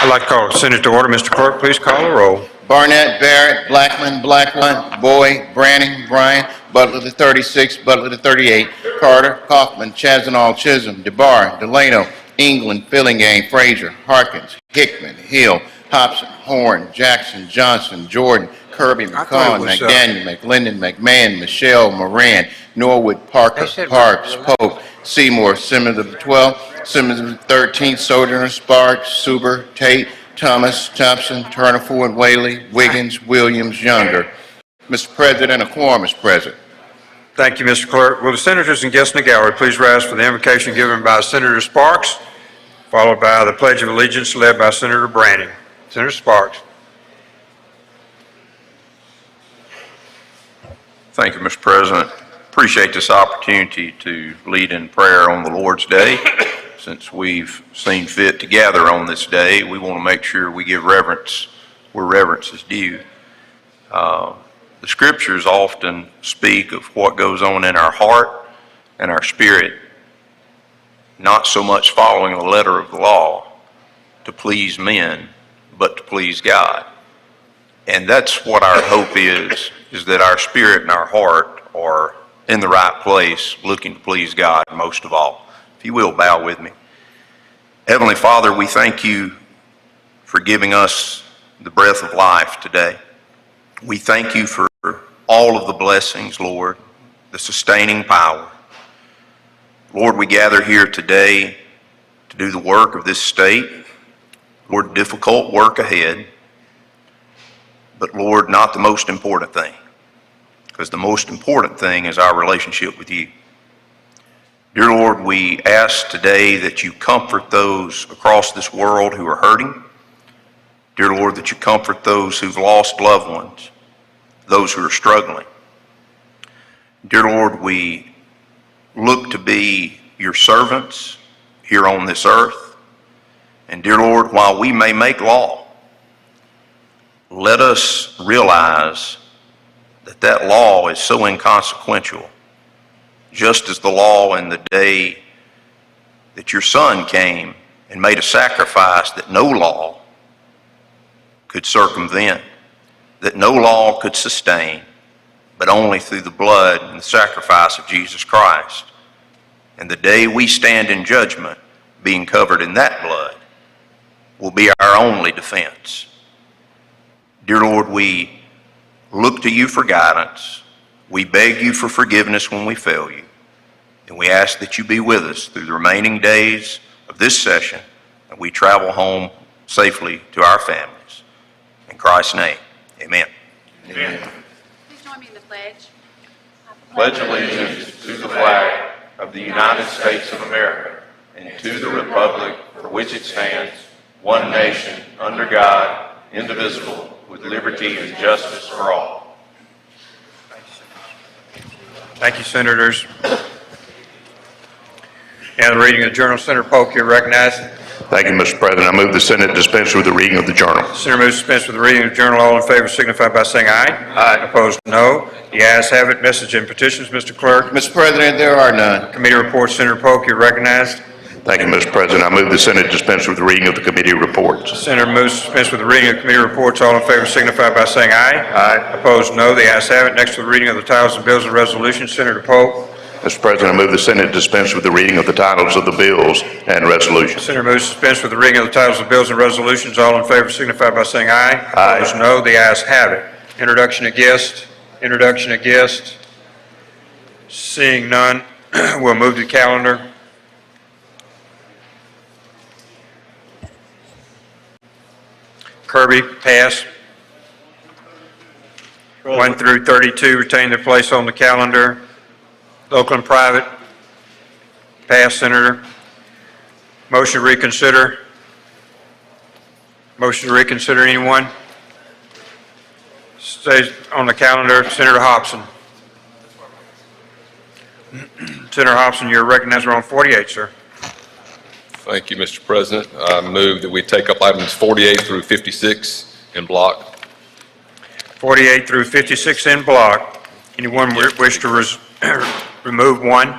I'd like to call the Senate to order. Mr. Clerk, please call the roll. Barnett, Barrett, Blackman, Blackman, Boyd, Branning, Bryant, Butler to 36, Butler to 38, Carter, Kaufman, Chazanall, Chisholm, DeBar, Delano, England, Fillingham, Frazier, Harkins, Hickman, Hill, Hobson, Horn, Jackson, Johnson, Jordan, Kirby, McCollum, McDaniel, McLendon, McMahon, Michelle, Moran, Norwood, Parker, Parks, Pope, Seymour, Simmons of the 12th, Simmons of the 13th, Sojourner, Sparks, Suber, Tate, Thomas, Thompson, Turner, Ford, Whaley, Wiggins, Williams, Younger. Mr. President, a quorum is present. Thank you, Mr. Clerk. Will the senators and guests in the gallery please rise for the invocation given by Senator Sparks, followed by the Pledge of Allegiance led by Senator Branning. Senator Sparks. Thank you, Mr. President. Appreciate this opportunity to lead in prayer on the Lord's Day. Since we've seen fit to gather on this day, we want to make sure we give reverence where reverence is due. The scriptures often speak of what goes on in our heart and our spirit, not so much following the letter of the law to please men, but to please God. And that's what our hope is that our spirit and our heart are in the right place, looking to please God most of all. If you will, bow with me. Heavenly Father, we thank you for giving us the breath of life today. We thank you for all of the blessings, Lord, the sustaining power. Lord, we gather here today to do the work of this state. Lord, difficult work ahead, but Lord, not the most important thing, because the most important thing is our relationship with you. Dear Lord, we ask today that you comfort those across this world who are hurting. Dear Lord, that you comfort those who've lost loved ones, those who are struggling. Dear Lord, we look to be your servants here on this earth. And dear Lord, while we may make law, let us realize that that law is so inconsequential, just as the law in the day that your Son came and made a sacrifice that no law could circumvent, that no law could sustain, but only through the blood and the sacrifice of Jesus Christ. And the day we stand in judgment, being covered in that blood, will be our only defense. Dear Lord, we look to you for guidance. We beg you for forgiveness when we fail you. And we ask that you be with us through the remaining days of this session, and we travel home safely to our families. In Christ's name, amen. Amen. Please join me in the pledge. Pledge allegiance to the flag of the United States of America and to the republic for which it stands, one nation, under God, indivisible, with liberty and justice for all. Thank you, Senators. And the reading of the journal. Senator Polk, you're recognized. Thank you, Mr. President. I move the Senate dispense with the reading of the journal. Senator moves to dispense with the reading of the journal. All in favor signify by saying aye. Aye. Opposed, no. The ayes have it. Message and petitions, Mr. Clerk. Mr. President, there are none. Committee reports. Senator Polk, you're recognized. Thank you, Mr. President. I move the Senate dispense with the reading of the committee reports. Senator moves to dispense with the reading of committee reports. All in favor signify by saying aye. Aye. Opposed, no. The ayes have it. Next to the reading of the titles of bills and resolutions, Senator Polk. Mr. President, I move the Senate dispense with the reading of the titles of the bills and resolutions. Senator moves to dispense with the reading of the titles of bills and resolutions. All in favor signify by saying aye. Aye. Opposed, no. The ayes have it. Introduction of guest. Introduction of guest. Seeing none, we'll move to calendar. Kirby, pass. 1 through 32 retain their place on the calendar. Oakland private, pass, Senator. Motion to reconsider. Motion to reconsider, anyone? Stays on the calendar, Senator Hobson. Senator Hobson, you're recognized. We're on 48, sir. Thank you, Mr. President. I move that we take up items 48 through 56 in block. 48 through 56 in block. Anyone wish to remove one?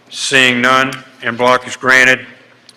Seeing none, in block is granted.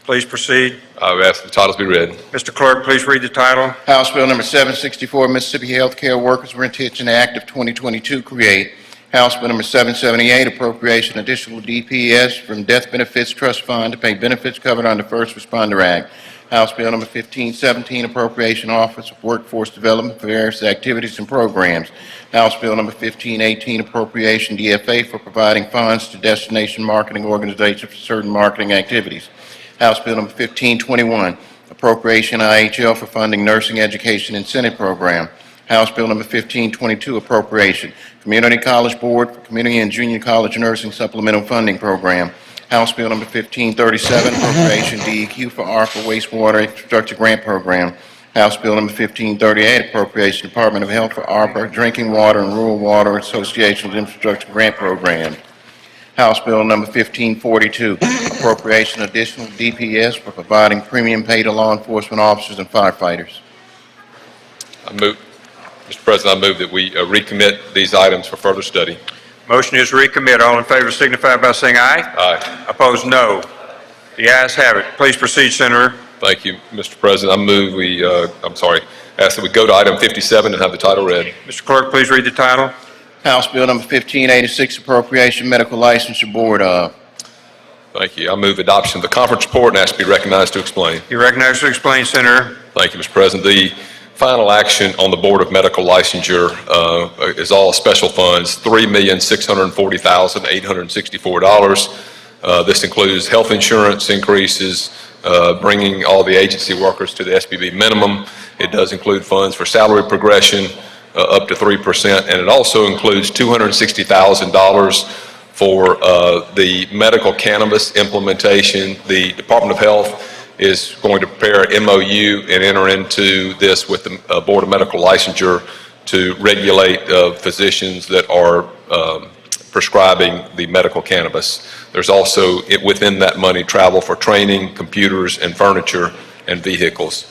Please proceed. I would ask the titles be read. Mr. Clerk, please read the title. House Bill number 764, Mississippi Healthcare Workers Retention Act of 2022, create. House Bill number 778, appropriation additional DPS from Death Benefits Trust Fund to pay benefits covered under First Responder Act. House Bill number 1517, appropriation Office of Workforce Development for various activities and programs. House Bill number 1518, appropriation DFA for providing funds to destination marketing organizations for certain marketing activities. House Bill number 1521, appropriation IHL for funding nursing education incentive program. House Bill number 1522, appropriation Community College Board for Community and Junior College Nursing Supplemental Funding Program. House Bill number 1537, appropriation DEQ for ARPA Wastewater Infrastructure Grant Program. House Bill number 1538, appropriation Department of Health for ARPA Drinking Water and Rural Water Association's Infrastructure Grant Program. House Bill number 1542, appropriation additional DPS for providing premium pay to law enforcement officers and firefighters. Mr. President, I move that we recommit these items for further study. Motion is recommit. All in favor signify by saying aye. Aye. Opposed, no. The ayes have it. Please proceed, Senator. Thank you, Mr. President. Ask that we go to item 57 and have the title read. Mr. Clerk, please read the title. House Bill number 1586, appropriation Medical Licensure Board. Thank you. I move adoption of the conference report and ask to be recognized to explain. You recognize to explain, Senator. Thank you, Mr. President. The final action on the Board of Medical Licensure is all special funds, $3,640,864. This includes health insurance increases, bringing all the agency workers to the SBB minimum. It does include funds for salary progression up to 3%, and it also includes $260,000 for the medical cannabis implementation. The Department of Health is going to prepare an MOU and enter into this with the Board of Medical Licensure to regulate physicians that are prescribing the medical cannabis. There's also, within that money, travel for training, computers, and furniture, and vehicles.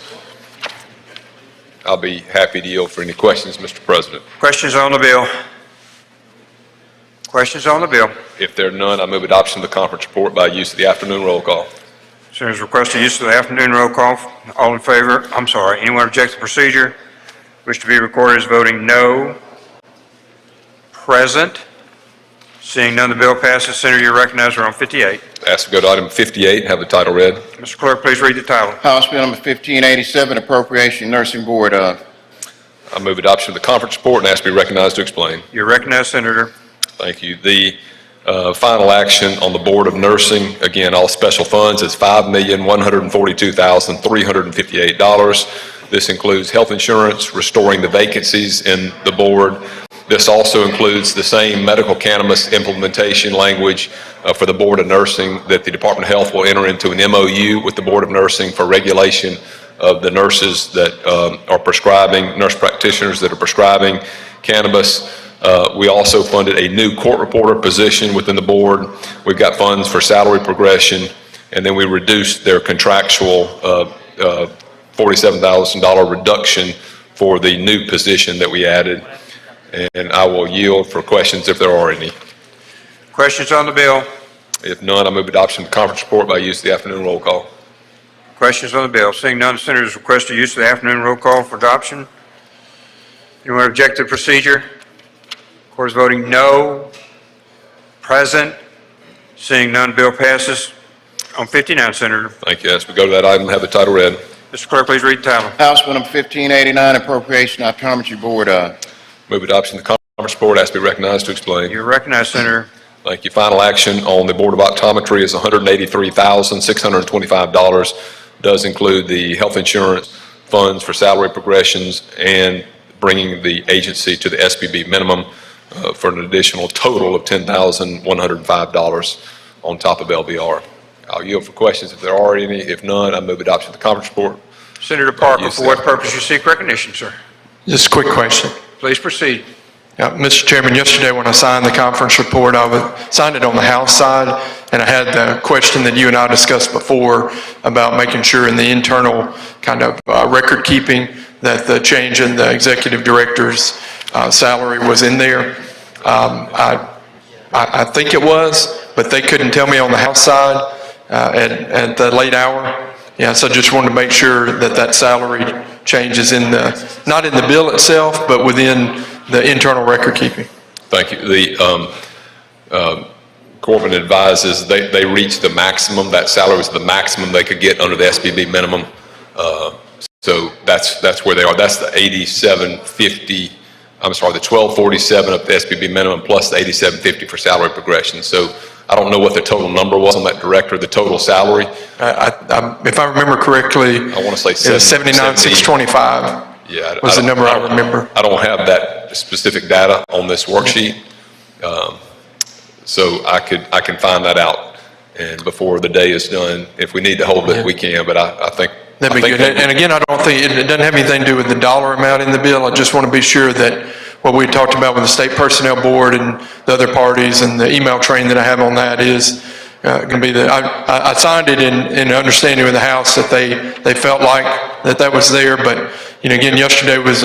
I'll be happy to yield for any questions, Mr. President. Questions on the bill? Questions on the bill? If there are none, I move adoption of the conference report by use of the afternoon roll call. Senator's requesting use of the afternoon roll call. All in favor? Anyone object to the procedure? Wish to be recorded as voting no. Present. Seeing none, the bill passes. Senator, you're recognized. We're on 58. Ask to go to item 58 and have the title read. Mr. Clerk, please read the title. House Bill number 1587, appropriation Nursing Board. I move adoption of the conference report and ask to be recognized to explain. You're recognized, Senator. Thank you. The final action on the Board of Nursing, again, all special funds, is $5,142,358. This includes health insurance, restoring the vacancies in the board. This also includes the same medical cannabis implementation language for the Board of Nursing that the Department of Health will enter into an MOU with the Board of Nursing for regulation of the nurses that are prescribing, nurse practitioners that are prescribing cannabis. We also funded a new court reporter position within the board. We've got funds for salary progression, and then we reduced their contractual $47,000 reduction for the new position that we added. And I will yield for questions if there are any. Questions on the bill? If none, I move adoption of the conference report by use of the afternoon roll call. Questions on the bill? Seeing none, the Senator's request to use of the afternoon roll call for adoption. Anyone object to the procedure? Court is voting no. Present. Seeing none, bill passes. On 59, Senator. Thank you. As we go to that item, have the title read. Mr. Clerk, please read the title. House Bill number 1589, appropriation Optometry Board. Move adoption of the conference report. Ask to be recognized to explain. You're recognized, Senator. Thank you. Final action on the Board of Optometry is $183,625. Does include the health insurance funds for salary progressions and bringing the agency to the SBB minimum for an additional total of $10,105 on top of LBR. I'll yield for questions if there are any. If none, I move adoption of the conference report. Senator Parker, for what purpose you seek recognition, sir? Just a quick question. Please proceed. Yeah, Mr. Chairman, yesterday when I signed the conference report, signed it on the House side, and I had the question that you and I discussed before about making sure in the internal kind of record keeping that the change in the executive director's salary was in there. I think it was, but they couldn't tell me on the House side. at the late hour. Yeah, so just wanted to make sure that that salary change is in the, not in the bill itself, but within the internal record keeping. Thank you. Corbin advises they reached the maximum, that salary was the maximum they could get under the SBB minimum. So that's where they are. That's the 8750, I'm sorry, the 1247 of the SBB minimum plus the 8750 for salary progression. So I don't know what the total number was on that director, the total salary. If I remember correctly, I want to say it was 79,625. Yeah, was the number I remember. I don't have that specific data on this worksheet. So I can find that out, and before the day is done, if we need to hold it, we can, but I think. That'd be good. And again, I don't think, it doesn't have anything to do with the dollar amount in the bill. I just want to be sure that what we talked about with the State Personnel Board and the other parties and the email train that I have on that is going to be that I signed it in understanding with the House that they felt like that was there, but again, yesterday was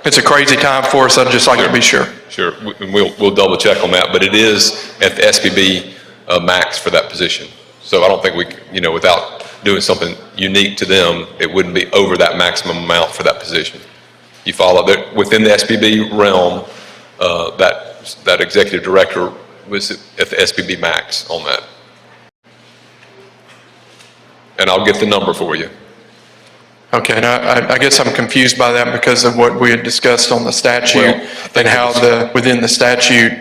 it's a crazy time for us. I'd just like to be sure. Sure, we'll double check on that, but it is at the SBB max for that position. So I don't think we, without doing something unique to them, it wouldn't be over that maximum amount for that position. You follow that within the SBB realm, that executive director was at the SBB max on that. And I'll get the number for you. Okay, and I guess I'm confused by that because of what we had discussed on the statute and how within the statute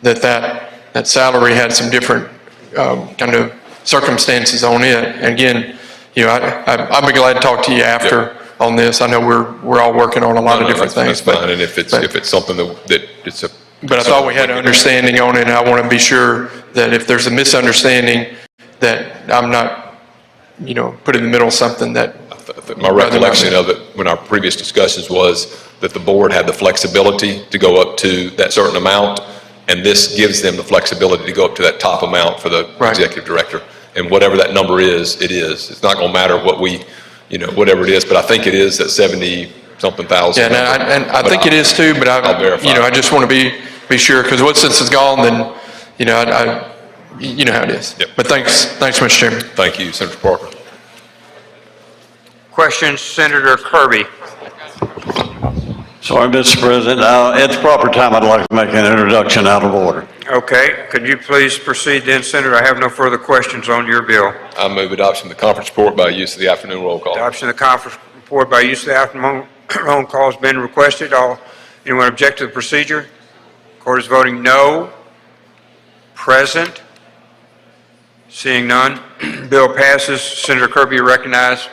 that salary had some different kind of circumstances on it. And again, I'll be glad to talk to you after on this. I know we're all working on a lot of different things. That's fine, and if it's something that it's a. But I thought we had an understanding on it, and I want to be sure that if there's a misunderstanding, that I'm not, put in the middle of something that. My recollection of it when our previous discussions was that the board had the flexibility to go up to that certain amount, and this gives them the flexibility to go up to that top amount for the executive director. And whatever that number is, it is. It's not going to matter what we, whatever it is, but I think it is that 70-something thousand. Yeah, and I think it is too, but I'll verify. I just want to be sure, because since it's gone, then, you know how it is. Yep. But thanks, Mr. Chairman. Thank you, Senator Parker. Questions, Senator Kirby? Sorry, Mr. President. At the proper time, I'd like to make an introduction out of order. Okay, could you please proceed then, Senator? I have no further questions on your bill. I move adoption of the conference report by use of the afternoon roll call. Adoption of the conference report by use of the afternoon roll call has been requested. Anyone object to the procedure? Court is voting no. Present. Seeing none, bill passes. Senator Kirby, you're recognized.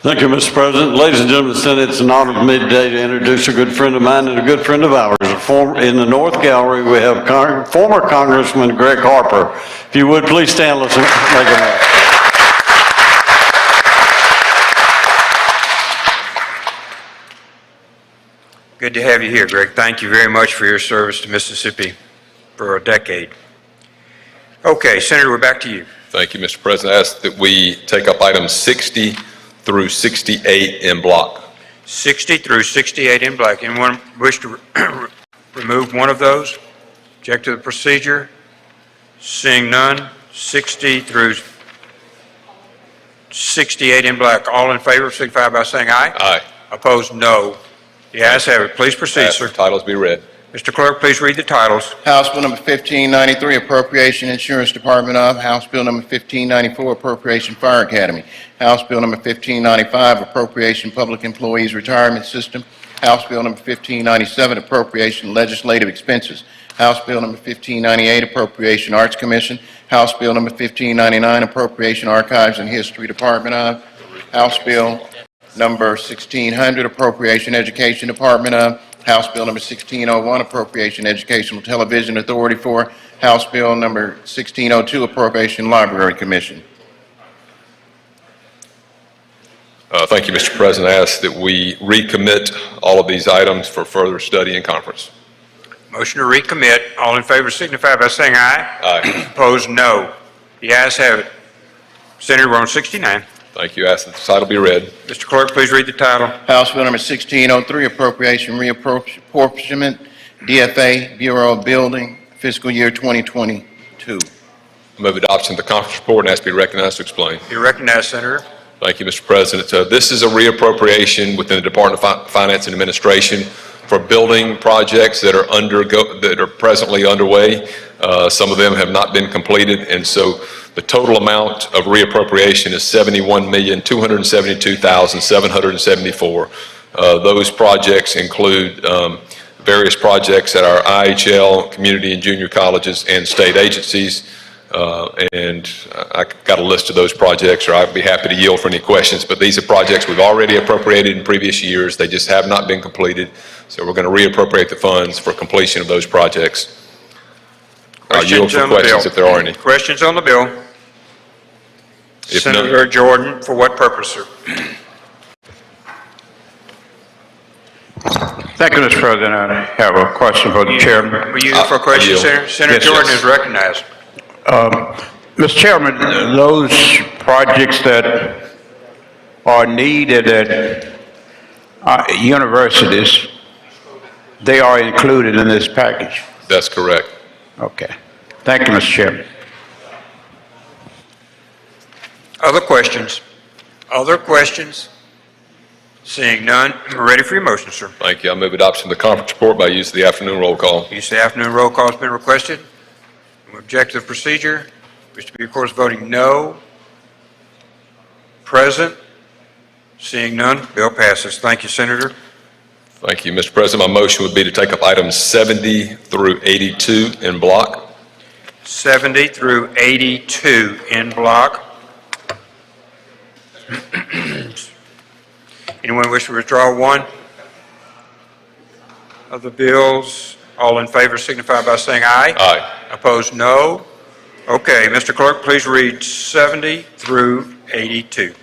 Thank you, Mr. President. Ladies and gentlemen of the Senate, it's an honor for me today to introduce a good friend of mine and a good friend of ours. In the North Gallery, we have former Congressman Greg Harper. If you would, please stand. Let's make a note. Good to have you here, Greg. Thank you very much for your service to Mississippi for a decade. Okay, Senator, we're back to you. Thank you, Mr. President. I ask that we take up items 60 through 68 in block. 60 through 68 in black. Anyone wish to remove one of those? Object to the procedure? Seeing none, 60 through 68 in black. All in favor signify by saying aye. Aye. Opposed, no. The ayes have it. Please proceed, Ask sir. the titles be read. Mr. Clerk, please read the titles. House Bill number 1593, Appropriation Insurance Department of. House Bill number 1594, Appropriation Fire Academy. House Bill number 1595, Appropriation Public Employees Retirement System. House Bill number 1597, Appropriation Legislative Expenses. House Bill number 1598, Appropriation Arts Commission. House Bill number 1599, Appropriation Archives and History Department of. House Bill number 1600, Appropriation Education Department of. House Bill number 1601, Appropriation Educational Television Authority for. House Bill number 1602, Appropriation Library Commission. Thank you, Mr. President. I ask that we recommit all of these items for further study in conference. Motion to recommit. All in favor signify by saying aye. Aye. Opposed, no. The ayes have it. Senator, we're on 69. Thank you. I ask that the title be read. Mr. Clerk, please read the title. House Bill number 1603, Appropriation Reappropriation, DFA, Bureau of Building, fiscal year 2022. I move adoption of the conference report and ask to be recognized to explain. You're recognized, Senator. Thank you, Mr. President. This is a reappropriation within the Department of Finance and Administration for building projects that are presently underway. Some of them have not been completed, and so the total amount of reappropriation is $71,272,774. Those projects include various projects at our IHL, community and junior colleges, and state agencies. And I got a list of those projects, or I'd be happy to yield for any questions, but these are projects we've already appropriated in previous years. They just have not been completed, so we're going to reappropriate the funds for completion of those projects. I'll yield for questions if there are any. Questions on the bill? If none- Senator Jordan, for what purpose, sir? Thank you, Mr. President. I have a question for the chairman. Were you for a question, yield. Senator? Senator Yes, Jordan yes. is recognized. Mr. Chairman, those projects that are needed at universities, they are included in this package. That's correct. Okay. Thank you, Mr. Chairman. Other questions? Other questions? Seeing none, we're ready for your motion, sir. Thank you. I move adoption of the conference report by use of the afternoon roll call. Use of the afternoon roll call has been requested. Object to the procedure. Wish to be, of course, voting no. Present. Seeing none, bill passes. Thank you, Senator. Thank you, Mr. President. My motion would be to take up items 70 through 82 in block. 70 through 82 in block. Anyone wish to withdraw one of the bills? All in favor signify by saying aye. Aye. Opposed, no. Okay, Mr. Clerk, please read 70 through 82.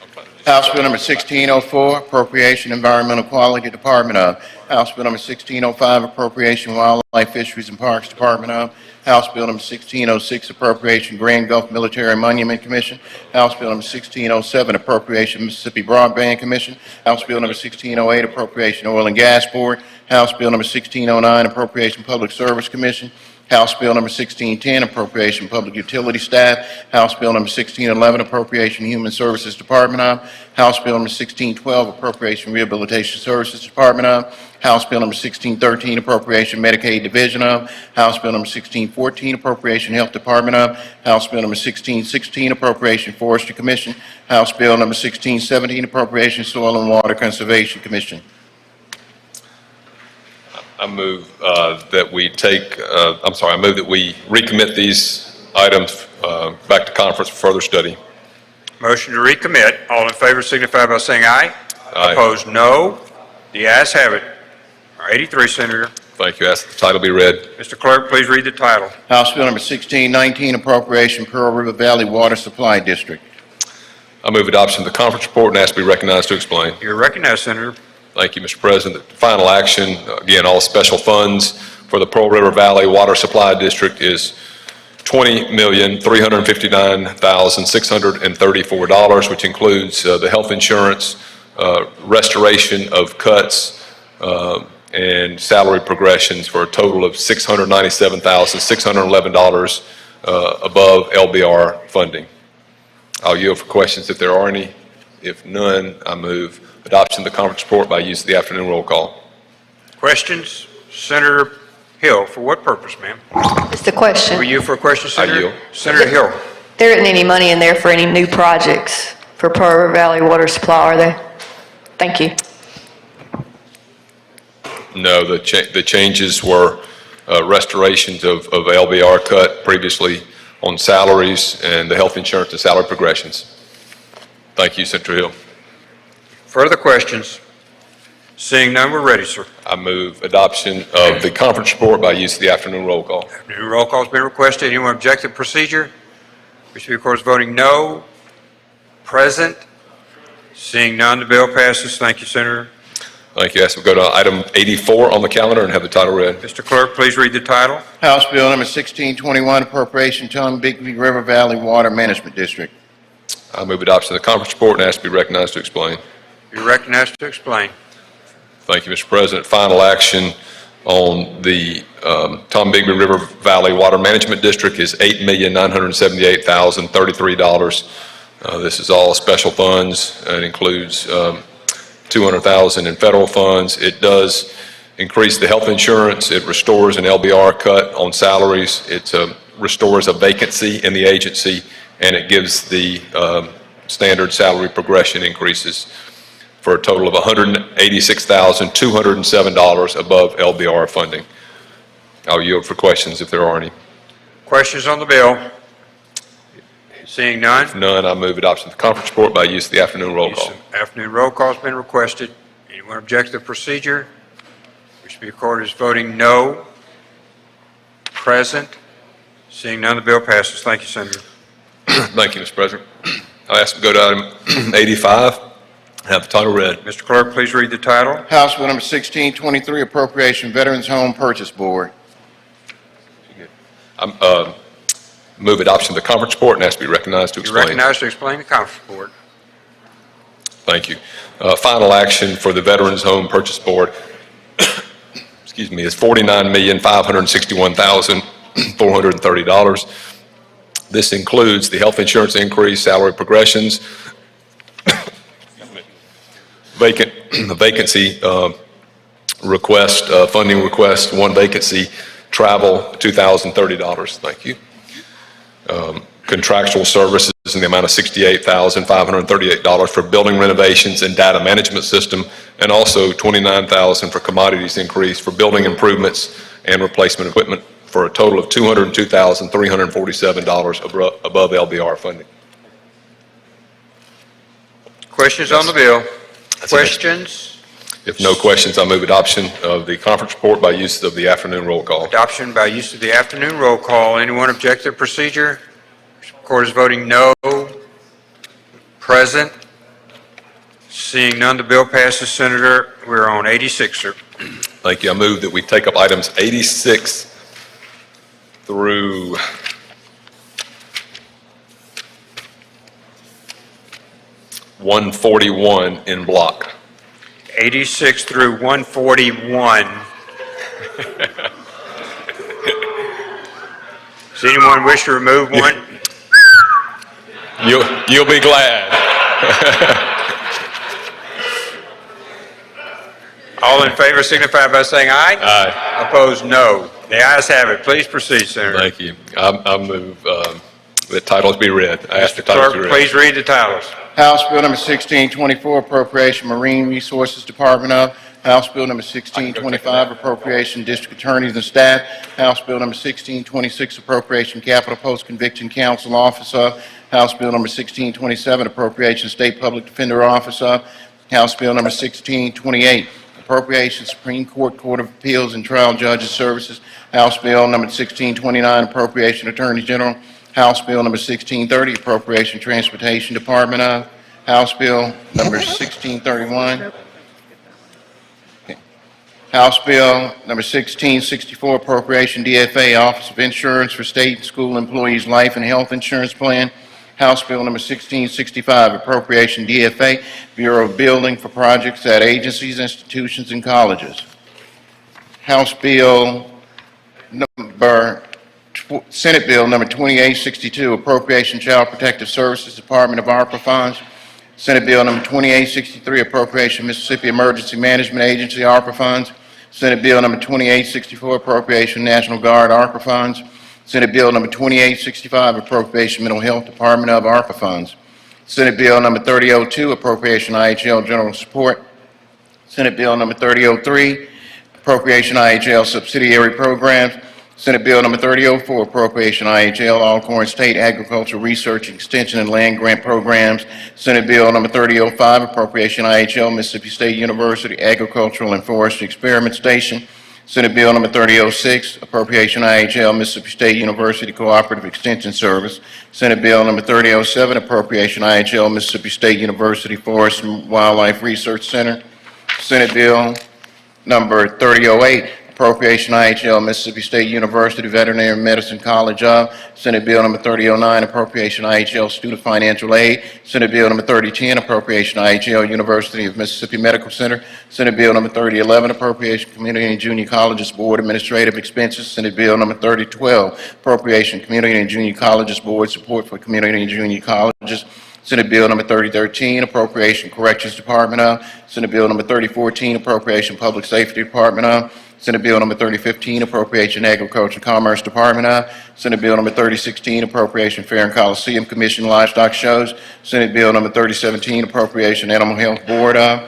House Bill number 1604, appropriation environmental quality, Department of. House Bill number 1605, appropriation wildlife, fisheries and parks, Department of. House Bill number 1606, appropriation Grand Gulf Military Monument Commission. House Bill number 1607, appropriation Mississippi Broadband Commission. House Bill number 1608, appropriation Oil and Gas Board. House Bill number 1609, appropriation Public Service Commission. House Bill number 1610, appropriation Public Utility Staff. House Bill number 1611, appropriation Human Services Department of. House Bill number 1612, appropriation Rehabilitation Services Department of. House Bill number 1613, appropriation Medicaid Division of. House Bill number 1614, appropriation Health Department of. House Bill number 1616, appropriation Forestry Commission. House Bill number 1617, appropriation Soil and Water Conservation Commission. I move that we I move that we recommit these items back to conference for further study. Motion to recommit. All in favor signify by saying aye. Aye. Opposed, no. The ayes have it. 83, Senator. Thank you. Ask that the title be read. Mr. Clerk, please read the title. House Bill number 1619, appropriation Pearl River Valley Water Supply District. I move adoption of the conference report and ask to be recognized to explain. You're recognized, Senator. Thank you, Mr. President. The final action, again, all special funds for the Pearl River Valley Water Supply District is $20,359,634, which includes the health insurance, restoration of cuts, and salary progressions for a total of $697,611 above LBR funding. I'll yield for questions if there are any. If none, I move adoption of the conference report by use of the afternoon roll call. Questions? Senator Hill, for what purpose, ma'am? Just a question. Were you for a question, Senator? yield. Senator Hill. There isn't any money in there for any new projects for Pearl River Valley Water Supply, are there? Thank you. No, the changes were restorations of LBR cut previously on salaries and the health insurance and salary progressions. Thank you, Senator Hill. Further questions? Seeing none, we're ready, sir. I move adoption of the conference report by use of the afternoon roll call. New roll call has been requested. Anyone object to the procedure? We should be, of course, voting no. Present. Seeing none, the bill passes. Thank you, Senator. Thank you. I ask we go to item 84 on the calendar and have the title read. Mr. Clerk, please read the title. House Bill number 1621, appropriation Tombigbee River Valley Water Management District. I move adoption of the conference report and ask to be recognized to explain. You're recognized to explain. Thank you, Mr. President. Final action, on the Tom Bigby River Valley Water Management District is $8,978,033. This is all special funds. It includes $200,000 in federal funds. It does increase the health insurance. It restores an LBR cut on salaries. It restores a vacancy in the agency, and it gives the standard salary progression increases for a total of $186,207 above LBR funding. I'll yield for questions if there are any. Questions on the bill? Seeing none? If none, I move adoption of the conference report by use of the afternoon roll call. Afternoon roll call has been requested. Anyone object to the procedure? Which will be recorded as voting no. Present. Seeing none, the bill passes. Thank you, Senator. Thank you, Mr. President. I ask to go to item 85. Have the title read. Mr. Clerk, please read the title. House Bill number 1623, Appropriation Veterans Home Purchase Board. Move adoption of the conference report and ask to be recognized to You're explain. recognized to explain the conference report. Thank you. Final action for the Veterans Home Purchase Board, excuse me, is $49,561,430. This includes the health insurance increase, salary progressions, vacancy request, funding request, one vacancy, travel, $2,030. Thank you. Contractual services in the amount of $68,538 for building renovations and data management system, and also $29,000 for commodities increase for building improvements and replacement equipment, for a total of $202,347 above LBR funding. Questions on the bill? Questions? If no questions, I move adoption of the conference report by use of the afternoon roll call. Adoption by use of the afternoon roll call. Anyone object to the procedure? Court is voting no. Present. Seeing none, the bill passes. Senator, we're on 86, sir. Thank you. I move that we take up items 86 through 141 in block. 86 through 141. Does anyone wish to remove one? You'll be glad. All in favor signify by saying aye. Aye. Opposed, no. The ayes have it. Please proceed, Senator. Thank you. I move that titles be read. I ask the titles be Clerk, read. please read the titles. House Bill number 1624, Appropriation Marine Resources Department of. House Bill number 1625, Appropriation District Attorneys and Staff. House Bill number 1626, Appropriation Capital Post-Conviction Counsel Office of. House Bill number 1627, Appropriation State Public Defender Office of. House Bill number 1628, Appropriation Supreme Court Court of Appeals and Trial Judges Services. House Bill number 1629, Appropriation Attorney General. House Bill number 1630, Appropriation Transportation Department of. House Bill number 1631. House Bill number 1664, Appropriation DFA, Office of Insurance for State and School Employees Life and Health Insurance Plan. House Bill number 1665, Appropriation DFA, Bureau of Building for projects at agencies, institutions, and colleges. House Bill number Senate Bill number 2862, Appropriation Child Protective Services Department of ARPA funds. Senate Bill number 2863, Appropriation Mississippi Emergency Management Agency ARPA funds. Senate Bill number 2864, Appropriation National Guard ARPA funds. Senate Bill number 2865, Appropriation Mental Health Department of ARPA funds. Senate Bill number 3002, Appropriation IHL General Support. Senate Bill number 3003, Appropriation IHL Subsidiary Programs. Senate Bill number 3004, Appropriation IHL Alcorn State Agricultural Research Extension and Land Grant Programs. Senate Bill number 3005, Appropriation IHL Mississippi State University Agricultural and Forestry Experiment Station. Senate Bill number 3006, Appropriation IHL Mississippi State University Cooperative Extension Service. Senate Bill number 3007, Appropriation IHL Mississippi State University Forest and Wildlife Research Center. Senate Bill number 3008, appropriation IHL Mississippi State University Veterinary Medicine College of, Senate Bill number 3009, appropriation IHL Student Financial Aid, Senate Bill number 3010, appropriation IHL University of Mississippi Medical Center, Senate Bill number 3011, appropriation Community and Junior Colleges Board Administrative Expenses, Senate Bill number 3012, appropriation Community and Junior Colleges Board Support for Community and Junior Colleges, Senate Bill number 3013, appropriation Corrections Department of, Senate Bill number 3014, appropriation Public Safety Department of, Senate Bill number 3015, appropriation Agriculture and Commerce Department of, Senate Bill number 3016, appropriation Fair and Coliseum Commission Livestock Shows, Senate Bill number 3017, appropriation Animal Health Board of,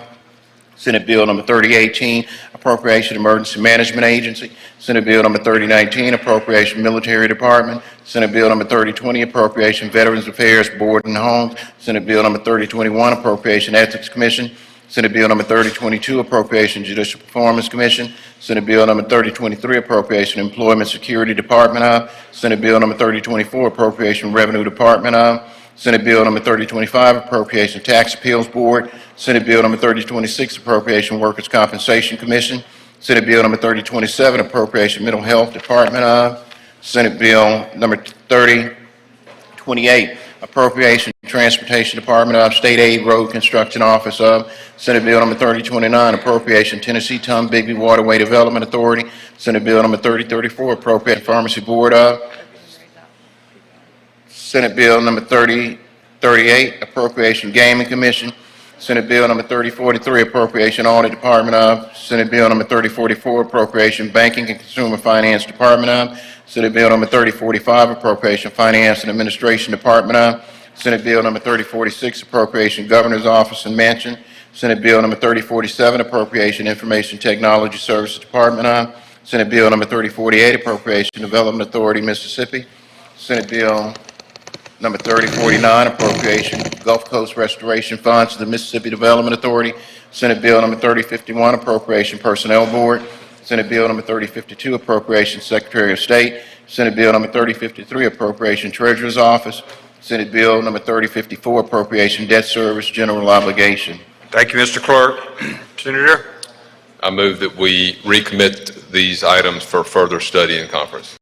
Senate Bill number 3018, appropriation Emergency Management Agency, Senate Bill number 3019, appropriation Military Department, Senate Bill number 3020, appropriation Veterans Affairs Board and Homes, Senate Bill number 3021, appropriation Ethics Commission, Senate Bill number 3022, appropriation Judicial Performance Commission, Senate Bill number 3023, appropriation Employment Security Department of, Senate Bill number 3024, appropriation Revenue Department of, Senate Bill number 3025, appropriation Tax Appeals Board, Senate Bill number 3026, appropriation Workers' Compensation Commission, Senate Bill number 3027, appropriation Mental Health Department of, Senate Bill number 3028, appropriation Transportation Department of, State Aid Road Construction Office of, Senate Bill number 3029, appropriation Tennessee Tom-Bigby Waterway Development Authority, Senate Bill number 3034, appropriation Pharmacy Board of, Senate Bill number 3038, appropriation Gaming Commission, Senate Bill number 3043, appropriation Audit Department of, Senate Bill number 3044, appropriation Banking and Consumer Finance Department of, Senate Bill number 3045, appropriation Finance and Administration Department of, Senate Bill number 3046, appropriation Governor's Office and Mansion, Senate Bill number 3047, appropriation Information Technology Services Department of, Senate Bill number 3048, appropriation Development Authority, Mississippi, Senate Bill number 3049, appropriation Gulf Coast Restoration Funds to the Mississippi Development Authority, Senate Bill number 3051, appropriation Personnel Board, Senate Bill number 3052, appropriation Secretary of State, Senate Bill number 3053, appropriation Treasurer's Office, Senate Bill number 3054, appropriation Debt Service General Obligation. Thank you, Mr. Clerk. Senator? I move that we recommit these items for further study and conference.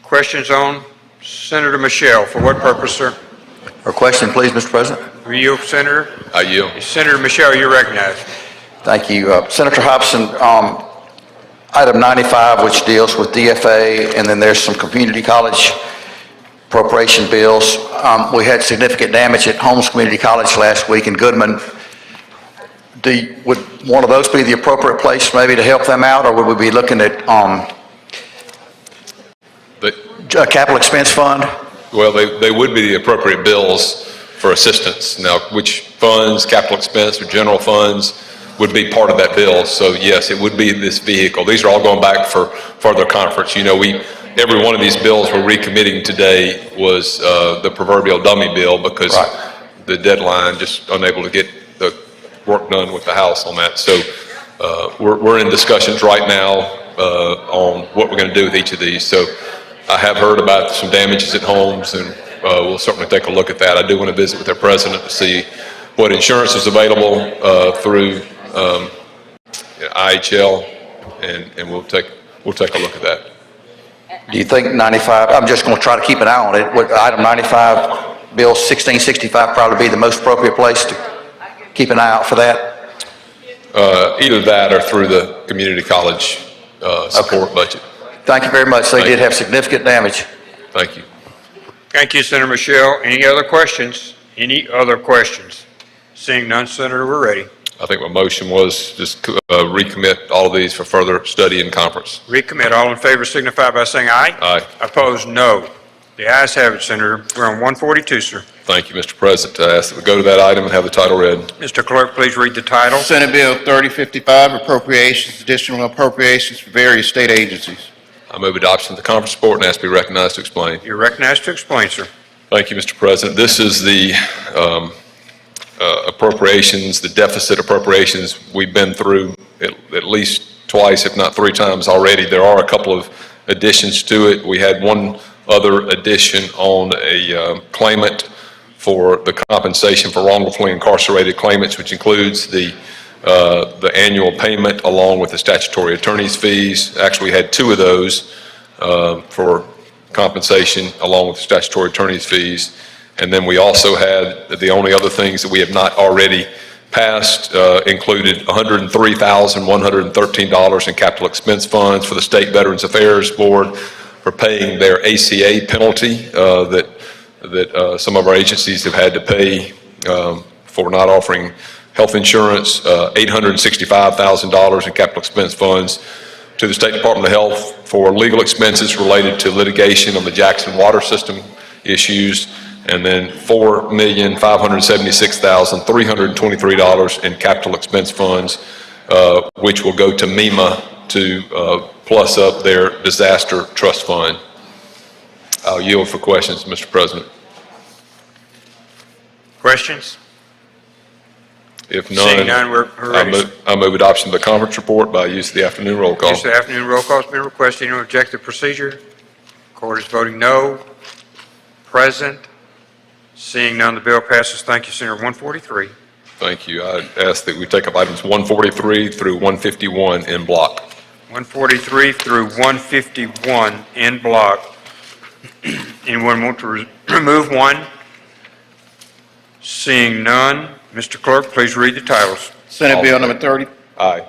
Questions on Senator Michelle? For what purpose, sir? A question, please, Mr. President. Will you, Senator? I yield. Senator Michelle, you're recognized. Thank you. Senator Hobson, item 95, which deals with DFA, and then there's some community college appropriation bills. We had significant damage at Holmes Community College last week in Goodman. Would one of those be the appropriate place maybe to help them out, or would we be looking at a capital expense fund? Well, they would be the appropriate bills for assistance. Now, which funds, capital expense or general funds, would be part of that bill. So yes, it would be this vehicle. These are all going back for further conference. You know, every one of these bills we're recommitting today was the proverbial dummy bill because the deadline, just unable to get the work done with the House on that. So we're in discussions right now on what we're going to do with each of these. So I have heard about some damages at homes, and we'll certainly take a look at that. I do want to visit with their president to see what insurance is available through IHL, and we'll take a look at that. Do you think 95, I'm just going to try to keep an eye on it, would item 95, Bill 1665 probably be the most appropriate place to keep an eye out for that? Either that or through the community college support budget. Thank you very much. They did have significant damage. Thank you. Thank you, Senator Michelle. Any other questions? Any other questions? Seeing none, Senator, we're ready. I think my motion was just recommit all of these for further study and conference. Recommit. All in favor signify by saying aye. Aye. Opposed, no. The ayes have it, Senator. We're on 142, sir. Thank you, Mr. President. I ask that we go to that item and have the title read. Mr. Clerk, please read the title. Senate Bill 3055, appropriations, additional appropriations for various state agencies. I move adoption of the conference report and ask to be recognized to explain. You're recognized to explain, sir. Thank you, Mr. President. This is the appropriations, the deficit appropriations we've been through at least twice, if not three times already. There are a couple of additions to it. We had one other addition on a claimant for the compensation for wrongfully incarcerated claimants, which includes the the annual payment along with the statutory attorney's fees. Actually, we had two of those for compensation along with the statutory attorney's fees. And then we also had the only other things that we have not already passed included $103,113 in capital expense funds for the State Veterans Affairs Board for paying their ACA penalty that some of our agencies have had to pay for not offering health insurance, $865,000 in capital expense funds to the State Department of Health for legal expenses related to litigation on the Jackson water system issues, and then $4,576,323 in capital expense funds, which will go to MEMA to plus up their disaster trust fund. I'll yield for questions, Mr. President. Questions? If Seeing none, none, we're ready. I move adoption of the conference report by use of the afternoon roll call. Use of the afternoon roll call has been requested. Anyone object to the procedure? Court is voting no. Present. Seeing none, the bill passes. Thank you, Senator. 143. Thank you. I ask that we take up items 143 through 151 in block. 143 through 151 in block. Anyone want to remove one? Seeing none, Mr. Clerk, please read the titles. Senate Bill number 30. Aye.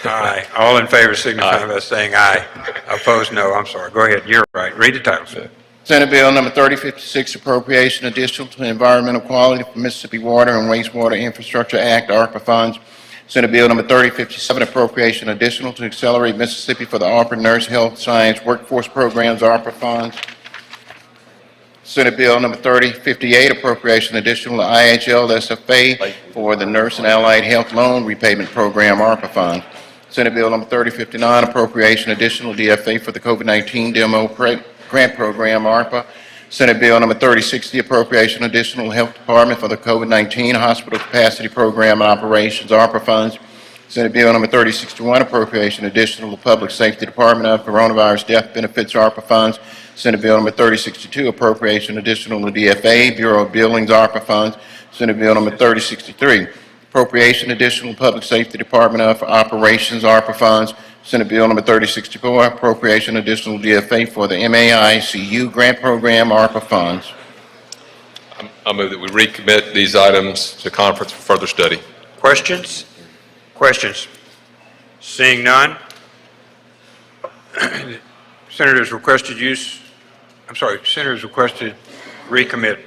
Aye. All in favor signify by saying aye. Opposed, no. I'm sorry. Go ahead. You're right. Read the titles. Senate Bill number 3056, appropriation additional to environmental quality for Mississippi Water and Wastewater Infrastructure Act, ARPA funds. Senate Bill number 3057, appropriation additional to accelerate Mississippi for the ARPA Nurse Health Science Workforce Programs, ARPA funds. Senate Bill number 3058, appropriation additional to IHL SFA for the Nurse and Allied Health Loan Repayment Program, ARPA funds. Senate Bill number 3059, appropriation additional DFA for the COVID-19 demo grant program, ARPA. Senate Bill number 3060, appropriation additional Health Department for the COVID-19 hospital capacity program and operations, ARPA funds. Senate Bill number 3061, appropriation additional to Public Safety Department of coronavirus death benefits, ARPA funds. Senate Bill number 3062, appropriation additional to DFA, Bureau of Billings, ARPA funds. Senate Bill number 3063, appropriation additional to Public Safety Department of operations, ARPA funds. Senate Bill number 3064, appropriation additional DFA for the MAICU grant program, ARPA funds. I move that we recommit these items to conference for further study. Questions? Questions? Seeing none. Senators requested Senators requested recommit.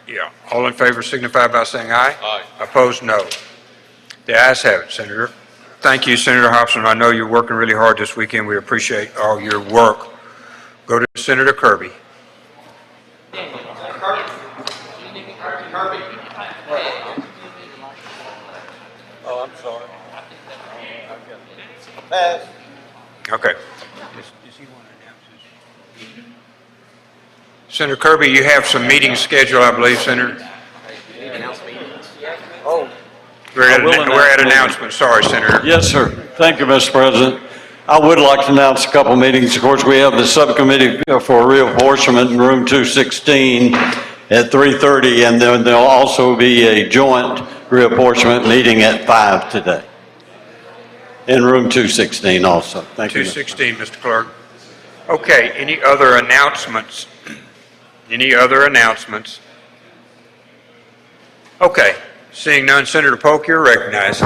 Yeah. All in favor signify by saying aye. Aye. Opposed, no. The ayes have it, Senator. Thank you, Senator Hobson. I know you're working really hard this weekend. We appreciate all your work. Go to Senator Kirby. Oh, I'm sorry. Okay. Senator Kirby, you have some meetings scheduled, I believe, Senator. Oh. We're at announcements. Sorry, Senator. Yes, sir. Thank you, Mr. President. I would like to announce a couple meetings. Of course, we have the subcommittee for reapportionment in room 216 at 3:30, and then there'll also be a joint reapportionment meeting at 5 today in room 216 also. Thank you. 216, Mr. Clerk. Okay, any other announcements? Any other announcements? Okay, seeing none, Senator Polk, you're recognized.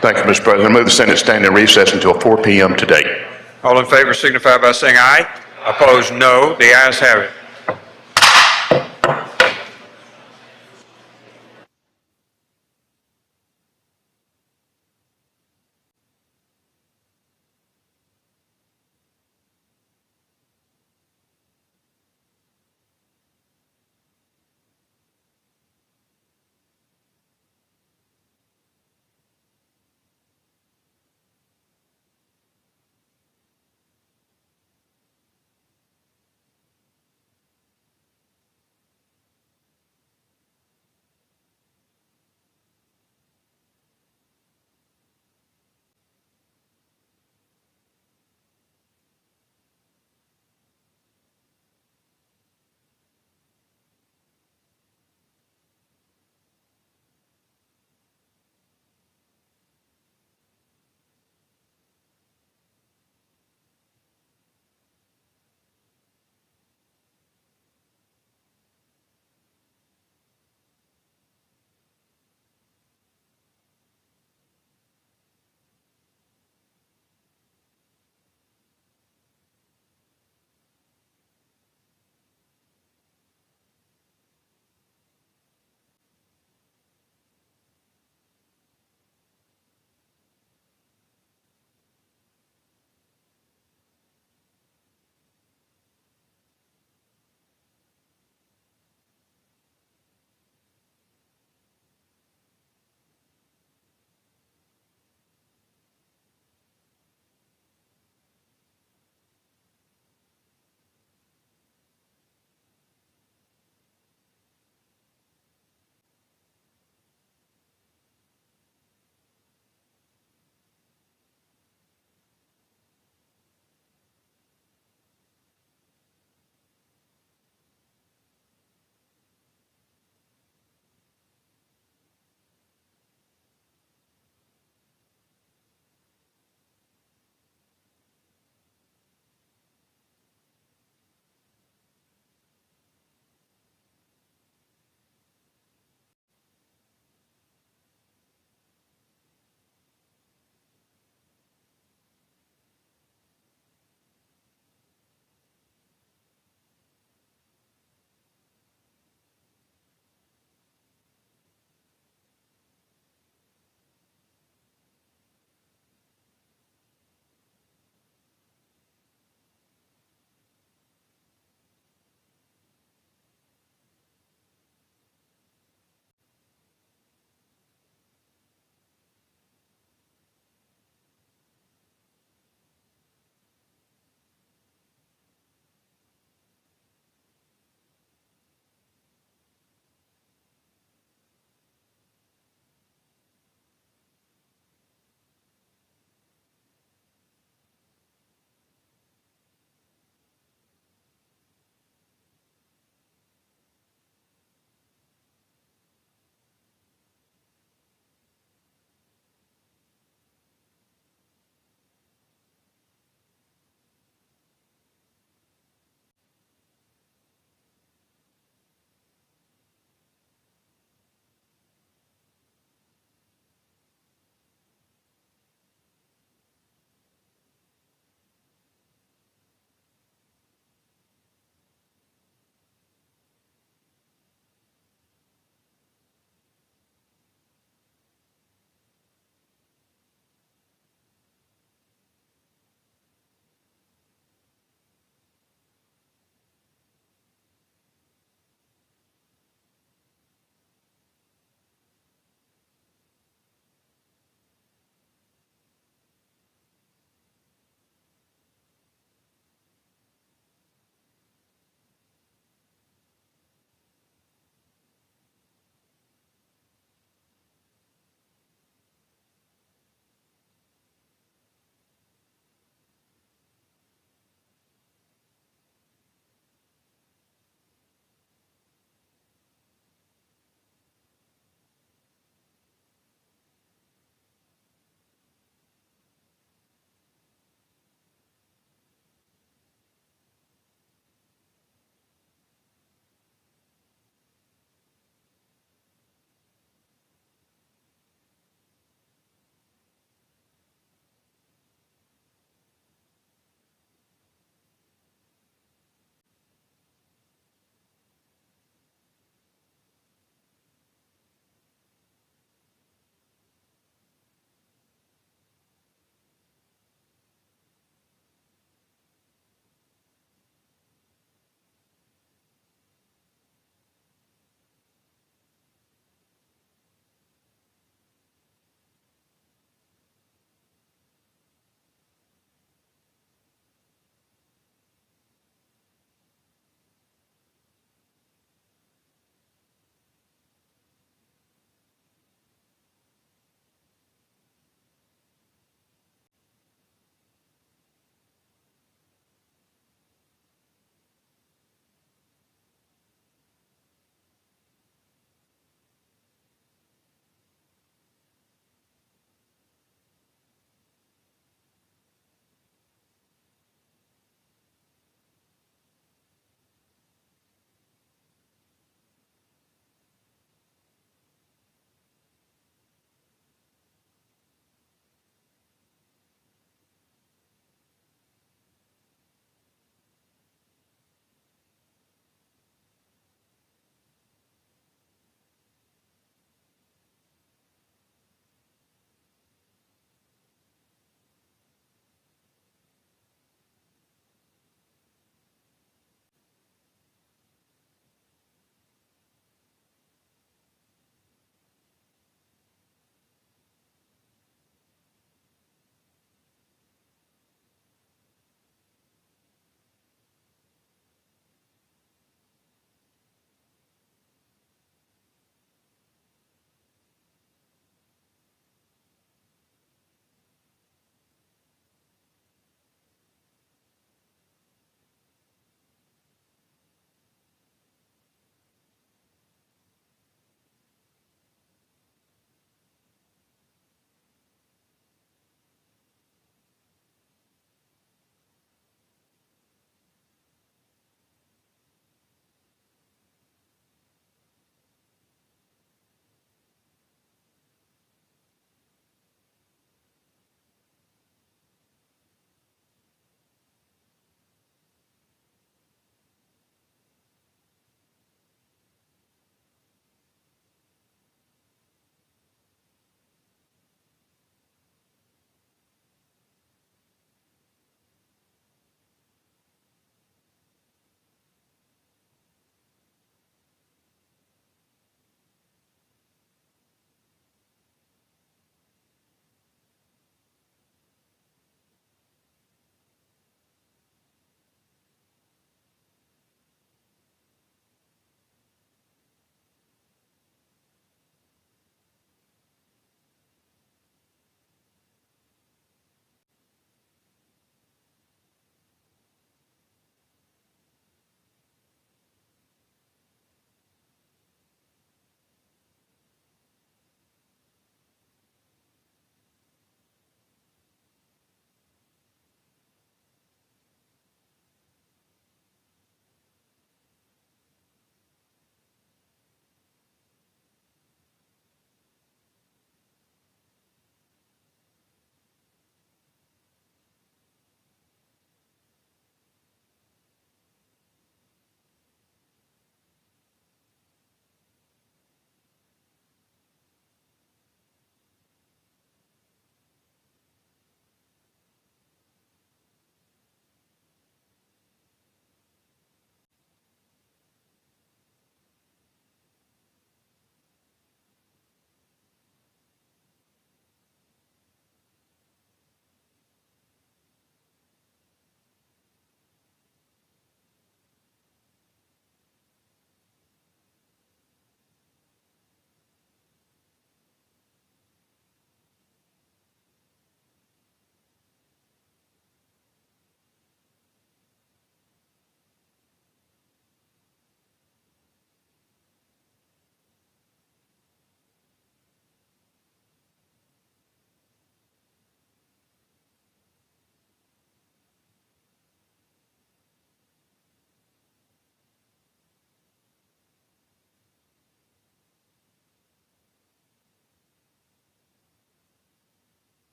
Thank you, Mr. President. I move the Senate stand in recess until 4 p.m. today. All in favor signify by saying aye. Opposed, no. The ayes have it.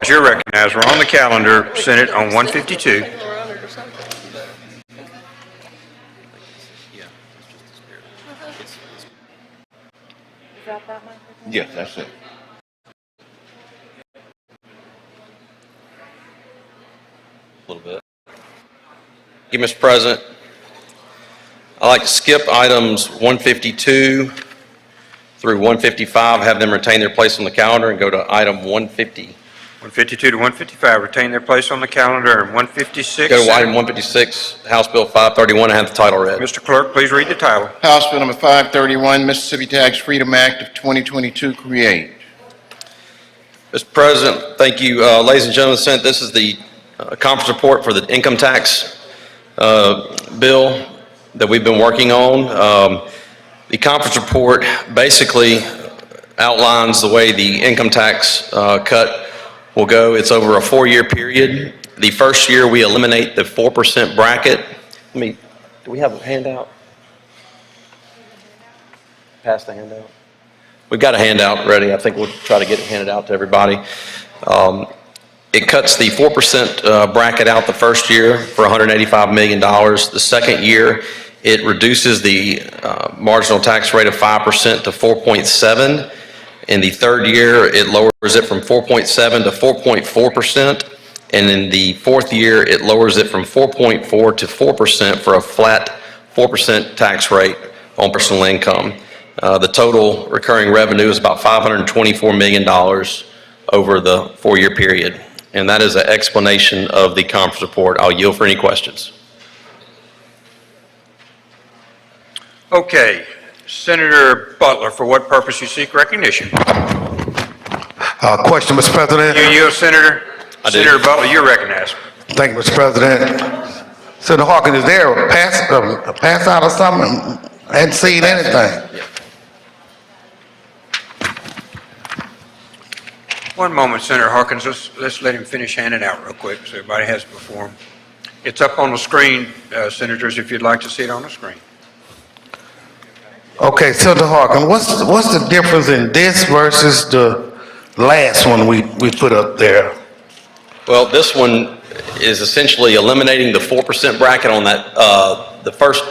You're recognized. We're on the calendar, Senate, on 152. Yes, that's it. A little bit. Thank you, Mr. President. I'd like to skip items 152 through 155, have them retain their place on the calendar, and go to item 150. 152 to 155 retain their place on the calendar, and 156. Go to item 156, House Bill 531, and have the title read. Mr. Clerk, please read the title. House Bill number 531, Mississippi Tax Freedom Act of 2022 create. Mr. President, thank you. Ladies and gentlemen of the Senate, this is the conference report for the income tax bill that we've been working on. The conference report basically outlines the way the income tax cut will go. It's over a 4-year period. The first year we eliminate the 4% bracket. Do we have a handout? Pass the handout. We've got a handout ready. I think we'll try to get it handed out to everybody. It cuts the 4% bracket out the first year for $185 million. The second year, it reduces the marginal tax rate of 5% to 4.7%. In the third year, it lowers it from 4.7% to 4.4%. And in the fourth year, it lowers it from 4.4% to 4% for a flat 4% tax rate on personal income. The total recurring revenue is about $524 million over the 4-year period. And that is an explanation of the conference report. I'll yield for any questions. Okay. Senator Butler, for what purpose you seek recognition? Question, Mr. President. You yield, Senator? I do. Senator Butler, you're recognized. Thank you, Mr. President. Senator Hawkins, is there a pass out or something? I hadn't seen anything. Yeah. One moment, Senator Hawkins. Let's let him finish handing out real quick so everybody has it before him. It's up on the screen, Senators, if you'd like to see it on the screen. Okay, Senator Hawkins, what's the difference in this versus the last one we put up there? Well, this one is essentially eliminating the 4% bracket on that, the first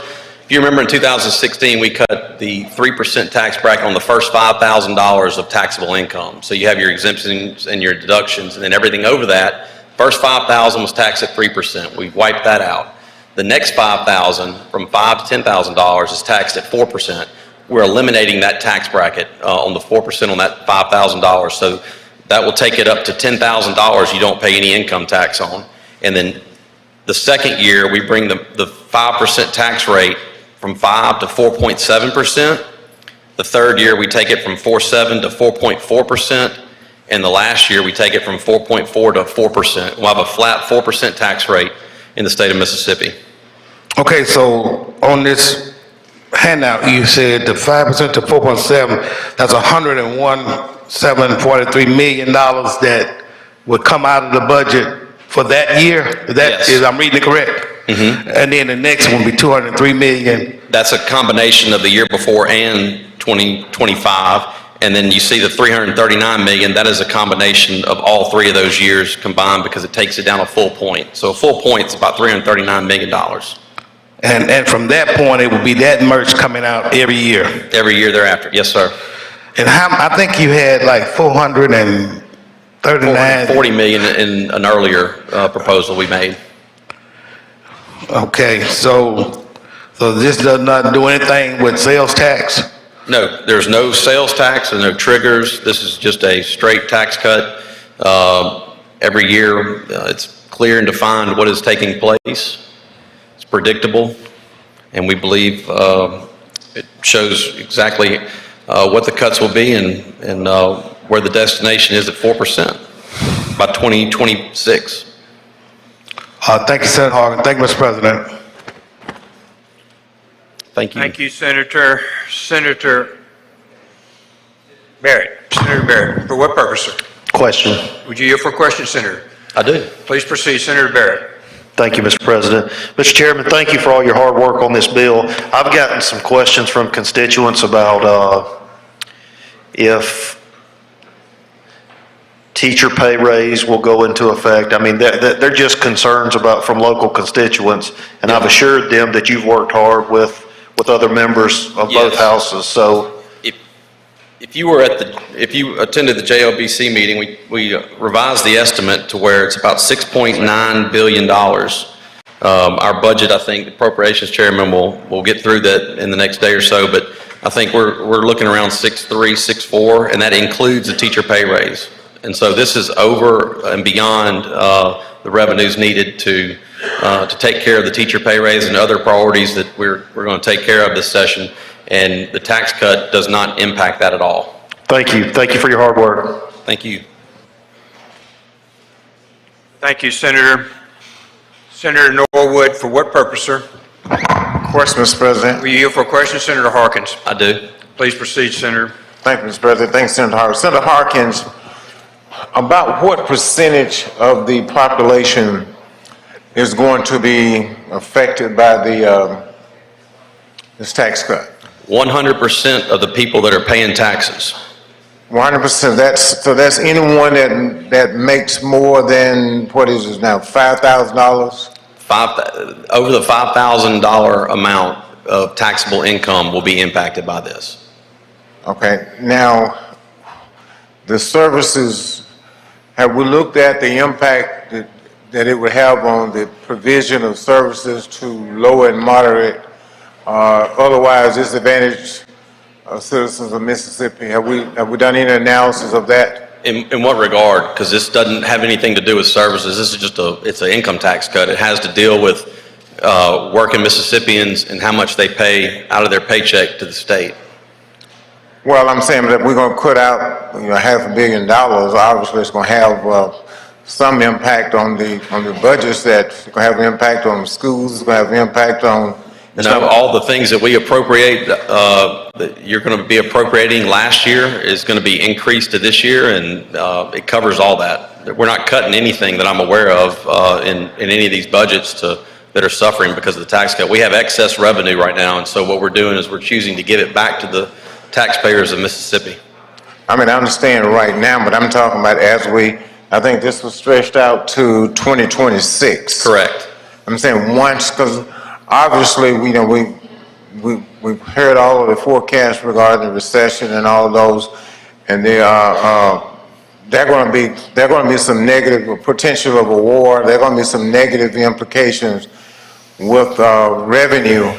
If you remember in 2016, we cut the 3% tax bracket on the first $5,000 of taxable income. So you have your exemptions and your deductions, and then everything over that, first $5,000 was taxed at 3%. We've wiped that out. The next $5,000 from $5,000 to $10,000 is taxed at 4%. We're eliminating that tax bracket on the 4% on that $5,000. So that will take it up to $10,000 you don't pay any income tax on. And then the second year, we bring the 5% tax rate from 5 to 4.7%. The third year, we take it from 4.7 to 4.4%. And the last year, we take it from 4.4 to 4%. We'll have a flat 4% tax rate in the state of Mississippi. Okay, so on this handout, you said the 5% to 4.7, that's $101,743 million that would come out of the budget for that year? Yes. I'm reading it correct? Mm-hmm. And then the next one will be $203 million. That's a combination of the year before and 2025. And then you see the $339 million, that is a combination of all three of those years combined because it takes it down a full point. So a full point is about $339 million. And from that point, it will be that merch coming out every year? Every year thereafter, yes, sir. And I think you had like 440 million in an earlier proposal we made. Okay, so this does not do anything with sales tax? No, there's no sales tax and no triggers. This is just a straight tax cut. Every year, it's clear and defined what is taking place. It's predictable, and we believe it shows exactly what the cuts will be and where the destination is at 4% by 2026. Thank you, Senator Harkin. Thank you, Mr. President. Thank you. Thank you, Senator. Senator Barrett. Senator Barrett, for what purpose, sir? Question. Would you yield for a question, Senator? I do. Please proceed, Senator Barrett. Thank you, Mr. President. Mr. Chairman, thank you for all your hard work on this bill. I've gotten some questions from constituents about if teacher pay raise will go into effect. I mean, they're just concerns from local constituents, and I've assured them that you've worked hard with other members of both houses. So if you attended the JLBC meeting, we revised the estimate to where it's about $6.9 billion. Our budget, I think, the appropriations chairman will get through that in the next day or so, but I think we're looking around 6.3, 6.4, and that includes the teacher pay raise. And so this is over and beyond the revenues needed to take care of the teacher pay raise and other priorities that we're going to take care of this session. And the tax cut does not impact that at all. Thank you. Thank you for your hard work. Thank you. Thank you, Senator. Senator Norwood, for what purpose, sir? Question, Mr. President. Will you yield for a question, Senator Harkins? I do. Please proceed, Senator. Thank you, Mr. President. Thanks, Senator Harkins. Senator Harkins, about what percentage of the population is going to be affected by this tax cut? 100% of the people that are paying taxes. 100%. That's anyone that makes more than, what is it now, $5,000? Over the $5,000 amount of taxable income will be impacted by this. Okay. Now, the services, have we looked at the impact that it would have on the provision of services to low and moderate, otherwise disadvantaged citizens of Mississippi? Have we done any analysis of that? In what regard? Because this doesn't have anything to do with services. This is just it's an income tax cut. It has to deal with working Mississippians and how much they pay out of their paycheck to the state. Well, I'm saying that we're going to cut out, $500 million. Obviously, it's going to have some impact on the budgets. That's going to have an impact on the schools. It's going to have an impact on. No, all the things that we appropriate, that you're going to be appropriating last year is going to be increased to this year, and it covers all that. We're not cutting anything that I'm aware of in any of these budgets that are suffering because of the tax cut. We have excess revenue right now, and so what we're doing is we're choosing to give it back to the taxpayers of Mississippi. I mean, I understand right now, but I'm talking about I think this was stretched out to 2026. Correct. I'm saying once, because obviously, we've heard all of the forecasts regarding the recession and all of those, and there are going to be some negative potential of a war. There are going to be some negative implications with revenue,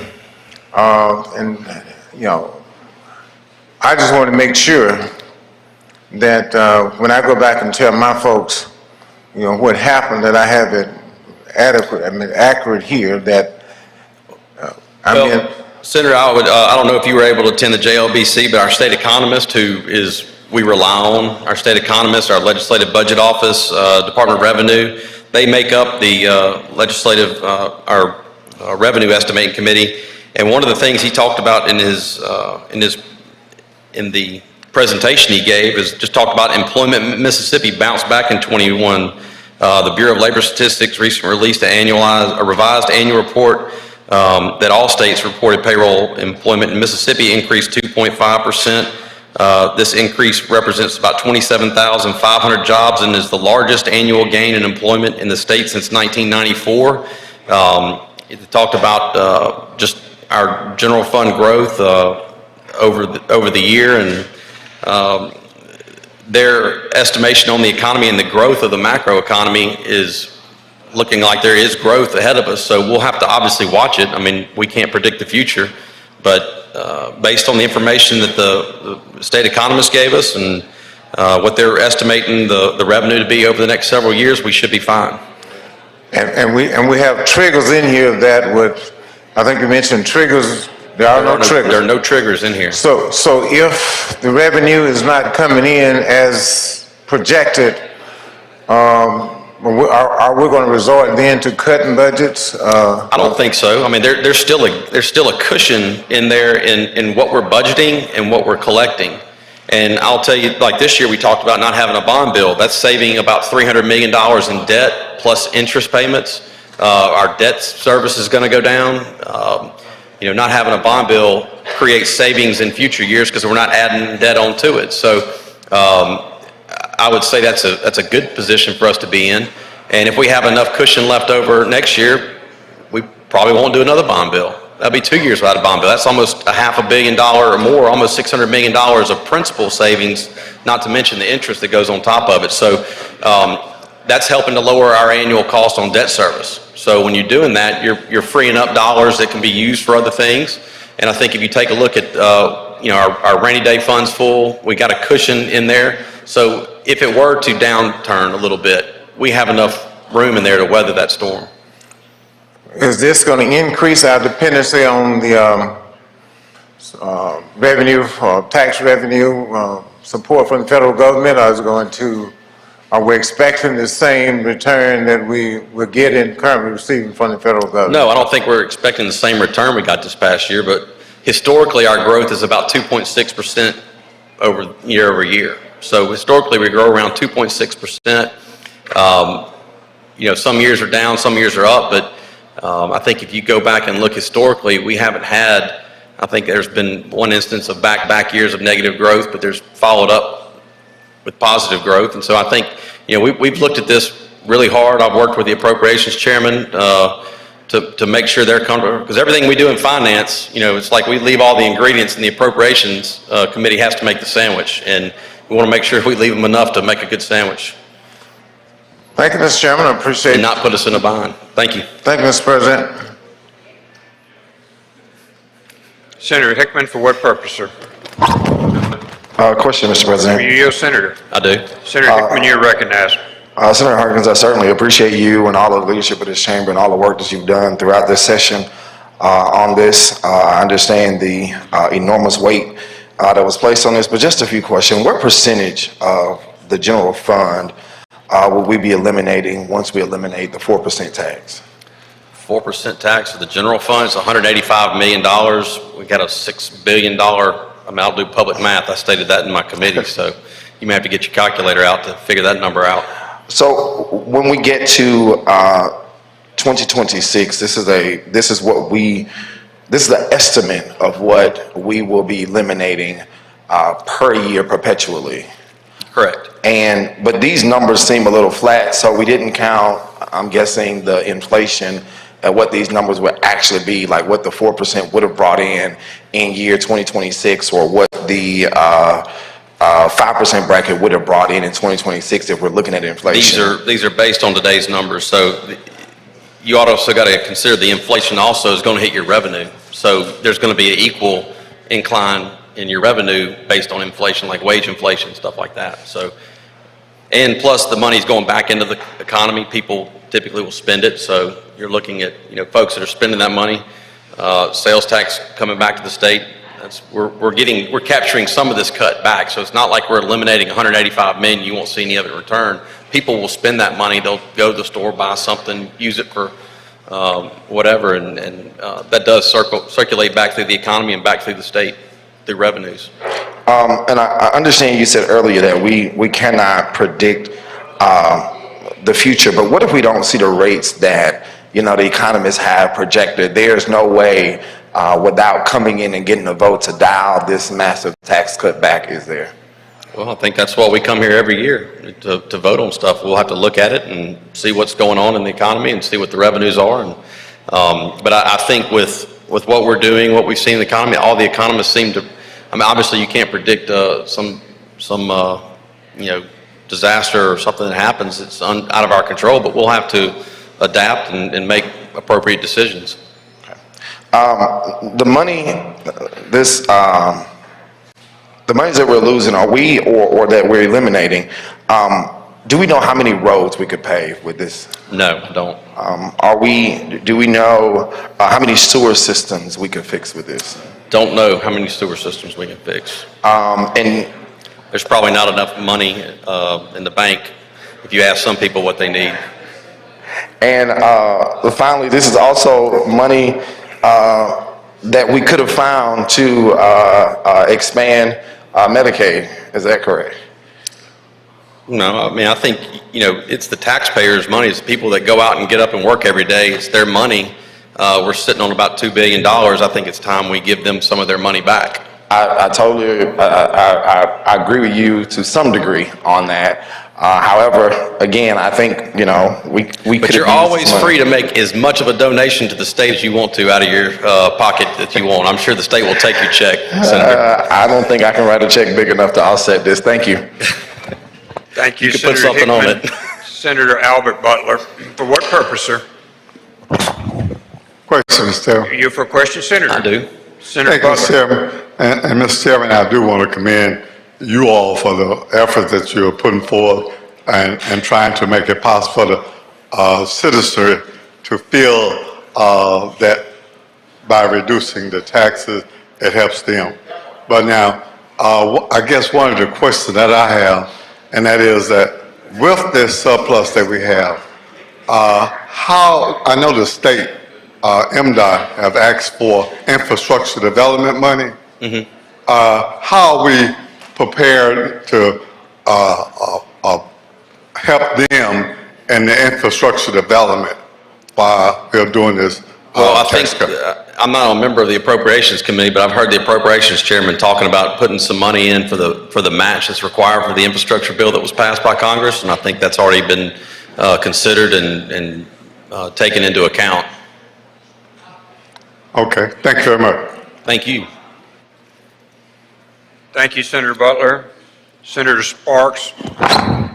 and I just want to make sure that when I go back and tell my folks, what happened, that I have it accurate here. That Senator, I don't know if you were able to attend the JLBC, but our state economist, we rely on, our state economist, our legislative budget office, Department of Revenue, they make up the legislative, our revenue estimating committee. And one of the things he talked about in the presentation he gave is just talked about employment in Mississippi bounced back in 21. The Bureau of Labor Statistics recently released a revised annual report that all states reported payroll employment in Mississippi increased 2.5%. This increase represents about 27,500 jobs and is the largest annual gain in employment in the state since 1994. It talked about just our general fund growth over the year, and their estimation on the economy and the growth of the macroeconomy is looking like there is growth ahead of us. So we'll have to obviously watch it. I mean, we can't predict the future, but based on the information that the state economists gave us and what they're estimating the revenue to be over the next several years, we should be fine. And we have triggers in here that would, I think you mentioned triggers. There are no triggers. There are no triggers in here. So if the revenue is not coming in as projected, are we going to resort then to cutting budgets? I don't think so. I mean, there's still a cushion in there in what we're budgeting and what we're collecting. And I'll tell you, like this year we talked about not having a bond bill. That's saving about $300 million in debt plus interest payments. Our debt service is going to go down. Not having a bond bill creates savings in future years because we're not adding debt onto it. So I would say that's a good position for us to be in. And if we have enough cushion left over next year, we probably won't do another bond bill. That'll be 2 years without a bond bill. That's almost $500 million or more, almost $600 million of principal savings, not to mention the interest that goes on top of it. So that's helping to lower our annual cost on debt service. So when you're doing that, you're freeing up dollars that can be used for other things. And I think if you take a look at our rainy day funds full, we got a cushion in there. So if it were to downturn a little bit, we have enough room in there to weather that storm. Is this going to increase our dependency on the revenue, tax revenue, support from the federal government, or are we expecting the same return that we're currently receiving from the federal government? No, I don't think we're expecting the same return we got this past year, but historically our growth is about 2.6% year over year. So historically we grow around 2.6%. Some years are down, some years are up, but I think if you go back and look historically, we haven't had, I think there's been one instance of back years of negative growth, but there's followed up with positive growth. And so I think, we've looked at this really hard. I've worked with the appropriations chairman to make sure they're comfortable, because everything we do in finance, it's like we leave all the ingredients and the appropriations committee has to make the sandwich. And we want to make sure we leave them enough to make a good sandwich. Thank you, Mr. Chairman. I appreciate it. And not put us in a bind. Thank you. Thank you, Mr. President. Senator Hickman, for what purpose, sir? Question, Mr. President. Are you a senator? I do. Senator Hickman, you're recognized. Senator Harkins, I certainly appreciate you and all of the leadership of this chamber and all the work that you've done throughout this session on this. I understand the enormous weight that was placed on this, but just a few questions. What percentage of the general fund will we be eliminating once we eliminate the 4% tax? 4% tax for the general fund is $185 million. We got a $6 billion amount. I'll do public math. I stated that in my committee, so you may have to get your calculator out to figure that number out. So when we get to 2026, this is the estimate of what we will be eliminating per year perpetually. Correct. But these numbers seem a little flat, so we didn't count, I'm guessing, the inflation at what these numbers would actually be, like what the 4% would have brought in year 2026, or what the 5% bracket would have brought in 2026 if we're looking at inflation? These are based on today's numbers, so you also got to consider the inflation also is going to hit your revenue. So there's going to be an equal incline in your revenue based on inflation, like wage inflation, stuff like that. So, and plus the money's going back into the economy. People typically will spend it. So you're looking at, folks that are spending that money, sales tax coming back to the state. We're capturing some of this cut back. So it's not like we're eliminating 185 million. You won't see any of it return. People will spend that money. They'll go to the store, buy something, use it for whatever, and that does circulate back through the economy and back through the state through revenues. And I understand you said earlier that we cannot predict the future, but what if we don't see the rates that the economists have projected? There's no way without coming in and getting a vote to dial this massive tax cut back, is there? Well, I think that's why we come here every year to vote on stuff. We'll have to look at it and see what's going on in the economy and see what the revenues are. And but I think with what we're doing, what we've seen in the economy, all the economists seem to. I mean, obviously you can't predict some disaster or something that happens. It's out of our control, but we'll have to adapt and make appropriate decisions. The money, the monies that we're losing, or that we're eliminating, do we know how many roads we could pave with this? No, I don't. Do we know how many sewer systems we could fix with this? Don't know how many sewer systems we can fix. And there's probably not enough money in the bank if you ask some people what they need. And finally, this is also money that we could have found to expand Medicaid. Is that correct? No, I mean, I think, it's the taxpayers' money. It's the people that go out and get up and work every day. It's their money. We're sitting on about $2 billion. I think it's time we give them some of their money back. I totally I agree with you to some degree on that. However, again, I think, we But you're always free to make as much of a donation to the state as you want to out of your pocket that you want. I'm sure the state will take your check, Senator. I don't think I can write a check big enough to offset this. Thank you. Thank you, You could Senator put something on Hickman. it. Senator Albert Butler. For what purpose, sir? Question, Mr. Chairman. You for a question, Senator? I do. Senator Thank you, Butler. Mr. Chairman. And Mr. Chairman, I do want to commend you all for the effort that you're putting forth and trying to make it possible for the citizenry to feel that by reducing the taxes, it helps them. But now, I guess one of the questions that I have, and that is that with this surplus that we have, how, I know the state, MDOC, have asked for infrastructure development money. Mm-hmm. How are we prepared to help them in the infrastructure development while they're doing this? Well, I think, I'm not a member of the Appropriations Committee, but I've heard the Appropriations Chairman talking about putting some money in for the match that's required for the infrastructure bill that was passed by Congress, and I think that's already been considered and taken into account. Okay, thank you very much. Thank you. Thank you, Senator Butler. Senator Sparks.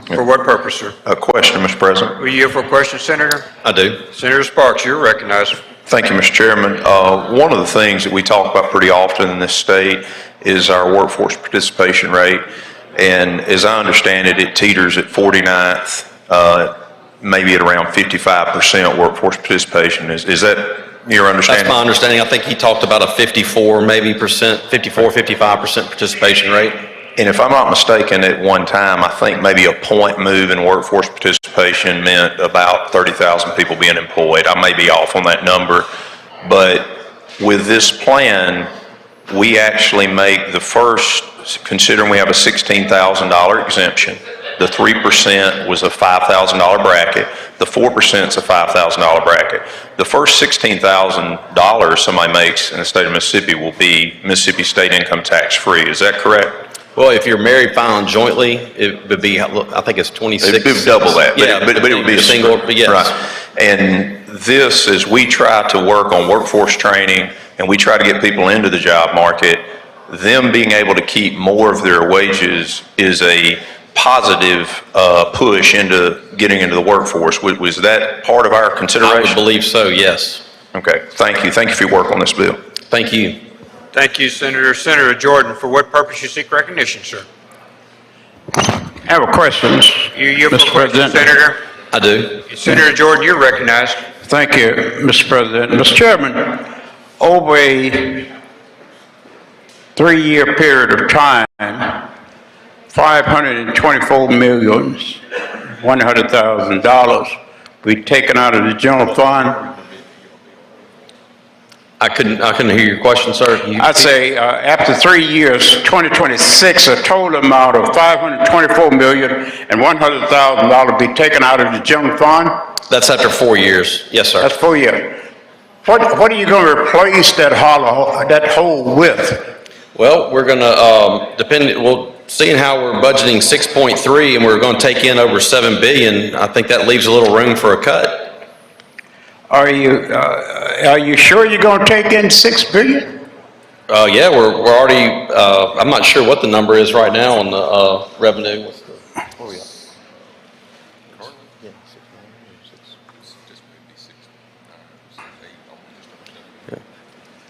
For what purpose, sir? A question, Mr. President. Were you here for a question, Senator? I do. Senator Sparks, you're recognized. Thank you, Mr. Chairman. One of the things that we talk about pretty often in this state is our workforce participation rate. And as I understand it, it teeters at 49th, maybe at around 55% workforce participation. Is that your understanding? That's my understanding. I think he talked about a 55% participation rate. And if I'm not mistaken, at one time, I think maybe a point move in workforce participation meant about 30,000 people being employed. I may be off on that number, but with this plan, we actually make the first, considering we have a $16,000 exemption, the 3% was a $5,000 bracket, the 4% is a $5,000 bracket. The first $16,000 somebody makes in the state of Mississippi will be Mississippi state income tax free. Is that correct? Well, if you're married filing jointly, it would be, I think it's 26. It would double that. Yeah, but it would be single, but yes. Right. And this, as we try to work on workforce training and we try to get people into the job market, them being able to keep more of their wages is a positive push into getting into the workforce. Was that part of our consideration? I would believe so, yes. Okay, thank you. Thank you for your work on this bill. Thank you. Thank you, Senator. Senator Jordan, for what purpose you seek recognition, sir? I have a question, You have a Mr. question, President. Senator? I do. Senator Jordan, you're recognized. Thank you, Mr. President. Mr. Chairman, over a 3-year period of time, $524,100,000 be taken out of the general fund. I couldn't hear your question, sir. I'd say after 3 years, 2026, a total amount of $524,100,000 be taken out of the general fund. That's after 4 years. Yes, sir. That's 4 years. What are you going to replace that hole with? Well, we're going to seeing how we're budgeting 6.3 and we're going to take in over 7 billion, I think that leaves a little room for a cut. Are you sure you're going to take in 6 billion? Yeah, we're already, I'm not sure what the number is right now on the revenue.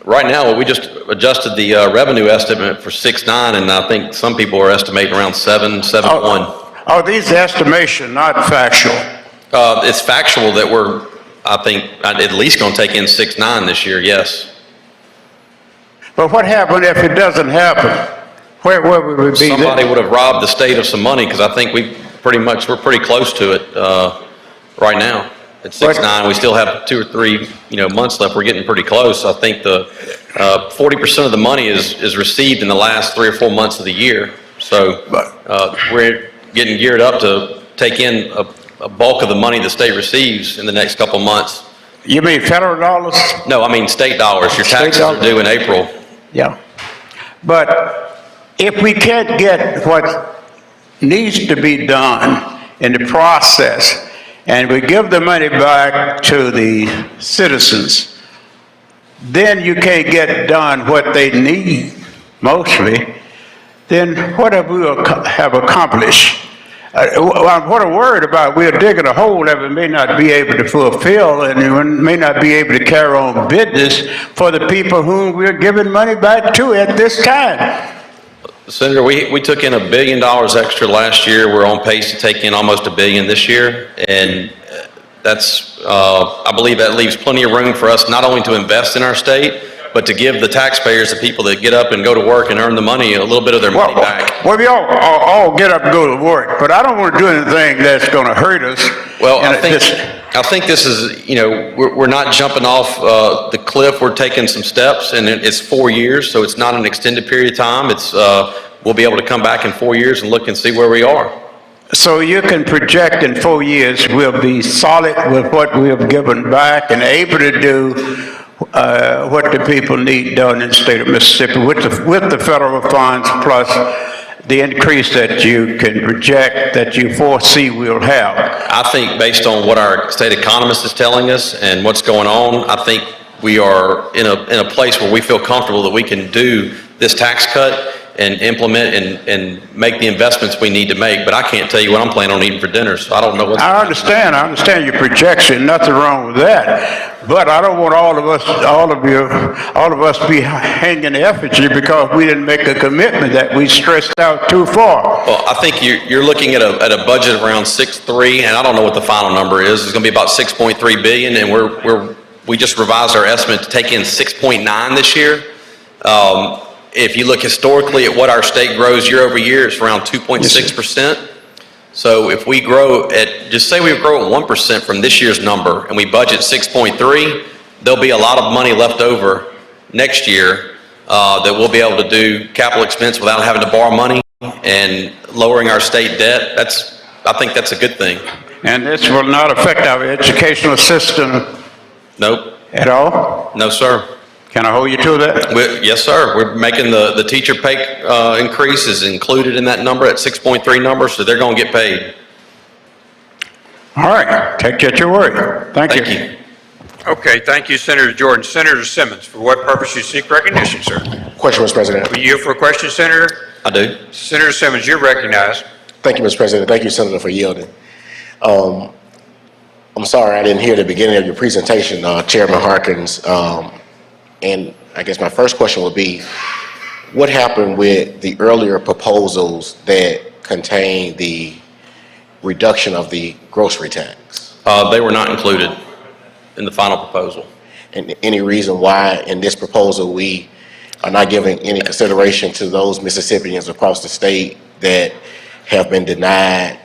Right now, we just adjusted the revenue estimate for 6.9, and I think some people are estimating around 7.1. Oh, these estimations, not factual. It's factual that we're, I think, at least going to take in 6.9 this year, yes. But what happened if it doesn't happen? Where would we be then? Somebody would have robbed the state of some money, because I think we're pretty close to it right now. At 6.9, we still have 2 or 3 months left. We're getting pretty close. I think the 40% of the money is received in the last 3 or 4 months of the year. So we're getting geared up to take in a bulk of the money the state receives in the next couple months. You mean federal dollars? No, I mean state dollars. Your taxes are due in April. Yeah. But if we can't get what needs to be done in the process, and we give the money back to the citizens, then you can't get done what they need, mostly, then what have we accomplished? What I'm worried about, we're digging a hole that we may not be able to fulfill, and we may not be able to carry on business for the people whom we're giving money back to at this time. Senator, we took in $1 billion extra last year. We're on pace to take in almost $1 billion this year. And that's, I believe that leaves plenty of room for us not only to invest in our state, but to give the taxpayers, the people that get up and go to work and earn the money, a little bit of their money back. Well, we all get up and go to work, but I don't want to do anything that's going to hurt us. Well, I think this is, we're not jumping off the cliff. We're taking some steps, and it's 4 years, so it's not an extended period of time. It's we'll be able to come back in 4 years and look and see where we are. So you can project in 4 years we'll be solid with what we have given back and able to do what the people need done in the state of Mississippi with the federal funds plus the increase that you can project, that you foresee we'll have. I think based on what our state economist is telling us and what's going on, I think we are in a place where we feel comfortable that we can do this tax cut and implement and make the investments we need to make. But I can't tell you what I'm planning on eating for dinner, so I don't know what's I understand your projection, nothing wrong with that. But I don't want all of us to be hanging effigy because we didn't make a commitment that we stressed out too far. Well, I think you're looking at a budget of around 6.3, and I don't know what the final number is. It's going to be about 6.3 billion, and we just revised our estimate to take in 6.9 this year. If you look historically at what our state grows year over year, it's around 2.6%. So if we grow just say we grow at 1% from this year's number and we budget 6.3, there'll be a lot of money left over next year that we'll be able to do capital expense without having to borrow money and lowering our state debt. I think that's a good thing. And this will not affect our educational system? Nope. At all? No, sir. Can I hold you to that? Yes, sir. We're making the teacher pay increase is included in that number at 6.3 number, so they're going to get paid. All right. Take you at your word. Thank you. Okay, thank you, Senator Jordan. Senator Simmons, for what purpose you seek recognition, sir? Question, Mr. President. Are you for a question, Senator? I do. Senator Simmons, you're recognized. Thank you, Mr. President. Thank you, Senator, for yielding. I'm sorry I didn't hear the beginning of your presentation, Chairman Harkins. And I guess my first question would be, what happened with the earlier proposals that contained the reduction of the grocery tax? They were not included in the final proposal. And any reason why in this proposal we are not giving any consideration to those Mississippians across the state that have been denied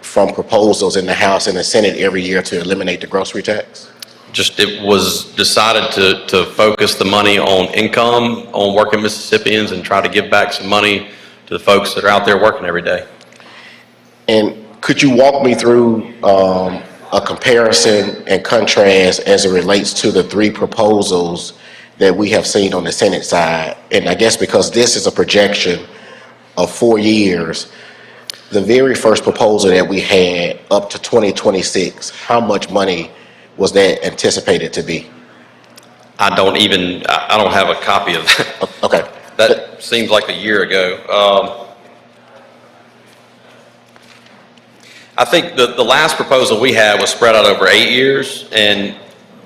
from proposals in the House and the Senate every year to eliminate the grocery tax? Just it was decided to focus the money on income, on working Mississippians, and try to give back some money to the folks that are out there working every day. And could you walk me through a comparison and contrast as it relates to the three proposals that we have seen on the Senate side? And I guess because this is a projection of 4 years, the very first proposal that we had up to 2026, how much money was that anticipated to be? I don't have a copy of that. Okay. That seems like a year ago. I think the last proposal we had was spread out over 8 years, and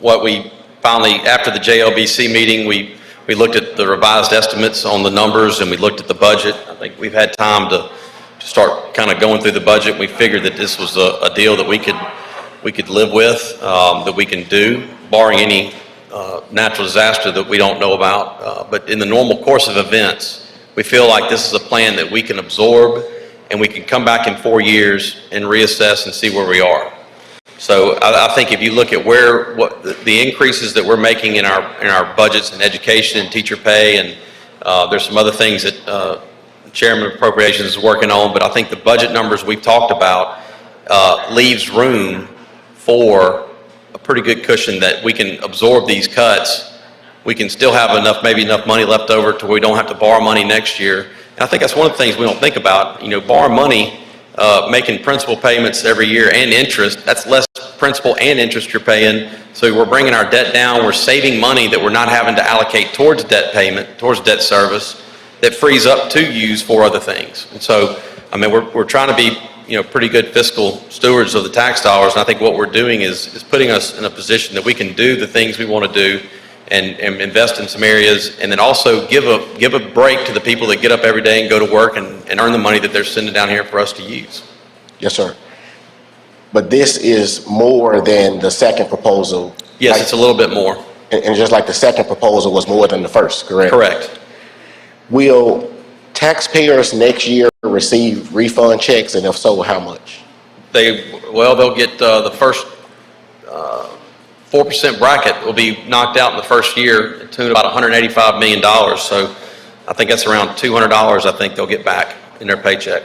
what we finally, after the JLBC meeting, we looked at the revised estimates on the numbers, and we looked at the budget. I think we've had time to start kind of going through the budget. We figured that this was a deal that we could live with, that we can do, barring any natural disaster that we don't know about. But in the normal course of events, we feel like this is a plan that we can absorb, and we can come back in 4 years and reassess and see where we are. So I think if you look at what the increases that we're making in our budgets in education and teacher pay, and there's some other things that Chairman of Appropriations is working on, but I think the budget numbers we've talked about leaves room for a pretty good cushion that we can absorb these cuts. We can still have maybe enough money left over to where we don't have to borrow money next year. And I think that's one of the things we don't think about. Borrowing money, making principal payments every year and interest, that's less principal and interest you're paying. So we're bringing our debt down. We're saving money that we're not having to allocate towards debt payment, towards debt service, that frees up to use for other things. And so, I mean, we're trying to be, pretty good fiscal stewards of the tax dollars. And I think what we're doing is putting us in a position that we can do the things we want to do and invest in some areas, and then also give a break to the people that get up every day and go to work and earn the money that they're sending down here for us to use. Yes, sir. But this is more than the second proposal. Yes, it's a little bit more. And just like the second proposal was more than the first, correct? Correct. Will taxpayers next year receive refund checks, and if so, how much? They'll get the first 4% bracket will be knocked out in the first year to about $185 million. So I think that's around $200 I think they'll get back in their paycheck.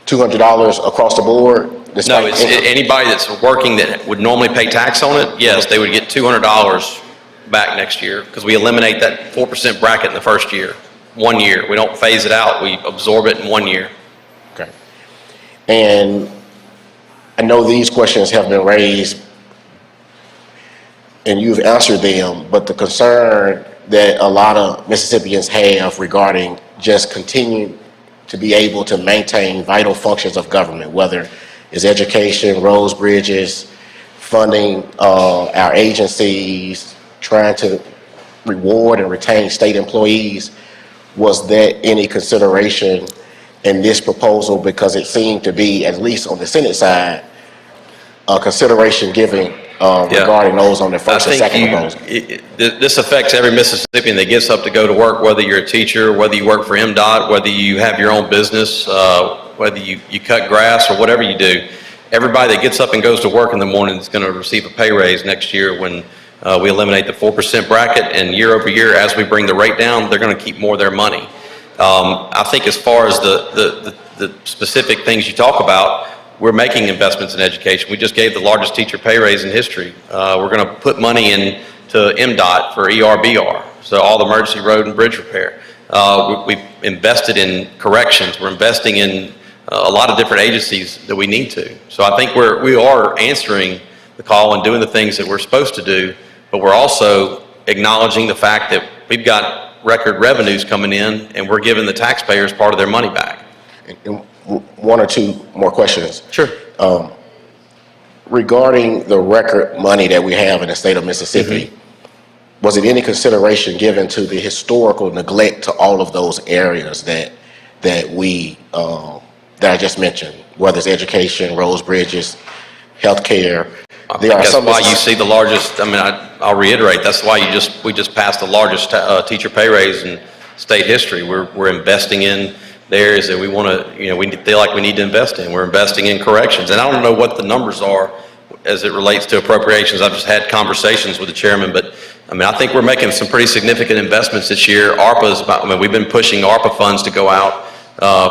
$200 across the board? No, it's anybody that's working that would normally pay tax on it, yes, they would get $200 back next year, because we eliminate that 4% bracket in the first year. 1 year. We don't phase it out. We absorb it in 1 year. Okay. And I know these questions have been raised and you've answered them, but the concern that a lot of Mississippians have regarding just continuing to be able to maintain vital functions of government, whether it's education, roads, bridges, funding our agencies, trying to reward and retain state employees. Was there any consideration in this proposal? Because it seemed to be, at least on the Senate side, a consideration given regarding those on the first and second proposal. This affects every Mississippian that gets up to go to work, whether you're a teacher, whether you work for MDOC, whether you have your own business, whether you cut grass or whatever you do. Everybody that gets up and goes to work in the morning is going to receive a pay raise next year when we eliminate the 4% bracket, and year over year, as we bring the rate down, they're going to keep more of their money. I think as far as the specific things you talk about, we're making investments in education. We just gave the largest teacher pay raise in history. We're going to put money into MDOT for ERBR, so all the emergency road and bridge repair. We've invested in corrections. We're investing in a lot of different agencies that we need to. So I think we are answering the call and doing the things that we're supposed to do but we're also acknowledging the fact that we've got record revenues coming in, and we're giving the taxpayers part of their money back. And one or two more questions. Sure. Regarding the record money that we have in the state of Mississippi, was it any consideration given to the historical neglect to all of those areas that I just mentioned, whether it's education, roads, bridges, healthcare? That's why you see the largest, I'll reiterate, that's why we just passed the largest teacher pay raise in state history. We're investing in the areas that we want to, we feel like we need to invest in. We're investing in corrections. And I don't know what the numbers are as it relates to appropriations. I've just had conversations with the chairman, but I think we're making some pretty significant investments this year. We've been pushing ARPA funds to go out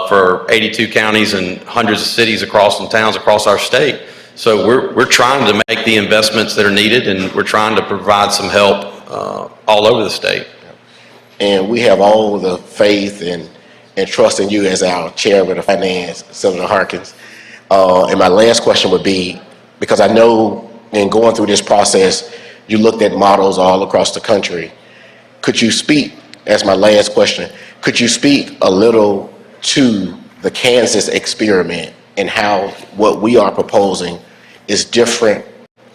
for 82 counties and hundreds of cities and towns across our state. So we're trying to make the investments that are needed, and we're trying to provide some help all over the state. And we have all the faith and trust in you as our chairman of finance, Senator Harkins. And my last question would be, because I know in going through this process, you looked at models all across the country. Could you speak, as my last question, could you speak a little to the Kansas experiment and how what we are proposing is different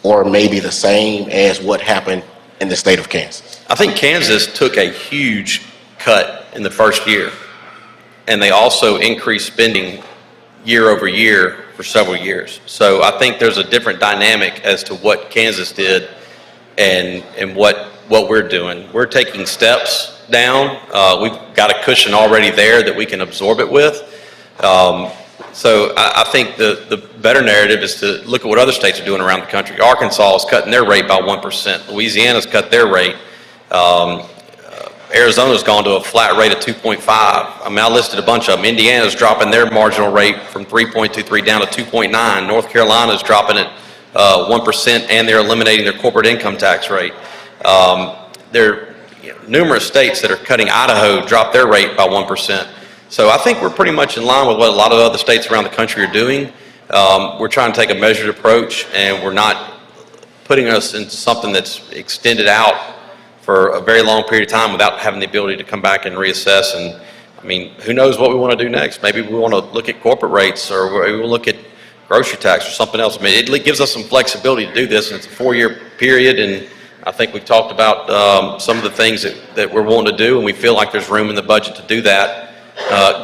or maybe the same as what happened in the state of Kansas? I think Kansas took a huge cut in the first year, and they also increased spending year over year for several years. So I think there's a different dynamic as to what Kansas did and what we're doing. We're taking steps down. We've got a cushion already there that we can absorb it with. So I think the better narrative is to look at what other states are doing around the country. Arkansas is cutting their rate by 1%. Louisiana's cut their rate. Arizona's gone to a flat rate of 2.5. I listed a bunch of them. Indiana's dropping their marginal rate from 3.23 down to 2.9. North Carolina's dropping it 1%, and they're eliminating their corporate income tax rate. There are numerous states that are cutting. Idaho dropped their rate by 1%. So I think we're pretty much in line with what a lot of other states around the country are doing. We're trying to take a measured approach, and we're not putting us into something that's extended out for a very long period of time without having the ability to come back and reassess. And who knows what we want to do next? Maybe we want to look at corporate rates, or we'll look at grocery tax or something else. It gives us some flexibility to do this, and it's a 4-year period, and I think we've talked about some of the things that we're wanting to do, and we feel like there's room in the budget to do that,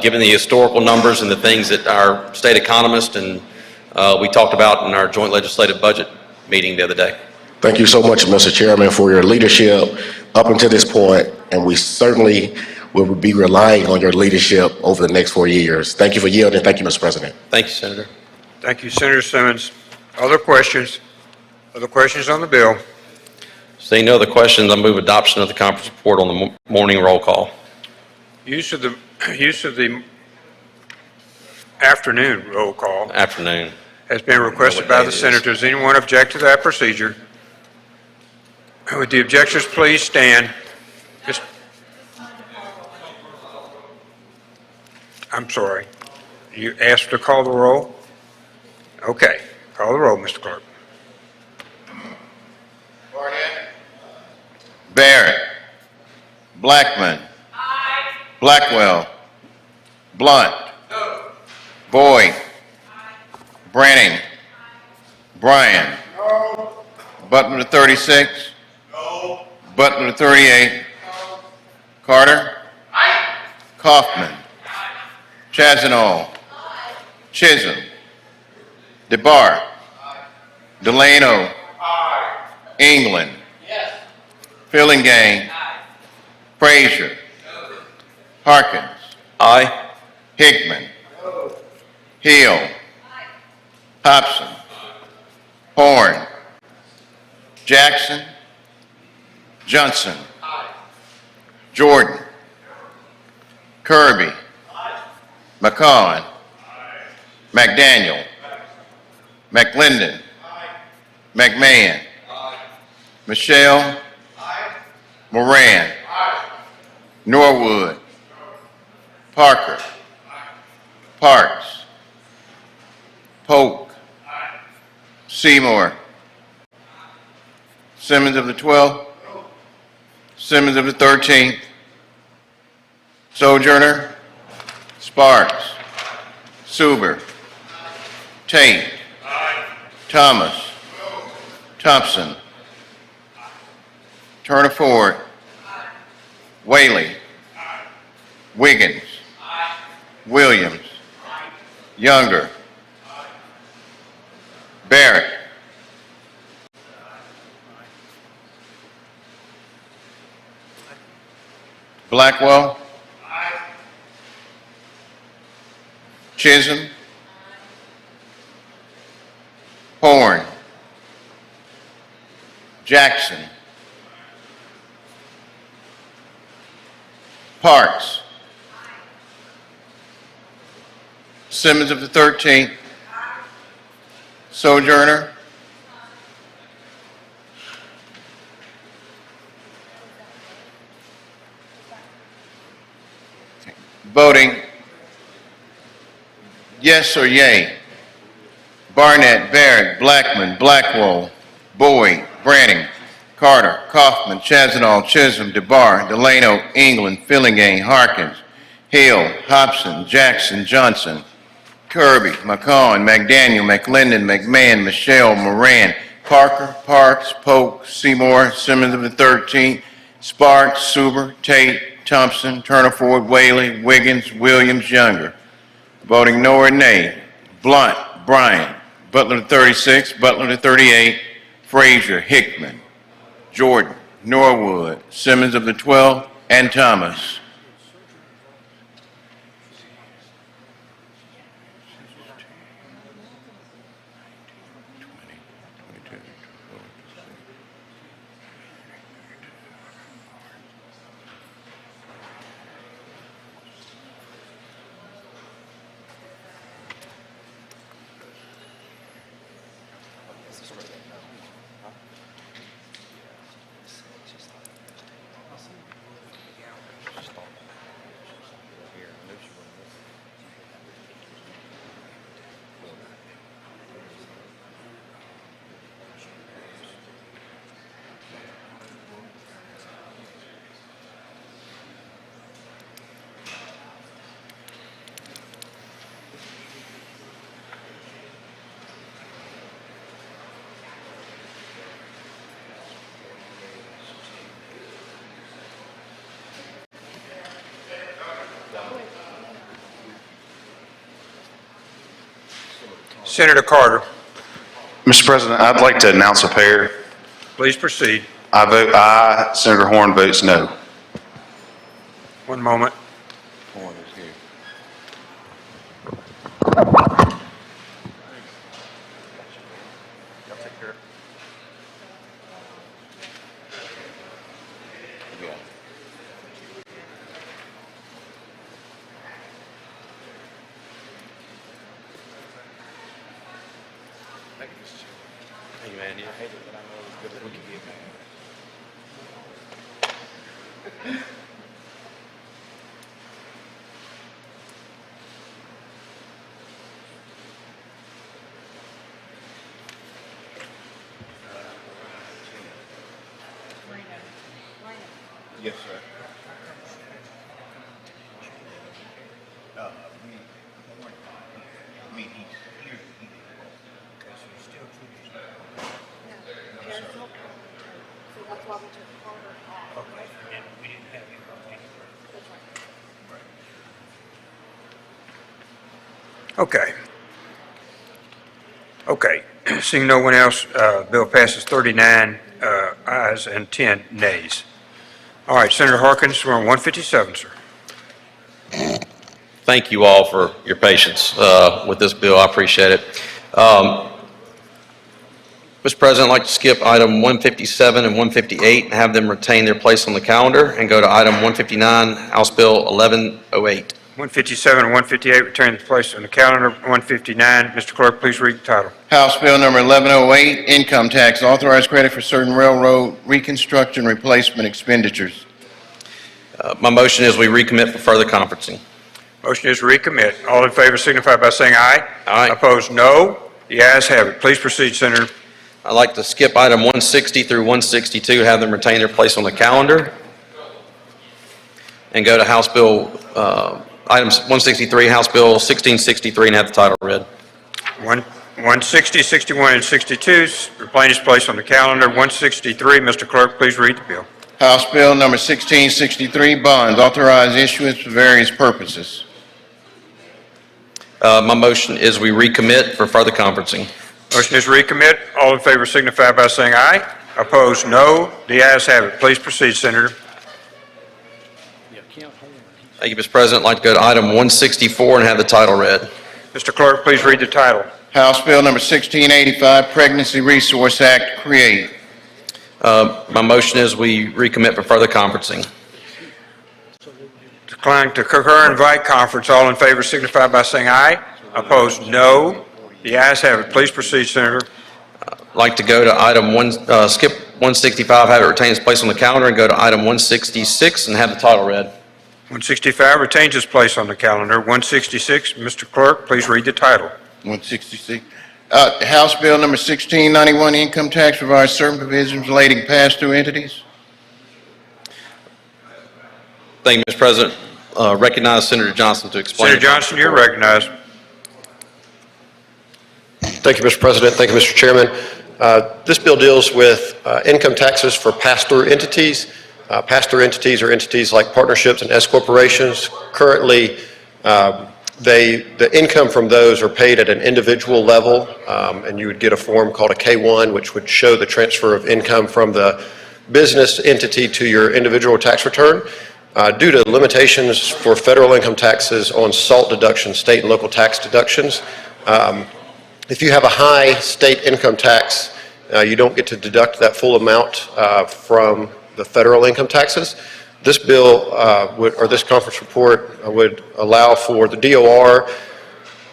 given the historical numbers and the things that our state economist and we talked about in our joint legislative budget meeting the other day. Thank you so much, Mr. Chairman, for your leadership up until this point, and we certainly will be relying on your leadership over the next 4 years. Thank you for yielding. Thank you, Mr. President. Thank you, Senator. Thank you, Senator Simmons. Other questions? Other questions on the bill? Seeing no other questions, I move adoption of the conference report on the morning roll call. Use of the afternoon roll call Afternoon. has been requested by the senator. Does anyone object to that procedure? Would the objectors please stand? I'm sorry. You asked to call the roll? Okay. Call the roll, Mr. Clerk. Barrett. Blackman. Blackwell. Blunt. Boyd. Branning. Bryan. Butler to 36. Butler to 38. Carter. Kaufman. Chazanall. Chisholm. DeBar. Delano. England. Fillingham. Frazier. Harkins. Aye. Hickman. Hill. Hobson. Horn. Jackson. Johnson. Jordan. Kirby. McCollum. McDaniel. McLendon. McMahon. Michelle. Moran. Norwood. Parker. Parks. Polk. Seymour. Simmons of the 12th. Simmons of the 13th. Sojourner. Sparks. Suber. Tate. Thomas. Thompson. Turner Ford. Whaley. Wiggins. Williams. Younger. Barrett. Blackwell. Chisholm. Horn. Jackson. Parks. Simmons of the 13th. Sojourner. Voting yes or yay. Barnett, Barrett, Blackman, Blackwell, Bowie, Branning, Carter, Kaufman, Chazanall, Chisholm, DeBar, Delano, England, Fillingane, Harkins, Hill, Hobson, Jackson, Johnson, Kirby, McCollum, McDaniel, McLendon, McMahon, Michelle, Moran, Parker, Parks, Polk, Seymour, Simmons of the 13th, Sparks, Suber, Tate, Thompson, Turner Ford, Whaley, Wiggins, Williams, Younger. Voting no or nay. Blunt, Bryant, Butler to 36, Butler to 38, Frazier, Hickman, Jordan, Norwood, Simmons of the 12th, and Thomas. Senator Carter, Mr. President, I'd like to announce a pair. please proceed. I vote aye. Senator Horn votes no. One moment. Yes, sir. Okay. Okay. Seeing no one else, bill passes 39 ayes and 10 nays. All right, Senator Harkins, we're on 157, sir. Thank you all for your patience with this bill. I appreciate it. Mr. President, I'd like to skip item 157 and 158 and have them retain their place on the calendar and go to item 159, House Bill 1108. 157 and 158 return to place on the calendar. 159, Mr. Clerk, please read the title. House Bill number 1108, income tax, authorized credit for certain railroad reconstruction replacement expenditures. My motion is we recommit for further conferencing. Motion is to recommit. All in favor signify by saying aye. Aye. Opposed, no. The ayes have it. Please proceed, Senator. I'd like to skip item 160 through 162, have them retain their place on the calendar, and go to House Bill, items 163, House Bill 1663, and have the title read. 160, 61, and 62, retain its place on the calendar. 163, Mr. Clerk, please read the bill. House Bill number 1663, bonds, authorized issuance for various purposes. My motion is we recommit for further conferencing. Motion is recommit. All in favor signify by saying aye. Opposed, no. The ayes have it. Please proceed, Senator. Thank you, Mr. President. I'd like to go to item 164 and have the title read. Mr. Clerk, please read the title. House Bill number 1685, Pregnancy Resource Act, create. My motion is we recommit for further conferencing. Decline to concur and invite conference. All in favor signify by saying aye. Opposed, no. The ayes have it. Please proceed, Senator. I'd like to go to item skip 165, have it retain its place on the calendar, and go to item 166 and have the title read. 165 retains its place on the calendar. 166, Mr. Clerk, please read the title. 166. House Bill number 1691, income tax provides certain provisions relating pass-through entities. Thank you, Mr. President. Recognize Senator Johnson to explain. Senator Johnson, you're recognized. Thank you, Mr. President. Thank you, Mr. Chairman. This bill deals with income taxes for pass-through entities. Pass-through entities are entities like partnerships and S corporations. Currently, the income from those are paid at an individual level, and you would get a form called a K-1, which would show the transfer of income from the business entity to your individual tax return. Due to limitations for federal income taxes on SALT deductions, state and local tax deductions, if you have a high state income tax, you don't get to deduct that full amount from the federal income taxes. This bill, or this conference report, would allow for the DOR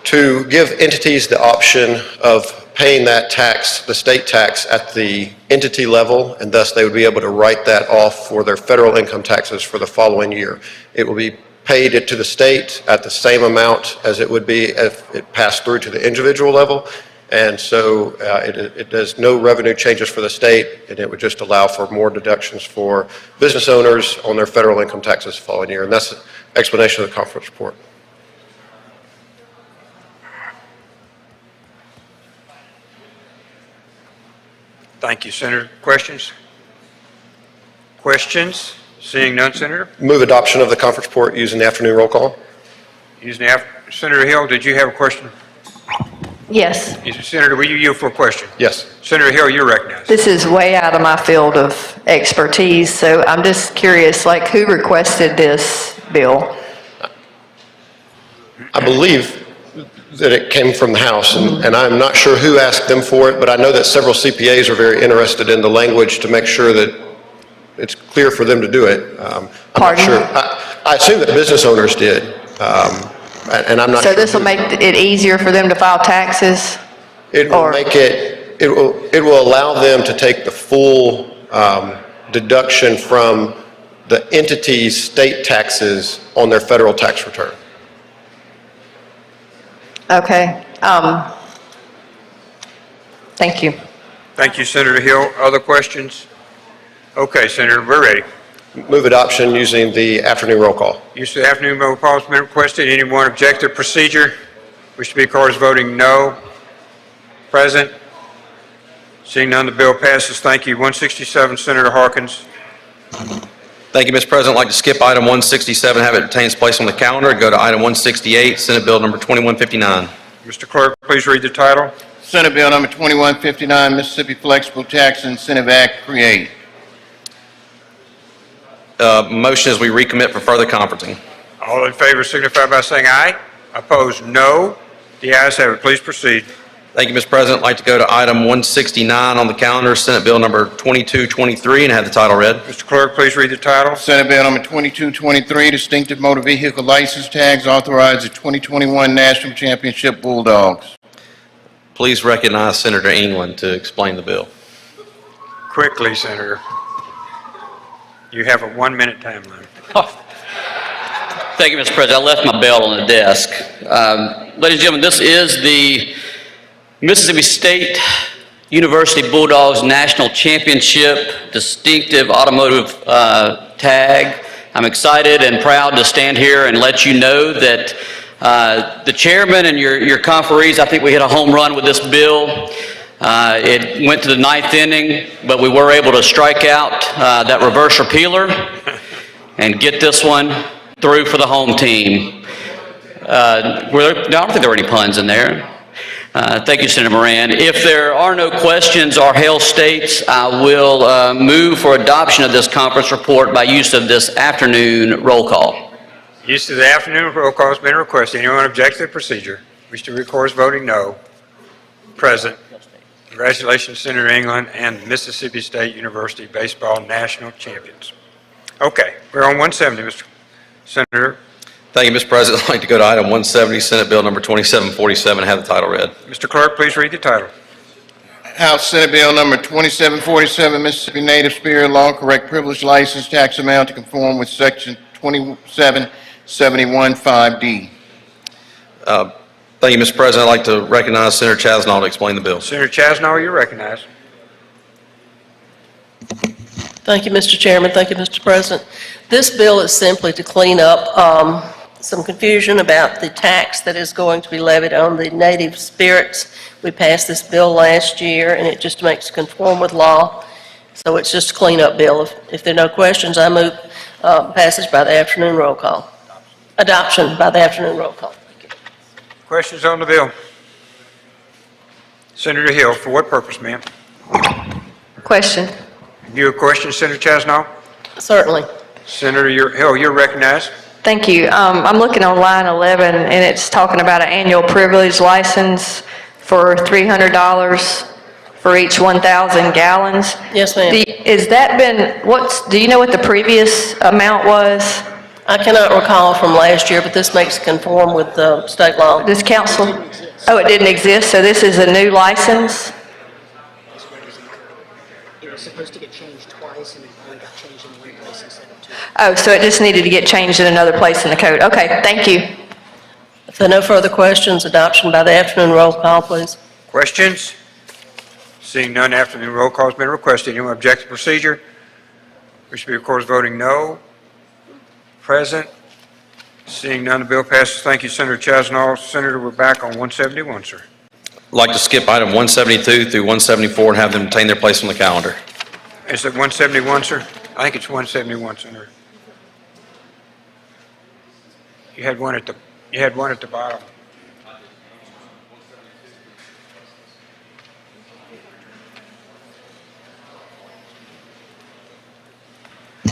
to give entities the option of paying that tax, the state tax, at the entity level, and thus they would be able to write that off for their federal income taxes for the following year. It will be paid it to the state at the same amount as it would be if it passed through to the individual level. And so it does no revenue changes for the state, and it would just allow for more deductions for business owners on their federal income taxes the following year. And that's the explanation of the conference report. Thank you, Senator. Questions? Questions? Seeing none, Senator. Move adoption of the conference report using the afternoon roll call. Senator Hill, did you have a question? Yes. Senator, will you yield for a question? Yes. Senator Hill, you're recognized. This is way out of my field of expertise, so I'm just curious, like, who requested this bill? I believe that it came from the House, and I'm not sure who asked them for it, but I know that several CPAs are very interested in the language to make sure that it's clear for them to do it. I'm not sure. I assume that business owners did, and I'm not sure. So this will make it easier for them to file taxes? It will make it will allow them to take the full deduction from the entity's state taxes on their federal tax return. Okay. Thank you. Thank you, Senator Hill. Other questions? Okay, Senator, we're ready. Move adoption using the afternoon roll call. Use of the afternoon roll call has been requested. Anyone object to procedure? Wish to be recorded as voting no. Present? Seeing none, the bill passes. Thank you. 167, Senator Harkins. Thank you, Mr. President. I'd like to skip item 167, have it retain its place on the calendar, and go to item 168, Senate Bill number 2159. Mr. Clerk, please read the title. Senate Bill number 2159, Mississippi Flexible Tax Incentive Act, create. Motion is we recommit for further conferencing. All in favor signify by saying aye. Opposed, no. The ayes have it. Please proceed. Thank you, Mr. President. I'd like to go to item 169 on the calendar, Senate Bill number 2223, and have the title read. Mr. Clerk, please read the title. Senate Bill number 2223, Distinctive Motor Vehicle License Tags, authorize the 2021 National Championship Bulldogs. Please recognize Senator England to explain the bill. Quickly, Senator. You have a 1-minute time limit. Thank you, Mr. President. I left my bell on the desk. Ladies and gentlemen, this is the Mississippi State University Bulldogs National Championship distinctive automotive tag. I'm excited and proud to stand here and let you know that the chairman and your conferees, I think we hit a home run with this bill. It went to the 9th inning, but we were able to strike out that reverse repealer and get this one through for the home team. I don't think there were any puns in there. Thank you, Senator Moran. If there are no questions or held states, I will move for adoption of this conference report by use of this afternoon roll call. Use of the afternoon roll call has been requested. Anyone object to the procedure? Wish to record as voting no. Present. Congratulations, Senator England and Mississippi State University baseball national champions. Okay, we're on 170, Mr. Senator. Thank you, Mr. President. I'd like to go to item 170, Senate Bill number 2747, have the title read. Mr. Clerk, please read the title. House Senate Bill number 2747, Mississippi Native Spirit Law, correct privilege license tax amount to conform with section 27715D. Thank you, Mr. President. I'd like to recognize Senator Chasnow to explain the bill. Senator Chasnow, you're recognized. Thank you, Mr. Chairman. Thank you, Mr. President. This bill is simply to clean up some confusion about the tax that is going to be levied on the native spirits. We passed this bill last year, and it just makes it conform with law. So it's just a cleanup bill. If there are no questions, I move passage by the afternoon roll call. Adoption by the afternoon roll call. Questions on the bill? Senator Hill, for what purpose, ma'am? Question. You have a question, Senator Chasnow? Certainly. Senator Hill, you're recognized. Thank you. I'm looking on line 11, and it's talking about an annual privilege license for $300 for each 1,000 gallons. Yes, ma'am. Is that been, do you know what the previous amount was? I cannot recall from last year, but this makes it conform with the state law. This council? Oh, it didn't exist, so this is a new license? It was supposed to get changed twice, and it only got changed in one place instead of two. Oh, so it just needed to get changed in another place in the code. Okay, thank you. If there are no further questions, adoption by the afternoon roll call, please. Questions? Seeing none, afternoon roll call has been requested. Anyone object to procedure? Wish to be recorded as voting no. Present. Seeing none, the bill passes. Thank you, Senator Chasnow. Senator, we're back on 171, sir. I'd like to skip item 172 through 174 and have them retain their place on the calendar. Is it 171, sir? I think it's 171, Senator. You had one at the bottom.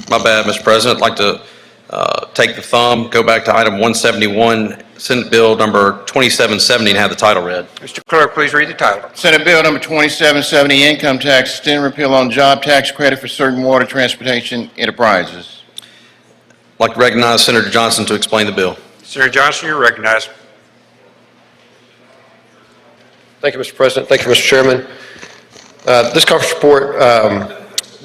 My bad, Mr. President. I'd like to take the thumb, go back to item 171, Senate Bill number 2770, and have the title read. Mr. Clerk, please read the title. Senate Bill number 2770, income tax, extend repeal on job tax credit for certain water transportation enterprises. I'd like to recognize Senator Johnson to explain the bill. Senator Johnson, you're recognized. Thank you, Mr. President. Thank you, Mr. Chairman. This conference report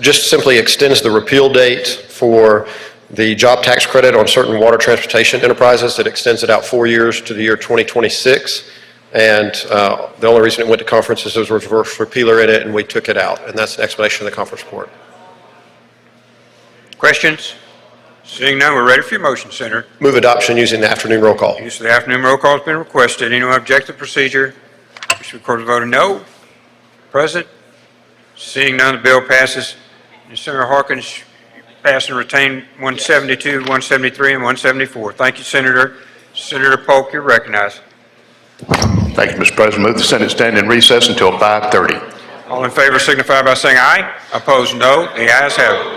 just simply extends the repeal date for the job tax credit on certain water transportation enterprises. It extends it out 4 years to the year 2026. And the only reason it went to conference is there was a reverse repealer in it, and we took it out. And that's an explanation of the conference report. Questions? Seeing none, we're ready for your motion, Senator. Move adoption using the afternoon roll call. Use of the afternoon roll call has been requested. Anyone object to the procedure? Wish to record as voting no. Present. Seeing none, the bill passes. And Senator Harkins, pass and retain 172, 173, and 174. Thank you, Senator. Senator Polk, you're recognized. Thank you, Mr. President. Move the Senate stand in recess until 5:30. All in favor signify by saying aye. Opposed, no. The ayes have it.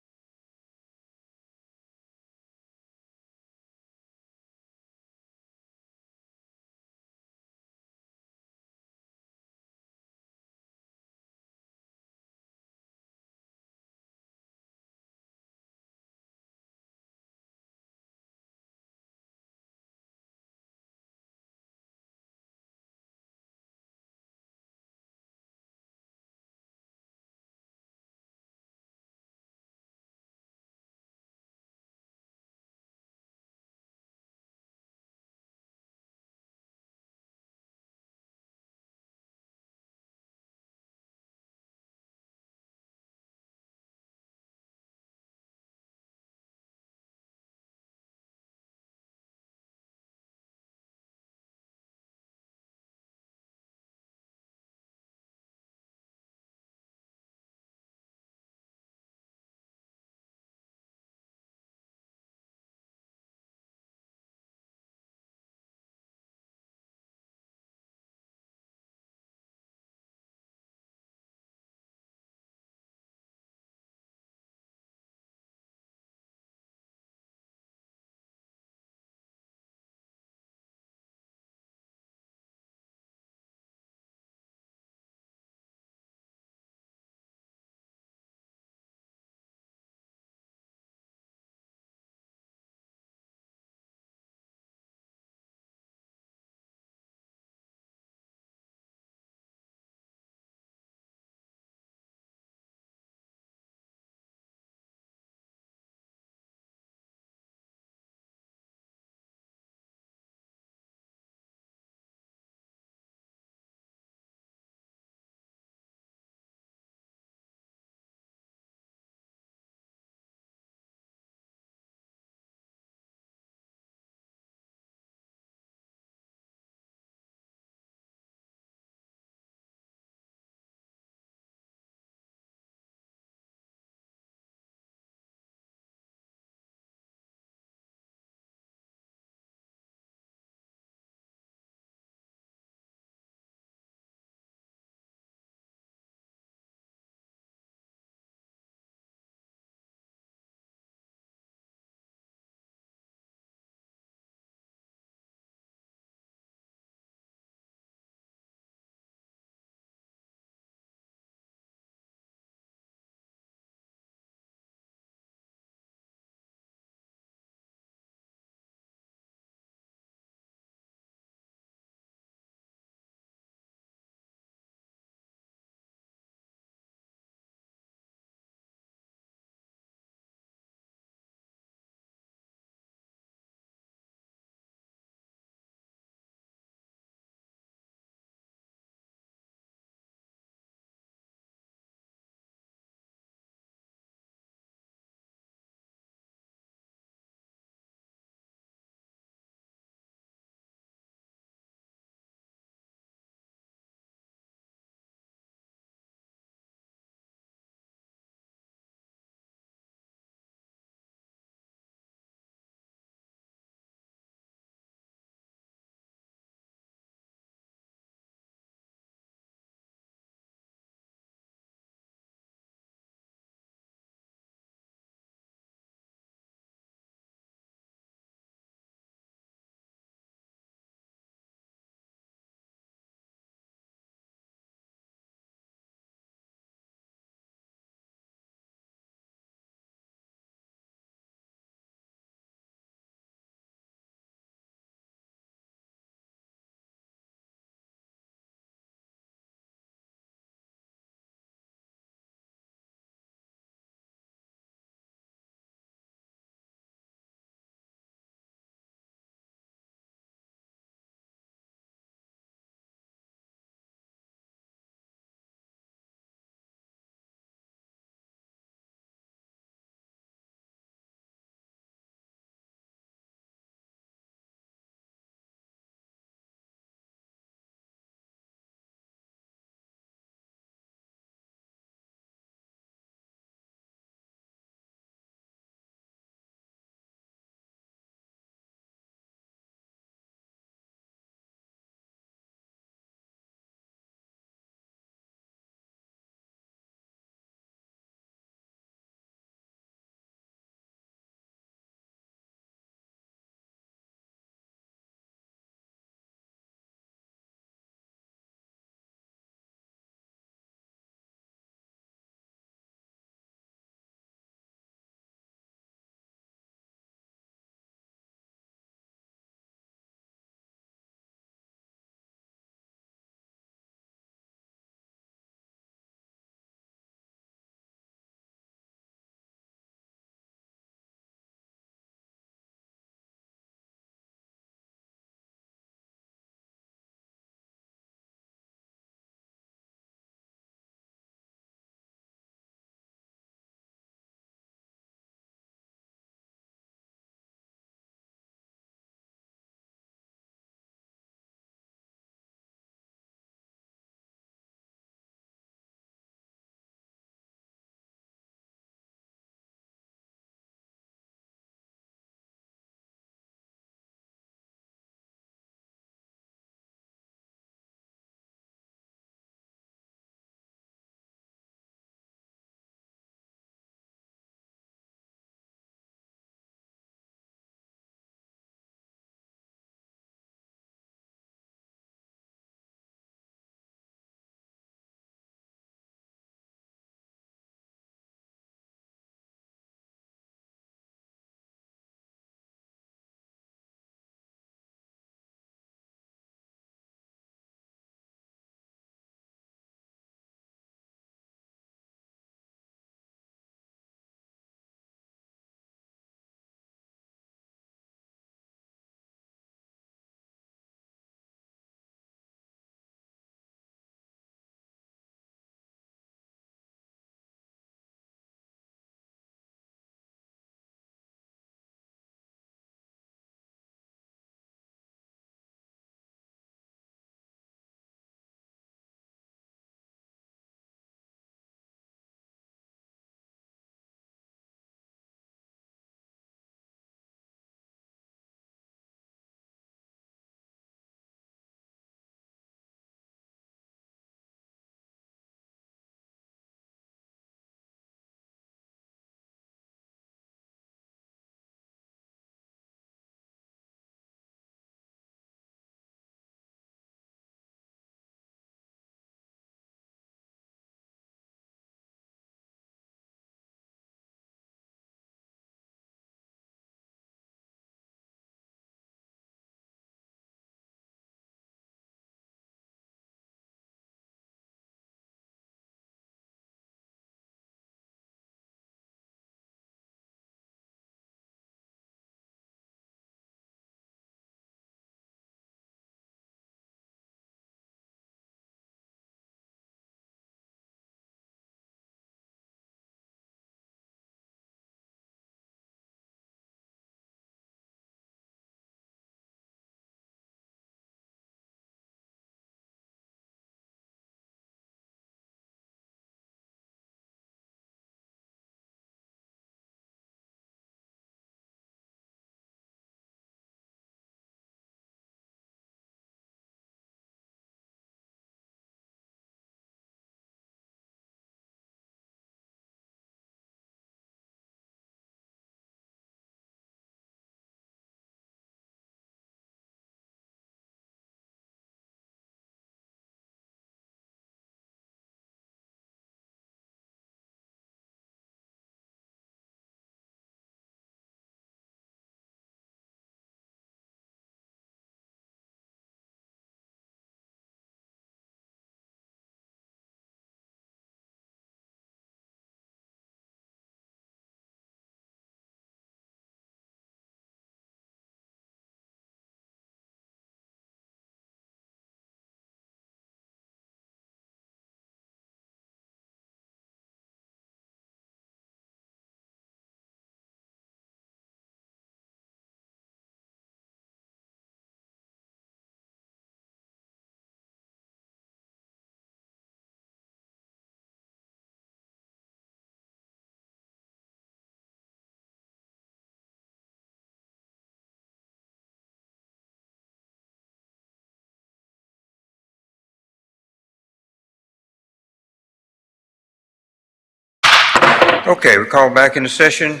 Okay, we call back into session.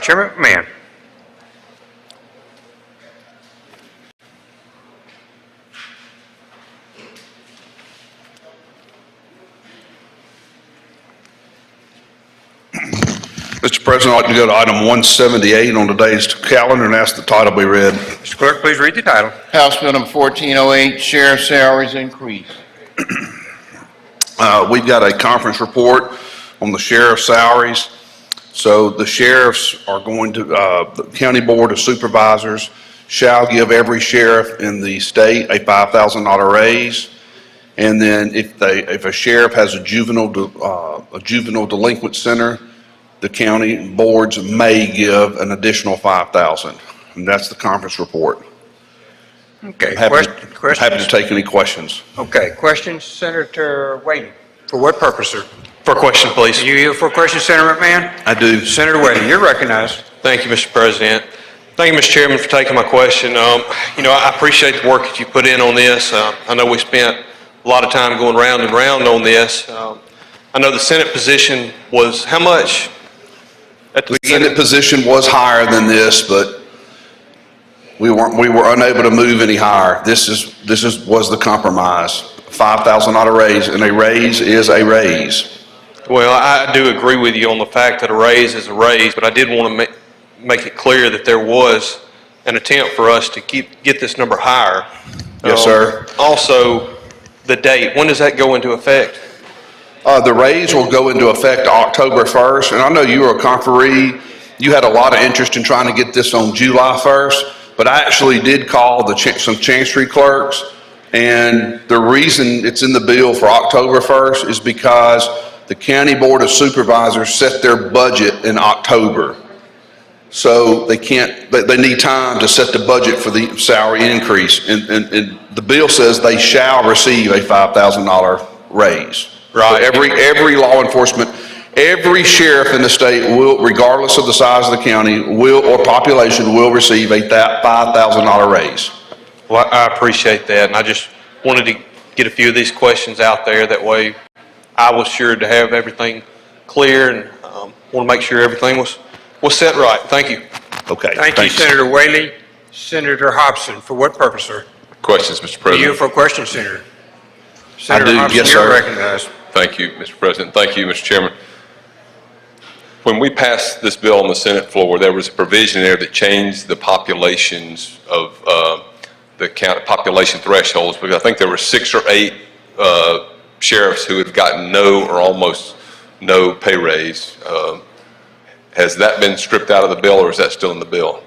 Chairman McMahon. Mr. President, I'd like to go to item 178 on today's calendar and ask the title be read. Mr. Clerk, please read the title. House Bill number 1408, sheriff salaries increase. We've got a conference report on the sheriff's salaries. So the sheriffs are going to, the County Board of Supervisors shall give every sheriff in the state a $5,000 raise. And then if a sheriff has a juvenile delinquent center, the county boards may give an additional $5,000. And that's the conference report. Okay, Questions? Happy to take any questions. Okay, questions, Senator Whalen. For what purpose, sir? For a question, please. Are you here for a question, Senator McMahon? I do. Senator Whalen, you're recognized. Thank you, Mr. President. Thank you, Mr. Chairman, for taking my question. I appreciate the work that you put in on this. I know we spent a lot of time going round and round on this. I know the Senate position was how much? The Senate position was higher than this, but we were unable to move any higher. This was the compromise. $5,000 raise, and a raise is a raise. Well, I do agree with you on the fact that a raise is a raise, but I did want to make it clear that there was an attempt for us to get this number higher. Yes, sir. Also, the date, when does that go into effect? The raise will go into effect October 1st, and I know you were a conferee. You had a lot of interest in trying to get this on July 1st, but I actually did call some chancery clerks, and the reason it's in the bill for October 1st is because the County Board of Supervisors set their budget in October. So they need time to set the budget for the salary increase, and the bill says they shall receive a $5,000 raise. Right. So every law enforcement, every sheriff in the state will, regardless of the size of the county, or population, will receive a $5,000 raise. Well, I appreciate that, and I just wanted to get a few of these questions out there. That way I was sure to have everything clear, and want to make sure everything was set right. Thank you. Okay. Thank you, Senator Whaley. Senator Hobson, for what purpose, sir? Questions, Mr. Are President? you for a question, Senator? I Senator do, Hobson, yes, you're sir. recognized. Thank you, Mr. President. Thank you, Mr. Chairman. When we passed this bill on the Senate floor, there was a provision there that changed the populations of the county population thresholds, because I think there were 6 or 8 sheriffs who had gotten no or almost no pay raise. Has that been stripped out of the bill, or is that still in the bill?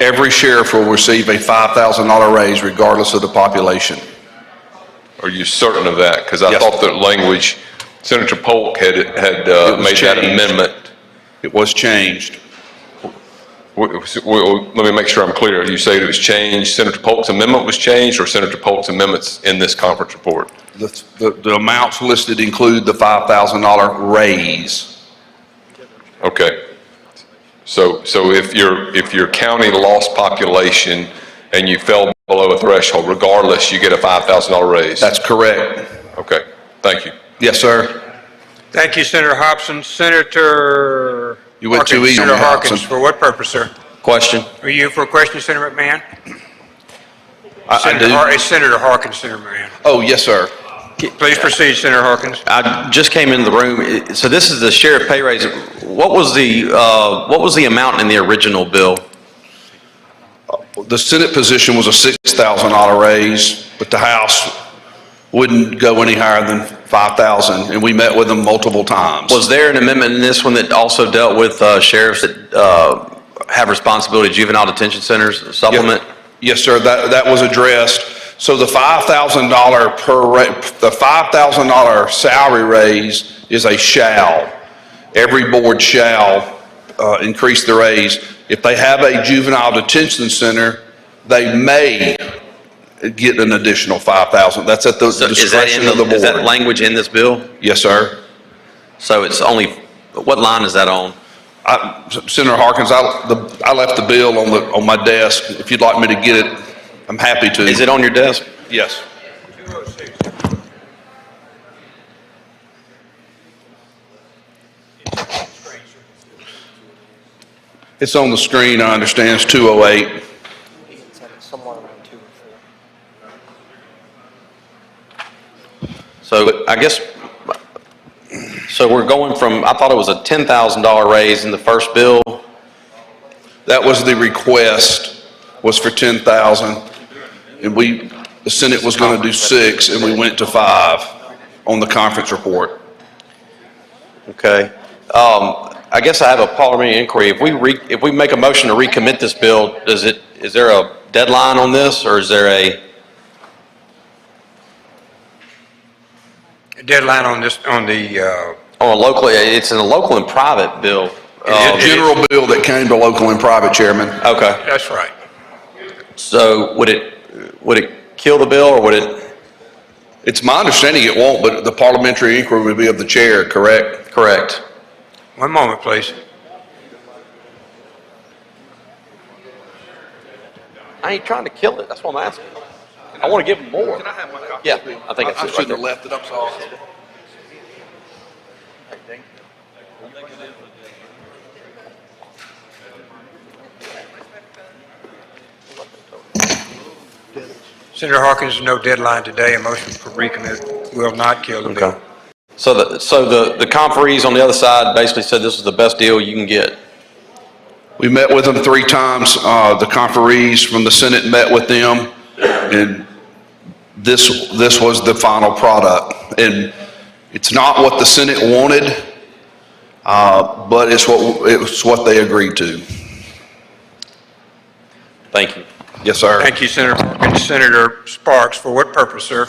Every sheriff will receive a $5,000 raise regardless of the population. Are you certain of that? Because I Yes. thought the language, Senator Polk had made that amendment. It was changed. Let me make sure I'm clear. You say it was changed, Senator Polk's amendment was changed, or Senator Polk's amendments in this conference report? The amounts listed include the $5,000 raise. Okay. So if your county lost population and you fell below a threshold, regardless, you get a $5,000 raise? That's correct. Okay. Thank you. Yes, sir. Thank you, Senator Hobson. Senator You went too Harkins, easy on Senator me, Harkins, Hobson. for what purpose, sir? Question? Are you for a question, Senator McMahon? I do. It's Senator Harkins, Senator McMahon. Oh, yes, sir. Please proceed, Senator Harkins. I just came into the room. So this is the sheriff pay raise. What was the amount in the original bill? The Senate position was a $6,000 raise, but the House wouldn't go any higher than $5,000, and we met with them multiple times. Was there an amendment in this one that also dealt with sheriffs that have responsibility juvenile detention centers supplement? Yes, sir. That was addressed. So the $5,000 salary raise is a shall. Every board shall increase the raise. If they have a juvenile detention center, they may get an additional $5,000. That's at the discretion of the board. Is that language in this bill? Yes, sir. So it's only, what line is that on? Senator Harkins, I left the bill on my desk. If you'd like me to get it, I'm happy to. Is it on your desk? Yes. It's on the screen, I understand, it's 208. Somewhere around 2 or 4. So I guess, so we're going from, I thought it was a $10,000 raise in the first bill. That was the request, was for 10,000. And the Senate was going to do 6, and we went to 5 on the conference report. Okay. I guess I have a parliamentary inquiry. If we make a motion to recommit this bill, is there a deadline on this, or is there a deadline on this, on the, on a local, it's in a local and private bill. It's a general bill that came to local and private, Chairman. Okay. that's right. So would it kill the bill, or would it? It's my understanding it won't, but the parliamentary inquiry would be of the chair, correct? Correct. One moment, please. I ain't trying to kill it. That's what I'm asking. I want to give them more. Can I have my copy? Yeah, I think I shouldn't have left it, I'm sorry. Senator Hawkins, no deadline today. A motion for recommit will not kill the bill. Okay. So the conferees on the other side basically said this was the best deal you can get. We met with them 3 times. The conferees from the Senate met with them, and this was the final product. And it's not what the Senate wanted, but it's what they agreed to. Thank you. Yes, sir. Thank you, Senator. Senator Sparks, for what purpose, sir?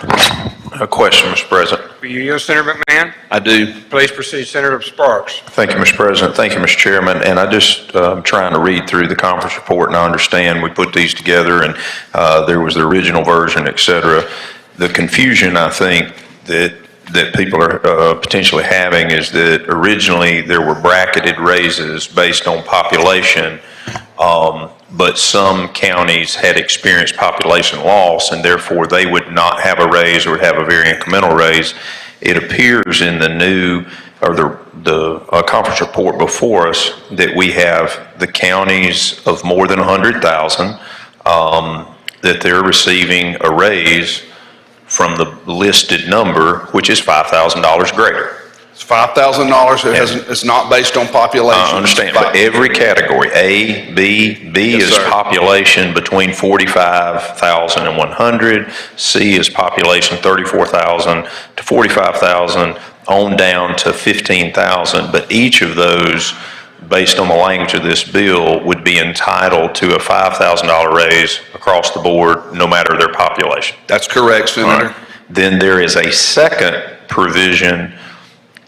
A question, Mr. President. Do you yield, Senator McMahon? I do. Please proceed, Senator Sparks. Thank you, Mr. President. Thank you, Mr. Chairman. And I just trying to read through the conference report, and I understand we put these together, and there was the original version, et cetera. The confusion, I think, that people are potentially having is that originally there were bracketed raises based on population, but some counties had experienced population loss, and therefore they would not have a raise or would have a very incremental raise. It appears in the new, or the conference report before us, that we have the counties of more than 100,000, that they're receiving a raise from the listed number, which is $5,000 greater. It's $5,000. It's not based on population. I understand, but every category, A, B, B Yes, is sir. population between 45,000 and 100. C is population 34,000 to 45,000, on down to 15,000. But each of those, based on the language of this bill, would be entitled to a $5,000 raise across the board, no matter their population. That's correct, Senator. Right. Then there is a second provision,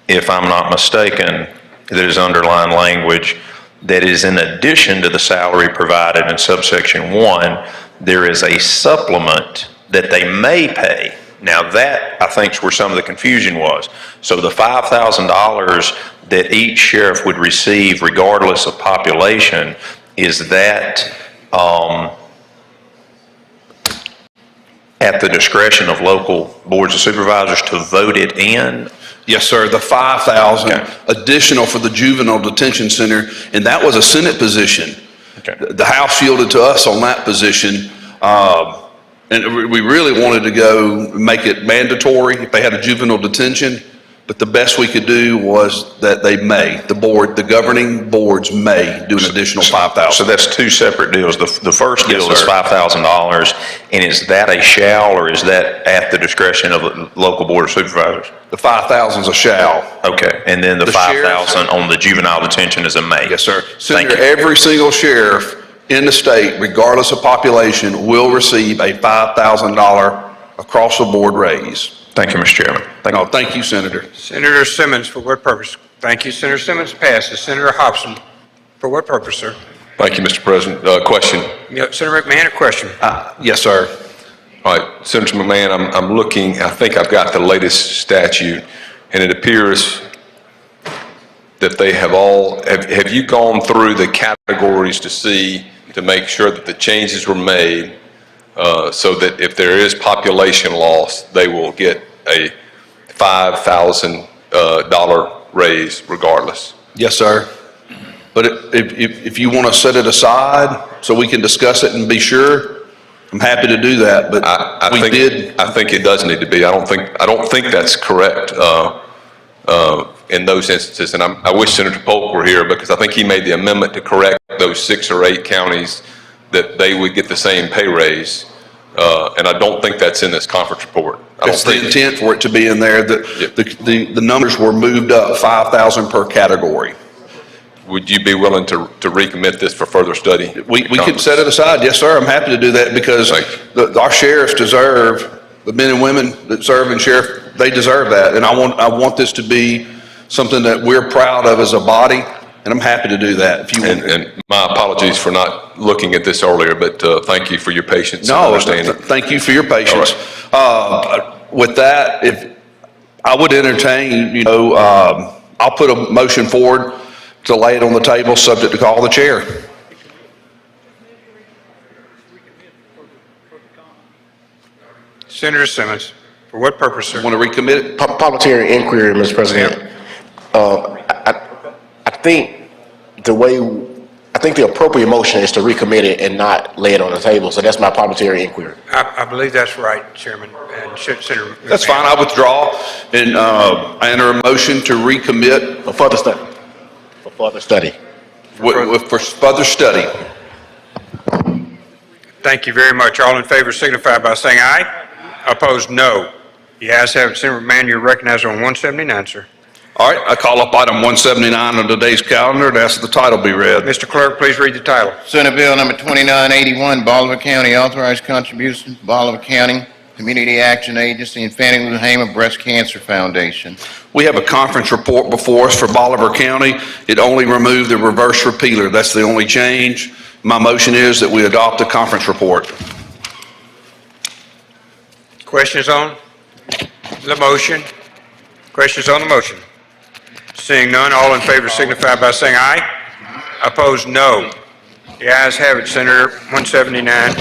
if I'm not mistaken, that is underlined language that is in addition to the salary provided in subsection 1, there is a supplement that they may pay. Now that, I think, is where some of the confusion was. So the $5,000 that each sheriff would receive regardless of population, is that at the discretion of local boards of supervisors to vote it in? Yes, sir. The 5,000 additional for the juvenile detention center, and that was a Senate position. Okay. The House yielded to us on that position, and we really wanted to go make it mandatory if they had a juvenile detention. But the best we could do was that they may, the governing boards may do an additional 5,000. So that's two separate deals. The first deal Yes, is sir. $5,000, and is that a shall, or is that at the discretion of the local board of supervisors? The 5,000 is a shall. Okay, and then the The sheriff- 5,000 on the juvenile detention is a may? Yes, sir. Thank Senator, you. every single sheriff in the state, regardless of population, will receive a $5,000 across the board raise. Thank you, Mr. Chairman. Thank you, Senator. Senator Simmons, for what purpose? Thank you. Senator Simmons passes. Senator Hobson, for what purpose, sir? Thank you, Mr. President. Question. Yeah, Senator McMahon, a question. Yes, sir. All right, Senator McMahon, I'm looking, I think I've got the latest statute, and it appears that they have all, have you gone through the categories to make sure that the changes were made so that if there is population loss, they will get a $5,000 raise regardless? Yes, sir. But if you want to set it aside so we can discuss it and be sure, I'm happy to do that, but I think it does need to be. I don't think that's correct, in those instances. And I wish Senator Polk were here, because I think he made the amendment to correct those 6 or 8 counties that they would get the same pay raise. And I don't think that's in this conference report. It's the intent for it to be in there. The numbers were moved up 5,000 per category. Would you be willing to recommit this for further study? We can set it aside. Yes, sir. I'm happy to do that, because our sheriffs deserve, the men and women that serve in sheriff, they deserve that. And I want this to be something that we're proud of as a body, and I'm happy to do that. If you want. And my apologies for not looking at this earlier, but thank you for your patience and understanding. Thank you for your patience. With that, if I would entertain, I'll put a motion forward to lay it on the table, subject to call of the chair. Senator Simmons, for what purpose, sir? Want to recommit it? Parliamentary inquiry, Mr. President. I think the appropriate motion is to recommit it and not lay it on the table. So that's my parliamentary inquiry. I believe that's right, Chairman, and Senator. That's fine. I withdraw, and I enter a motion to recommit. For further study. For further study. For further study. Thank you very much. All in favor signify by saying aye. Opposed, no. The ayes have it. Senator McMahon, you're recognized on 179, sir. All right, I call up item 179 on today's calendar and ask that the title be read. Mr. Clerk, please read the title. Senate Bill number 2981, Bolivar County Authorized Contribution, Bolivar County Community Action Agency, and Fannie Lou Hamer Breast Cancer Foundation. We have a conference report before us for Bolivar County. It only removed the reverse repealer. That's the only change. My motion is that we adopt the conference report. Questions on the motion? Questions on the motion? Seeing none, all in favor signify by saying aye. Opposed, no. The ayes have it, Senator. 179.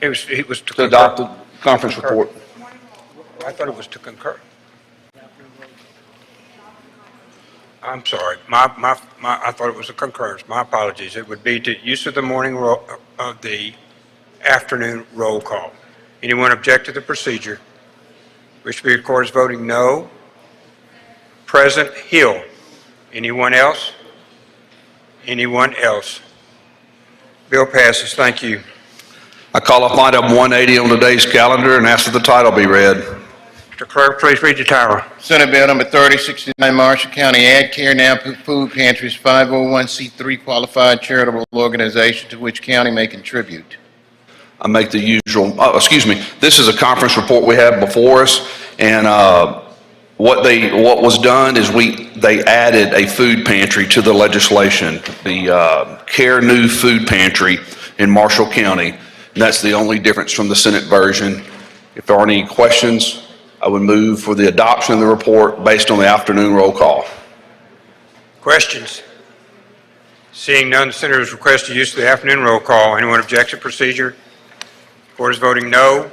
It was to adopt the conference report. I thought it was to concur. I'm sorry. I thought it was a concurrence. My apologies. It would be to use of the afternoon roll call. Anyone object to the procedure? Wish to be recorded as voting no. Present, Hill. Anyone else? Anyone else? Bill passes. Thank you. I call up item 180 on today's calendar and ask that the title be read. Mr. Clerk, please read the title. Senate Bill number 3069, Marshall County Ad Care Now Food Pantries, 501c3 qualified charitable organization to which county may contribute. I make the usual, this is a conference report we have before us, and what was done is they added a food pantry to the legislation, the Care New Food Pantry in Marshall County. And that's the only difference from the Senate version. If there are any questions, I would move for the adoption of the report based on the afternoon roll call. Questions? Seeing none, the senator's request to use the afternoon roll call. Anyone object to procedure? Court is voting no.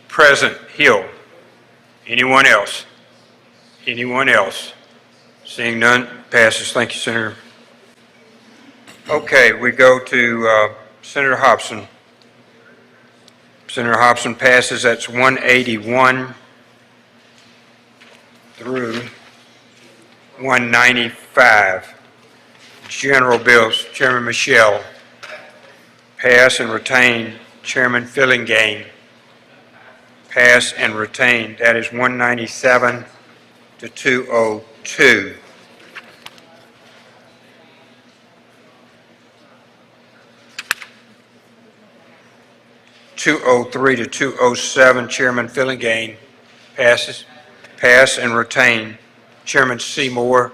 Present, Hill. Anyone else? Anyone else? Seeing none, passes. Thank you, Senator. Okay, we go to Senator Hobson. Senator Hobson passes. That's 181 through 195. General bills, Chairman Michelle. Pass and retain. Chairman Fillingane. Pass and retain. That is 197 to 202. (203) to 207, Chairman Fillingane. Passes. Pass and retain. Chairman Seymour.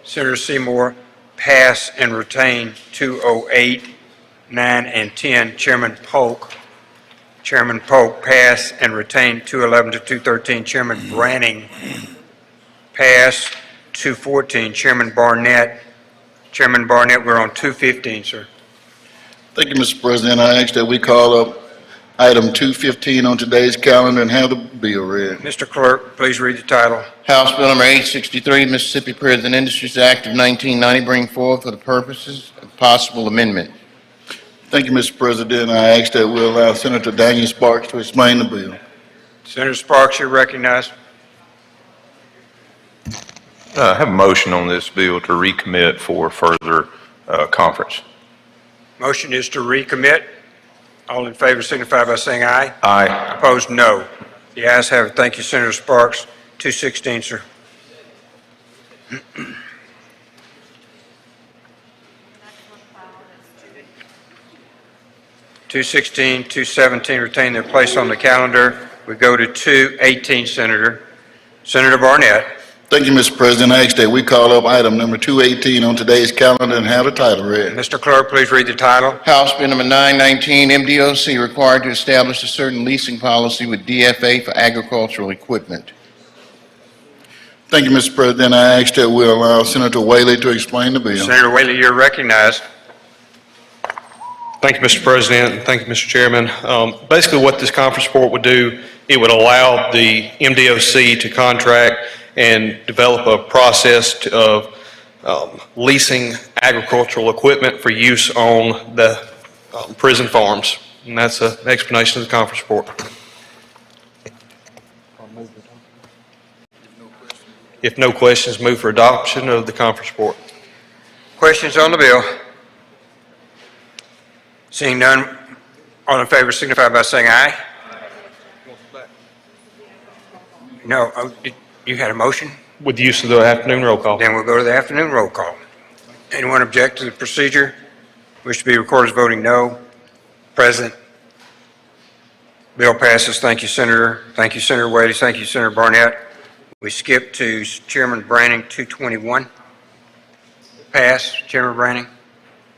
Senator Seymour. Pass and retain. 208, 9, and 10, Chairman Polk. Chairman Polk, pass and retain. 211 to 213, Chairman Branning. Pass. 214, Chairman Barnett. Chairman Barnett, we're on 215, sir. Thank you, Mr. President. I ask that we call up item 215 on today's calendar and have the bill read. Mr. Clerk, please read the title. House Bill number 863, Mississippi Prison Industries Act of 1990, bring forth for the purposes of possible amendment. Thank you, Mr. President. I ask that we allow Senator Daniel Sparks to explain the bill. Senator Sparks, you're recognized. I have a motion on this bill to recommit for further conference. Motion is to recommit. All in favor signify by saying aye. Aye. Opposed, no. The ayes have it. Thank you, Senator Sparks. 216, sir. 216, 217 retain their place on the calendar. We go to 218, Senator. Senator Barnett. Thank you, Mr. President. I ask that we call up item number 218 on today's calendar and have the title read. Mr. Clerk, please read the title. House Bill number 919, MDOC required to establish a certain leasing policy with DFA for agricultural equipment. Thank you, Mr. President. I ask that we allow Senator Whaley to explain the bill. Senator Whaley, you're recognized. Thank you, Mr. President, and thank you, Mr. Chairman. Basically, what this conference report would do, it would allow the MDOC to contract and develop a process of leasing agricultural equipment for use on the prison farms. And that's an explanation of the conference report. If no questions, move for adoption of the conference report. Questions on the bill? Seeing none, all in favor signify by saying aye. No, you had a motion? With the use of the afternoon roll call. Then we'll go to the afternoon roll call. Anyone object to the procedure? Wish to be recorded as voting no? Present. Bill passes. Thank you, Senator. Thank you, Senator Whaley. Thank you, Senator Barnett. We skip to Chairman Branning, 221. Pass. Chairman Branning?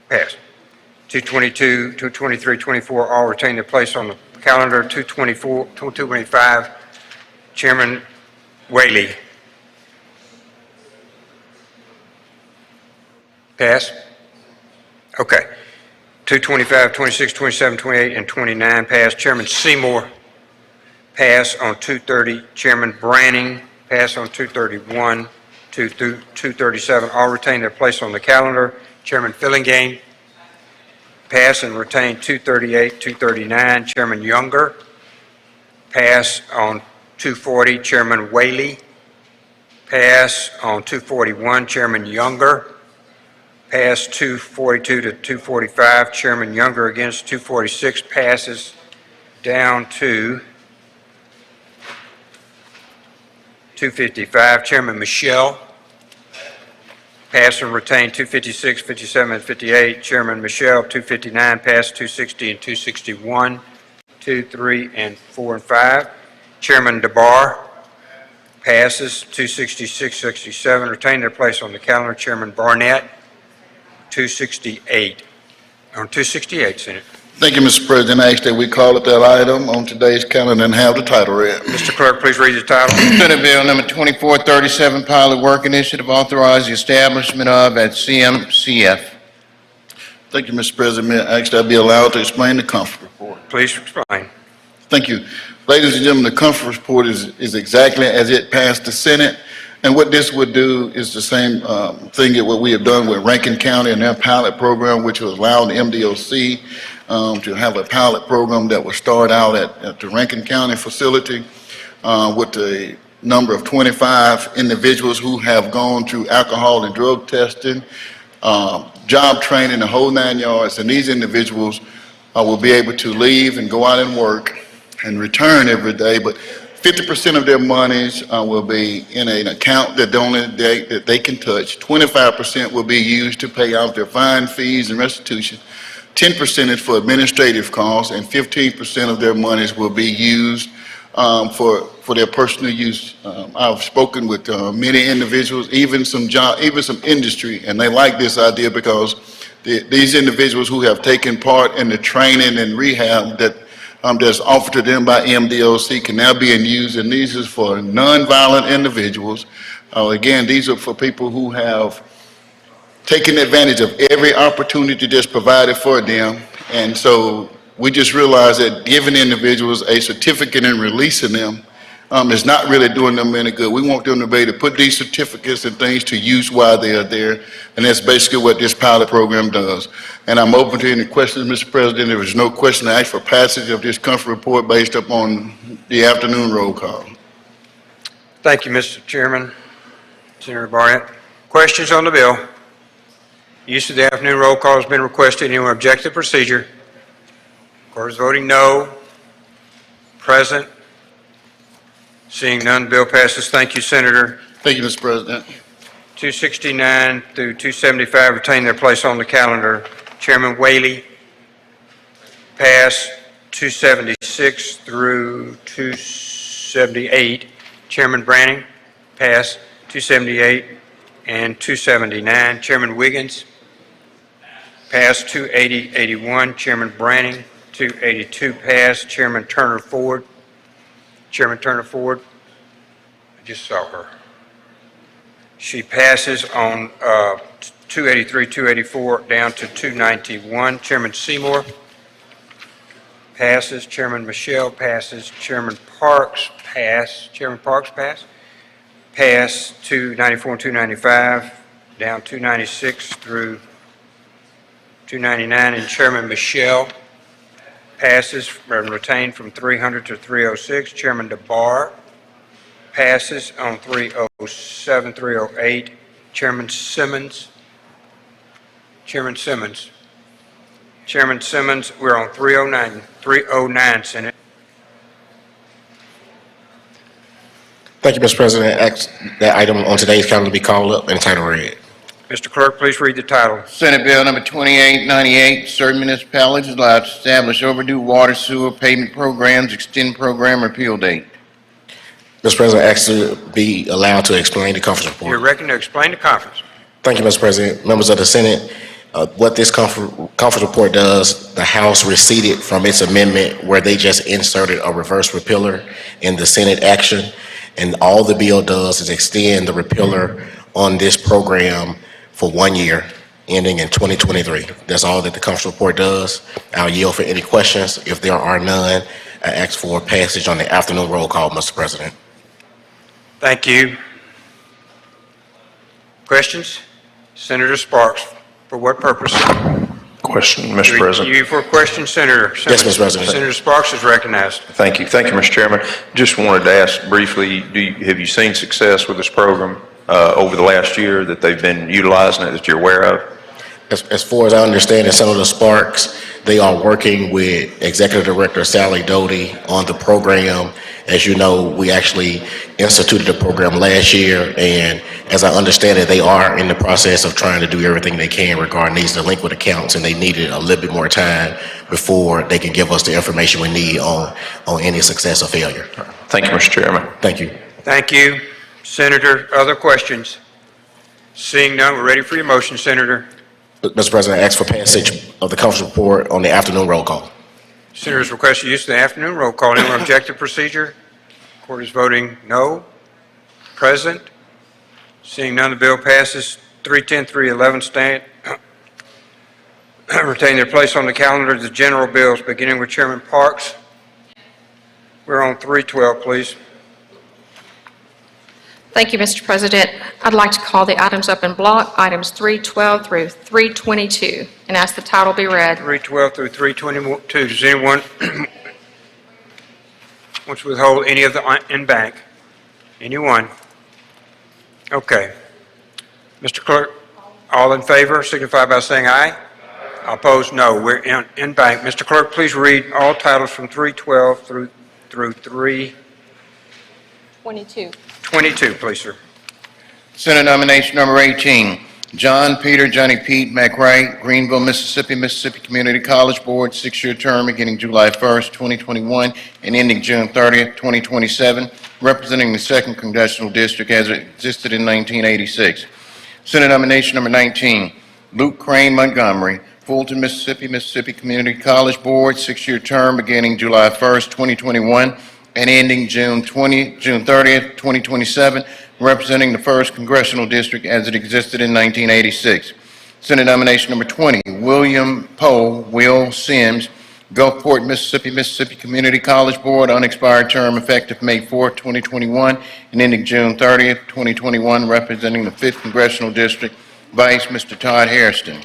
Pass. 222, 223, 24, all retain their place on the calendar. 224, 225, Chairman Whaley. Pass? Okay. 225, 26, 27, 28, and 29 pass. Chairman Seymour, pass on 230. Chairman Branning, pass on 231, 237, all retain their place on the calendar. Chairman Fillingane, pass and retain 238, 239. Chairman Younger, pass on 240. Chairman Whaley, pass on 241. Chairman Younger, pass 242 to 245. Chairman Younger against 246, passes down to 255. Chairman Michelle, pass and retain 256, 57, and 58. Chairman Michelle, 259, pass 260 and 261, 2, 3, and 4, and 5. Chairman DeBar, passes 266, 67, retain their place on the calendar. Chairman Barnett, 268. On 268, Senator. Thank you, Mr. President. I ask that we call up that item on today's calendar and have the title read. Mr. Clerk, please read the title. Senate Bill number 2437, Pilot Work Initiative, authorize the establishment of at CMCF. Thank you, Mr. President. I ask that I be allowed to explain the conference report. Please explain. Thank you. Ladies and gentlemen, the conference report is exactly as it passed the Senate. And what this would do is the same thing that what we have done with Rankin County and their pilot program, which will allow the MDOC to have a pilot program that will start out at the Rankin County facility with a number of 25 individuals who have gone through alcohol and drug testing, job training, the whole 9 yards. And these individuals will be able to leave and go out and work and return every day. But 50% of their monies will be in an account that they can touch. 25% will be used to pay out their fine, fees, and restitution. 10% is for administrative costs, and 15% of their monies will be used for their personal use. I've spoken with many individuals, even some industry, and they like this idea because these individuals who have taken part in the training and rehab that's offered to them by MDOC can now be used, and these is for nonviolent individuals. Again, these are for people who have taken advantage of every opportunity that's provided for them, and so We just realized that giving individuals a certificate and releasing them is not really doing them any good. We want them to be able to put these certificates and things to use while they are there, and that's basically what this pilot program does. And I'm open to any questions, Mr. President. If there's no question, I ask for passage of this conference report based upon the afternoon roll call. Thank you, Mr. Chairman. Senator Barnett. Questions on the bill? Use of the afternoon roll call has been requested. Anyone object to the procedure? Court is voting no. Present. Seeing none, the bill passes. Thank you, Senator. Thank you, Mr. President. 269 through 275 retain their place on the calendar. Chairman Whaley, pass. 276 through 278. Chairman Branning, pass. 278 and 279. Chairman Wiggins, pass. 280, 81. Chairman Branning, 282, pass. Chairman Turner Ford, Chairman Turner Ford, I just saw her. She passes on 283, 284, down to 291. Chairman Seymour passes. Chairman Michelle passes. Chairman Parks pass. Chairman Parks pass. Pass 294 and 295, down 296 through 299. And Chairman Michelle passes and retained from 300 to 306. Chairman DeBar passes on 307, 308. Chairman Simmons. Chairman Simmons. Chairman Simmons, we're on 309, 309, Senate. Thank you, Mr. President. Ask that item on today's calendar be called up and title read. Mr. Clerk, please read the title. Senate Bill number 2898, certain municipalities allowed to establish overdue water sewer payment programs, extend program repeal date. Mr. President, ask to be allowed to explain the conference report. You're reckoned to explain the conference. Thank you, Mr. President. Members of the Senate, what this conference report does, the House receded from its amendment where they just inserted a reverse repealer in the Senate action. And all the bill does is extend the repealer on this program for 1 year, ending in 2023. That's all that the conference report does. I'll yield for any questions. If there are none, I ask for passage on the afternoon roll call, Mr. President. Thank you. Questions? Senator Sparks, for what purpose? Question, Mr. President. You for a question, Senator. Yes, Mr. President. Senator Sparks is recognized. Thank you, Mr. Chairman. Just wanted to ask briefly, have you seen success with this program over the last year that they've been utilizing it that you're aware of? As far as I understand it, Senator Sparks, they are working with Executive Director Sally Doty on the program. As you know, we actually instituted the program last year, and as I understand it, they are in the process of trying to do everything they can regarding these delinquent accounts, and they needed a little bit more time before they can give us the information we need on any success or failure. Thank you, Mr. Chairman. Thank you. Thank you. Senator, other questions? Seeing none, we're ready for your motion, Senator. Mr. President, I ask for passage of the conference report on the afternoon roll call. Senators request use of the afternoon roll call. Anyone object to procedure? Court is voting no. Present. Seeing none, the bill passes. 310, 311 stand. Retain their place on the calendar. The general bills, beginning with Chairman Parks. We're on 312, please. Thank you, Mr. President. I'd like to call the items up in block, items 312 through 322, and ask the title be read. 312 through 322. Does anyone want to withhold any of the in bank? Anyone? Okay. Mr. Clerk, all in favor signify by saying aye. Opposed, no. We're in bank. Mr. Clerk, please read all titles from 312 through 322, please, sir. Senate nomination number 18, John Peter, Johnny Pete McWright, Greenville, Mississippi, Mississippi Community College Board, 6-year term beginning July 1st, 2021 and ending June 30th, 2027, representing the 2nd Congressional District as it existed in 1986. Senate nomination number 19, Luke Crane Montgomery, Fulton, Mississippi, Mississippi Community College Board, 6-year term beginning July 1st, 2021 and ending June 30th, 2027, representing the 1st Congressional District as it existed in 1986. Senate nomination number 20, William Poe, Will Sims, Gulfport, Mississippi, Mississippi Community College Board, unexpired term effective May 4, 2021, and ending June 30, 2021, representing the 5th Congressional District, Vice Mr. Todd Hairston.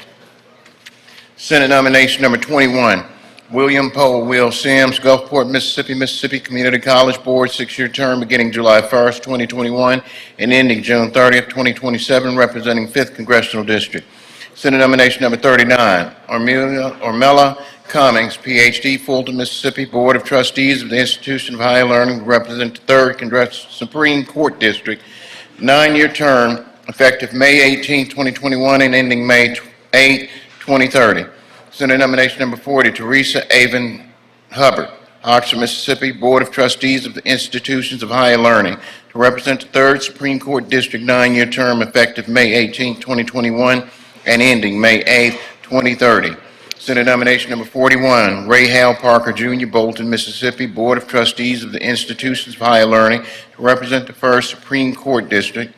Senate nomination number 21, William Poe Will Sims, Gulfport, Mississippi, Mississippi Community College Board, 6-year term beginning July 1st, 2021, and ending June 30th, 2027, representing 5th Congressional District. Senate nomination number 39, Ormella Cummings, Ph.D., Fulton, Mississippi, Board of Trustees of the Institution of Higher Learning, represent the 3rd Supreme Court District, 9-year term, effective May 18, 2021, and ending May 8, 2030. Senate nomination number 40, Teresa Avon Hubbard, Oxford, Mississippi, Board of Trustees of the Institutions of Higher Learning, to represent the 3rd Supreme Court District, 9-year term, effective May 18, 2021, and ending May 8, 2030. Senate nomination number 41, Ray Hal Parker Jr., Bolton, Mississippi, Board of Trustees of the Institutions of Higher Learning, to represent the 1st Supreme Court District,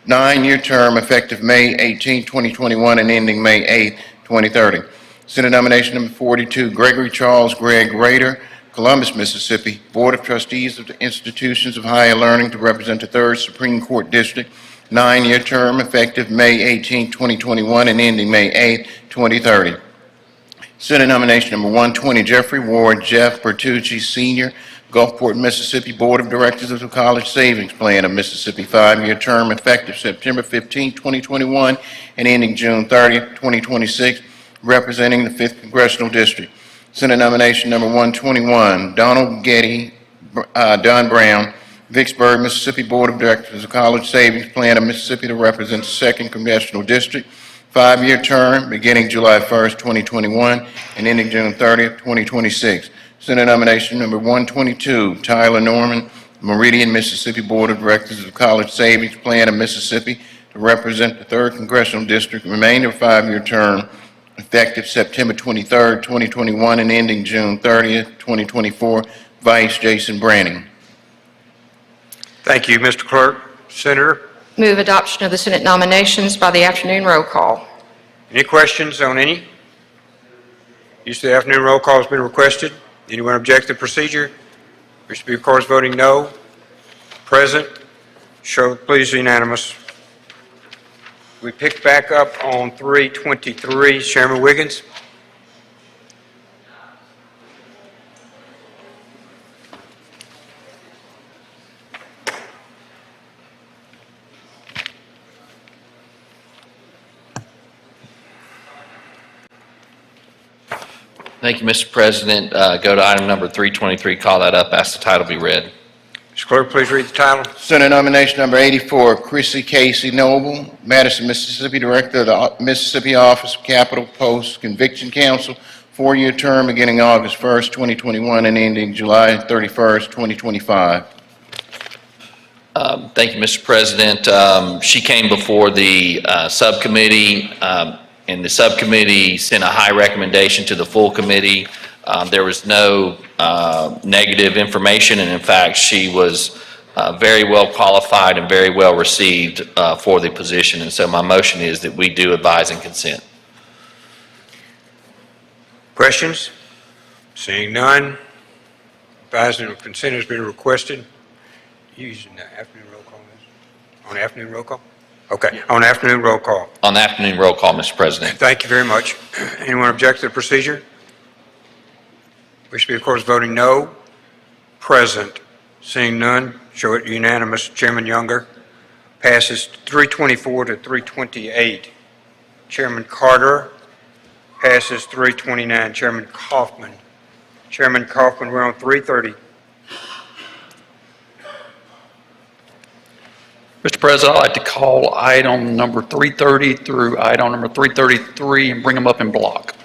9-year term, effective May 18, 2021, and ending May 8, 2030. Senate nomination number 42, Gregory Charles Gregg Rader, Columbus, Mississippi, Board of Trustees of the Institutions of Higher Learning, to represent the 3rd Supreme Court District, 9-year term, effective May 18, 2021, and ending May 8, 2030. Senate nomination number 120, Jeffrey Ward Jeff Bertucci Sr., Gulfport, Mississippi, Board of Directors of the College Savings Plan of Mississippi, 5-year term, effective September 15, 2021, and ending June 30, 2026, representing the 5th Congressional District. Senate nomination number 121, Donald Getty, Don Brown, Vicksburg, Mississippi, Board of Directors of the College Savings Plan of Mississippi, to represent the 2nd Congressional District, 5-year term, beginning July 1st, 2021, and ending June 30th, 2026. Senate nomination number 122, Tyler Norman, Meridian, Mississippi, Board of Directors of the College Savings Plan of Mississippi, to represent the 3rd Congressional District, remainder of 5-year term, effective September 23rd, 2021, and ending June 30th, 2024. Vice Jason Branning. Thank you, Mr. Clerk. Senator, Move adoption of the Senate nominations by the afternoon roll call. any questions on any? Use of the afternoon roll call has been requested. Anyone object to the procedure? Wish to be recorded as voting no. Present. Show please unanimous. We pick back up on 323. Chairman Wiggins. Thank you, Mr. President. Go to item number 323, call that up, ask the title be read. Mr. Clerk, please read the title. Senate nomination number 84, Chrissy Casey Noble, Madison, Mississippi, Director of the Mississippi Office of Capital Post Conviction Counsel, 4-year term beginning August 1st, 2021, and ending July 31st, 2025. Thank you, Mr. President. She came before the subcommittee, and the subcommittee sent a high recommendation to the full committee. There was no negative information, and in fact, she was very well qualified and very well received for the position. And so my motion is that we do advise and consent. Questions? Seeing none. Advising of consent has been requested. Using the afternoon roll call. On afternoon roll call? Okay, on afternoon roll call. On the afternoon roll call, Mr. President. Thank you very much. Anyone object to the procedure? Wish to be, of course, voting no. Present. Seeing none, show it unanimous. Chairman Younger. Passes 324 to 328. Chairman Carter. Passes 329. Chairman Kaufman. Chairman Kaufman, we're on 330. Mr. President, I'd like to call item number 330 through item number 333 and bring them up in block.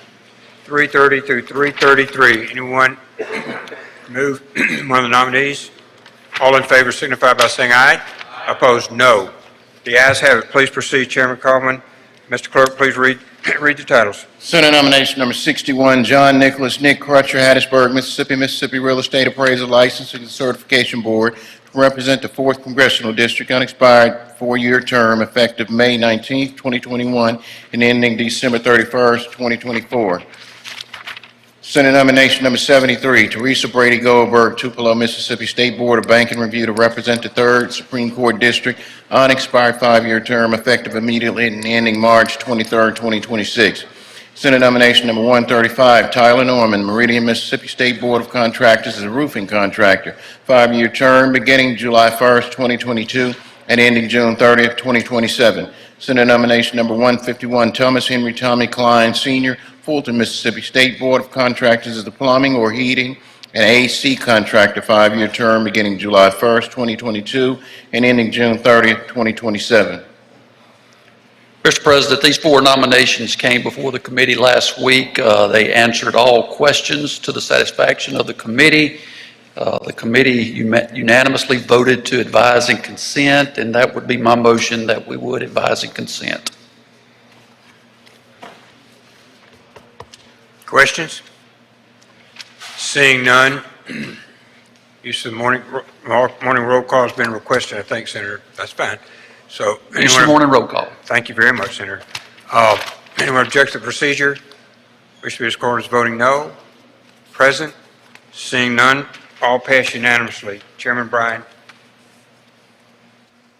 330 through 333. Anyone move one of the nominees? All in favor signify by saying aye. Opposed, no. The ayes have it. Please proceed, Chairman Kaufman. Mr. Clerk, please read the titles. Senate nomination number 61, John Nicholas Nick Crutcher, Hattiesburg, Mississippi, Mississippi Real Estate Appraisal Licensing and Certification Board, to represent the 4th Congressional District, unexpired 4-year term, effective May 19th, 2021, and ending December 31st, 2024. Senate nomination number 73, Teresa Brady Goldberg, Tupelo, Mississippi State Board of Banking Review to represent the 3rd Supreme Court District, unexpired 5-year term effective immediately and ending March 23, 2026. Senate nomination number 135, Tyler Norman, Meridian, Mississippi State Board of Contractors as a roofing contractor, 5-year term beginning July 1st, 2022 and ending June 30th, 2027. Senate nomination number 151, Thomas Henry Tommy Klein, Sr., Fulton, Mississippi State Board of Contractors as a plumbing or heating and AC contractor, 5-year term beginning July 1st, 2022 and ending June 30th, 2027. Mr. President, these 4 nominations came before the committee last week. They answered all questions to the satisfaction of the committee. The committee unanimously voted to advise and consent, and that would be my motion, that we would advise and consent. Questions? Seeing none, use of the morning roll call has been requested, I think, Senator. That's fine. So, Use the morning roll call. Thank you very much, Senator. Anyone object to the procedure? Wish to be recorded as voting no. Present? Seeing none, all pass unanimously. Chairman Bryan.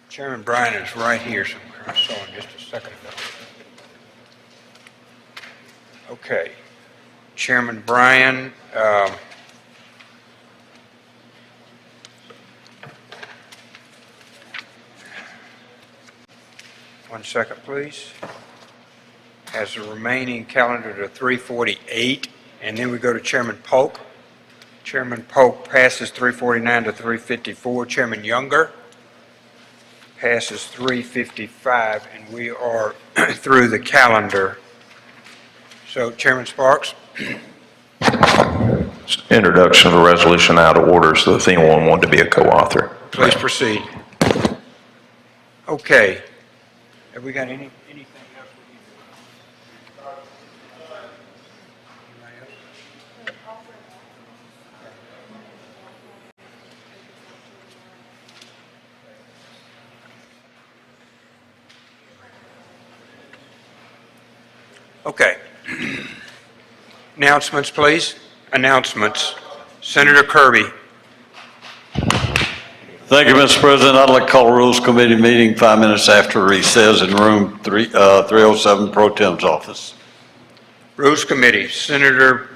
Chairman Bryan is right here somewhere. I saw him just a second ago. Okay. Chairman Bryan, one second, please. Has the remaining calendar to 3:48, and then we go to Chairman Polk. Chairman Polk passes 3:49 to 3:54. Chairman Younger passes 3:55, and we are through the calendar. So, Chairman Sparks. Introduction of a resolution out of order, so if anyone wanted to be a co-author. Please proceed. Okay. Have we got anything else we need? Okay. Announcements, please. Announcements. Senator Kirby. Thank you, Mr. President. I'd like to call a Rules Committee meeting 5 minutes after recess in room 307, Pro Tem's office. Rules Committee. Senator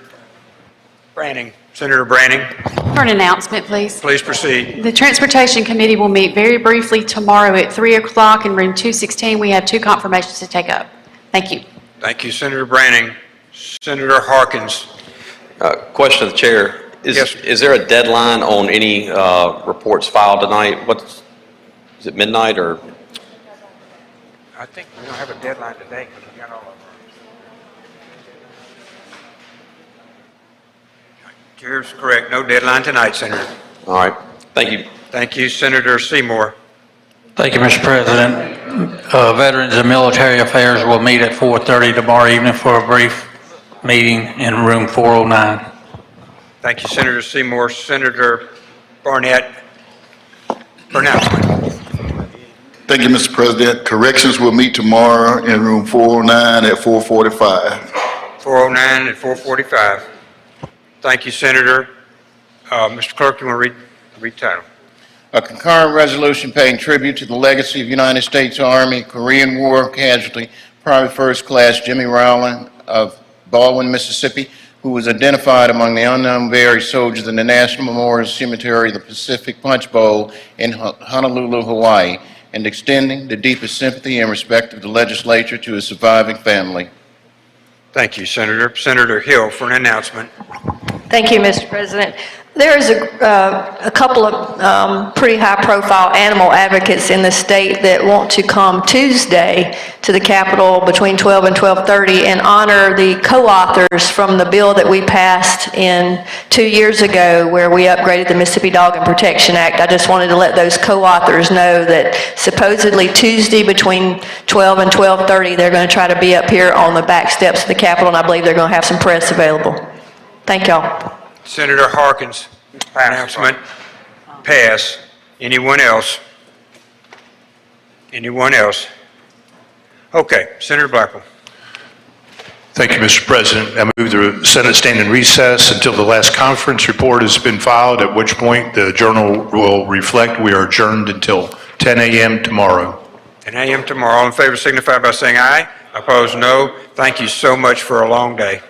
Branning. Senator Branning. For an announcement, please. Please proceed. The Transportation Committee will meet very briefly tomorrow at 3 o'clock in room 216. We have 2 confirmations to take up. Thank you. Thank you, Senator Branning. Senator Harkins. Question of the chair. Is there a deadline on any reports filed tonight? Is it midnight or? I think we don't have a deadline today because we got all of them. Chair's correct. No deadline tonight, Senator. All right. Thank you. Thank you, Senator Seymour. Thank you, Mr. President. Veterans and Military Affairs will meet at 4:30 tomorrow evening for a brief meeting in room 409. Thank you, Senator Seymour. Senator Barnett. Thank you, Mr. President. Corrections will meet tomorrow in room 409 at 4:45. 409 at 4:45. Thank you, Senator. Mr. Clerk, you want to read title? A concurrent resolution paying tribute to the legacy of United States Army Korean War casualty, Private First Class Jimmy Rowland of Baldwin, Mississippi, who was identified among the unknown buried soldiers in the National Memorial Cemetery of the Pacific Punch Bowl in Honolulu, Hawaii, and extending the deepest sympathy and respect of the legislature to his surviving family. Thank you, Senator. Senator Hill for an announcement. Thank you, Mr. President. There is a couple of pretty high-profile animal advocates in the state that want to come Tuesday to the Capitol between 12 and 12:30 and honor the co-authors from the bill that we passed 2 years ago where we upgraded the Mississippi Dog and Protection Act. I just wanted to let those co-authors know that supposedly Tuesday between 12 and 12:30, they're going to try to be up here on the back steps of the Capitol, and I believe they're going to have some press available. Thank y'all. Senator Harkins, announcement, pass. Anyone else? Anyone else? Okay, Senator Blackwell. Thank you, Mr. President. I move the Senate stand in recess until the last conference report has been filed, at which point the journal will reflect we are adjourned until 10 a.m. tomorrow. 10 a.m. tomorrow. All in favor signify by saying aye. Opposed, no. Thank you so much for a long day.